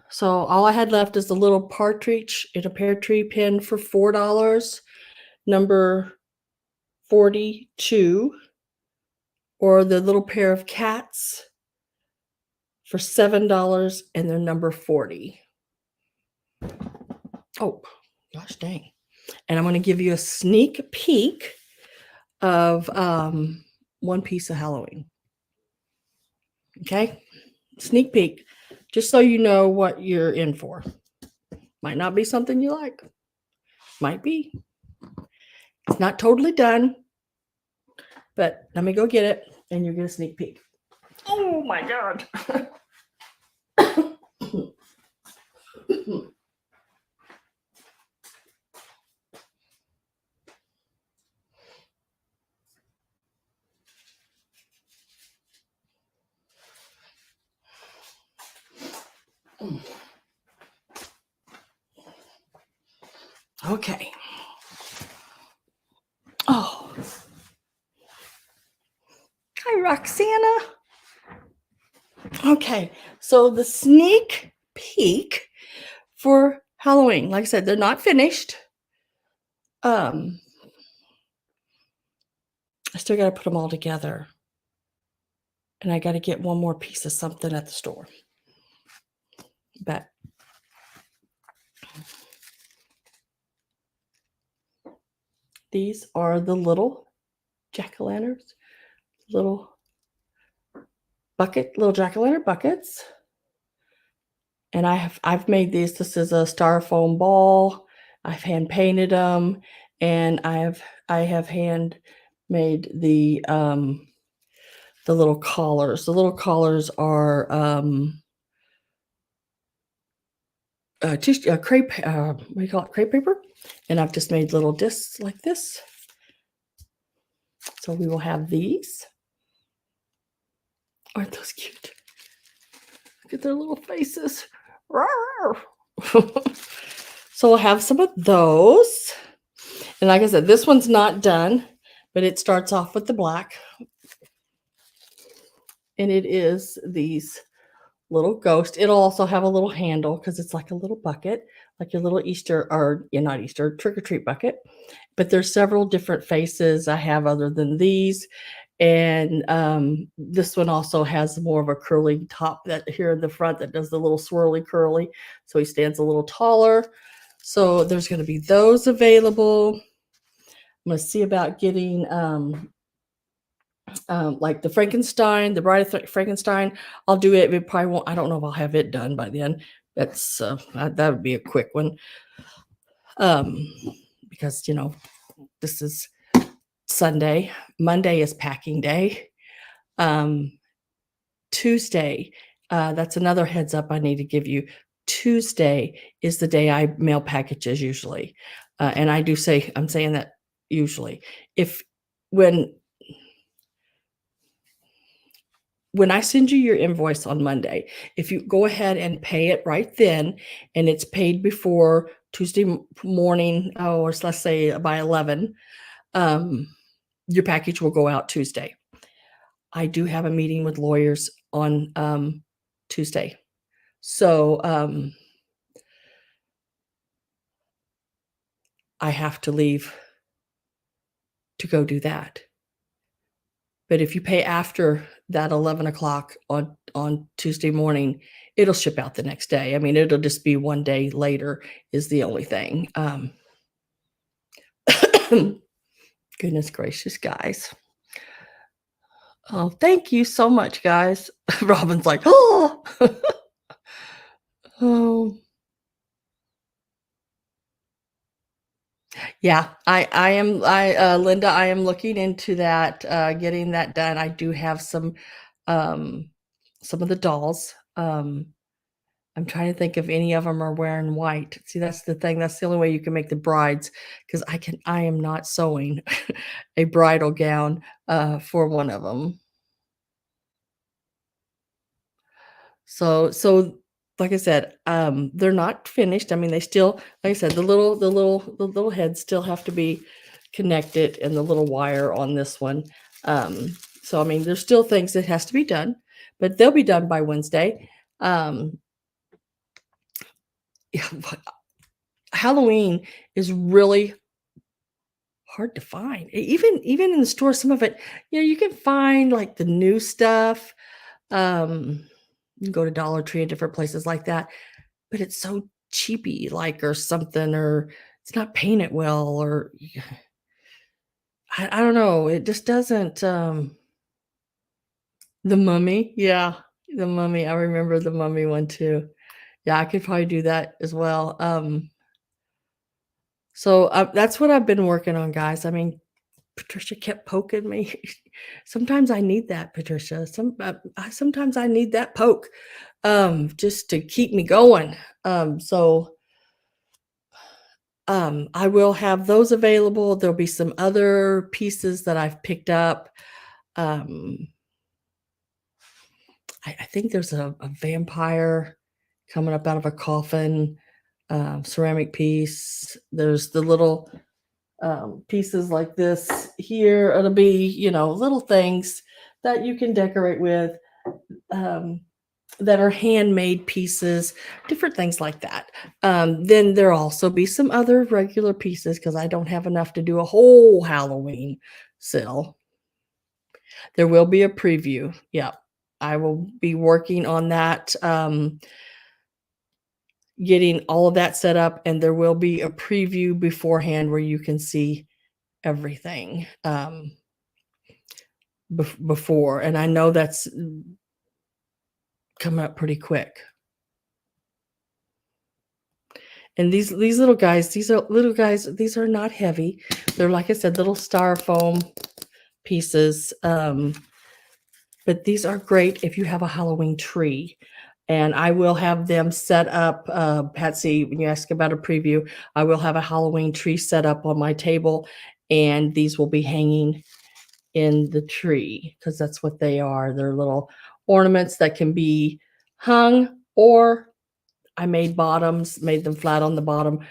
So all I had left is the little partridge in a pear tree pin for $4, number 42, or the little pair of cats for $7 and they're number 40. Oh, gosh dang. And I'm going to give you a sneak peek of one piece of Halloween. Okay? Sneak peek, just so you know what you're in for. Might not be something you like. Might be. It's not totally done, but let me go get it and you'll get a sneak peek. Oh my God. Okay. Oh. Hi, Roxana. Okay, so the sneak peek for Halloween, like I said, they're not finished. I still got to put them all together. And I got to get one more piece of something at the store. But these are the little jack-o'-lanterns, little jack-o'-lantern buckets. And I've made these. This is a styrofoam ball. I've hand painted them, and I have hand made the little collars. The little collars are crepe. What do you call it? Crepe paper. And I've just made little discs like this. So we will have these. Aren't those cute? Look at their little faces. So we'll have some of those. And like I said, this one's not done, but it starts off with the black. And it is these little ghosts. It'll also have a little handle because it's like a little bucket, like your little Easter, or not Easter, trick-or-treat bucket. But there's several different faces I have other than these. And this one also has more of a curly top that here in the front that does the little swirly curly. So he stands a little taller. So there's going to be those available. I'm going to see about getting like the Frankenstein, the Bride of Frankenstein. I'll do it. It probably won't. I don't know if I'll have it done by then. That's that would be a quick one. Because this is Sunday. Monday is packing day. Tuesday, that's another heads up I need to give you. Tuesday is the day I mail packages usually. And I do say, I'm saying that usually. When I send you your invoice on Monday, if you go ahead and pay it right then, and it's paid before Tuesday morning, or let's say by 11, your package will go out Tuesday. I do have a meeting with lawyers on Tuesday. So I have to leave to go do that. But if you pay after that 11 o'clock on Tuesday morning, it'll ship out the next day. I mean, it'll just be one day later is the only thing. Goodness gracious, guys. Oh, thank you so much, guys. Robin's like, oh. Oh. Yeah, Linda, I am looking into that, getting that done. I do have some of the dolls. I'm trying to think if any of them are wearing white. See, that's the thing. That's the only way you can make the brides, because I am not sewing a bridal gown for one of them. So like I said, they're not finished. I mean, they still, like I said, the little heads still have to be connected and the little wire on this one. So I mean, there's still things that has to be done, but they'll be done by Wednesday. Yeah, Halloween is really hard to find. Even in the store, some of it, you can find like the new stuff. You can go to Dollar Tree and different places like that, but it's so cheapy, like, or something, or it's not painted well, or I don't know. It just doesn't. The Mummy, yeah, the Mummy. I remember the Mummy one too. Yeah, I could probably do that as well. So that's what I've been working on, guys. I mean, Patricia kept poking me. Sometimes I need that, Patricia. Sometimes I need that poke, just to keep me going. So I will have those available. There'll be some other pieces that I've picked up. Um, I think there's a vampire coming up out of a coffin, ceramic piece. There's the little pieces like this here. It'll be, little things that you can decorate with, that are handmade pieces, different things like that. Then there'll also be some other regular pieces because I don't have enough to do a whole Halloween sale. There will be a preview. Yeah, I will be working on that, getting all of that set up, and there will be a preview beforehand where you can see everything, before. And I know that's coming up pretty quick. And these little guys, these are not heavy. They're, like I said, little styrofoam pieces. But these are great if you have a Halloween tree. And I will have them set up, Patsy, when you ask about a preview, I will have a Halloween tree set up on my table, and these will be hanging in the tree because that's what they are. They're little ornaments that can be hung, or I made them flat on the bottom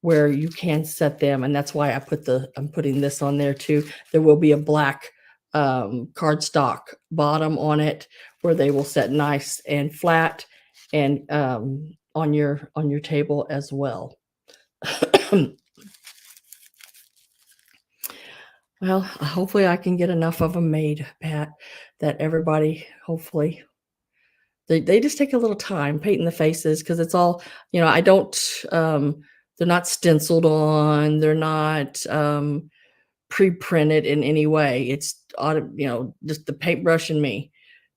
where you can set them, and that's why I'm putting this on there too. There will be a black cardstock bottom on it where they will set nice and flat, and on your table as well. Well, hopefully I can get enough of them made, Pat, that everybody, hopefully, they just take a little time painting the faces because it's all, I don't, they're not stenciled on, they're not pre-printed in any way. It's just the paintbrush in me,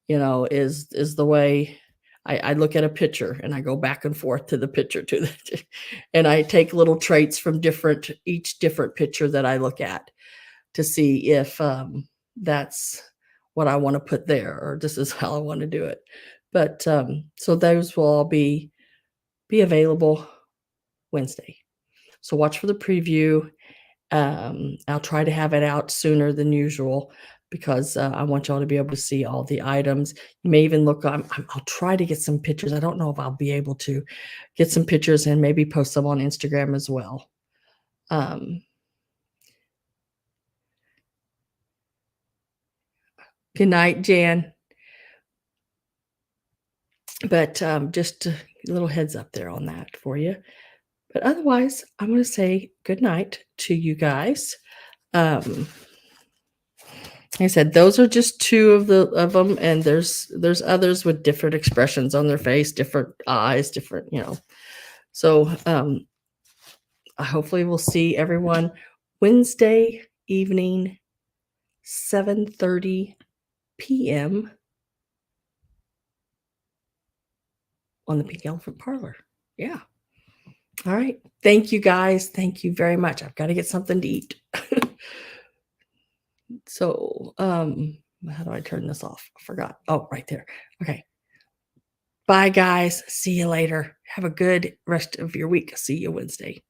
is the way I look at a picture and I go back and forth to the picture and I take little traits from each different picture that I look at to see if that's what I want to put there, or this is how I want to do it. But so those will all be available Wednesday. So watch for the preview. I'll try to have it out sooner than usual because I want y'all to be able to see all the items. You may even look. I'll try to get some pictures. I don't know if I'll be able to get some pictures and maybe post them on Instagram as well. Good night, Jan. But just a little heads up there on that for you. But otherwise, I'm going to say good night to you guys. Like I said, those are just two of them, and there's others with different expressions on their face, different eyes, different, So hopefully we'll see everyone Wednesday evening, 7:30 p.m. on the Pink Elephant Parlor. Yeah. All right. Thank you, guys. Thank you very much. I've got to get something to eat. So, how do I turn this off? I forgot. Oh, right there. Okay. Bye, guys. See you later. Have a good rest of your week. See you Wednesday.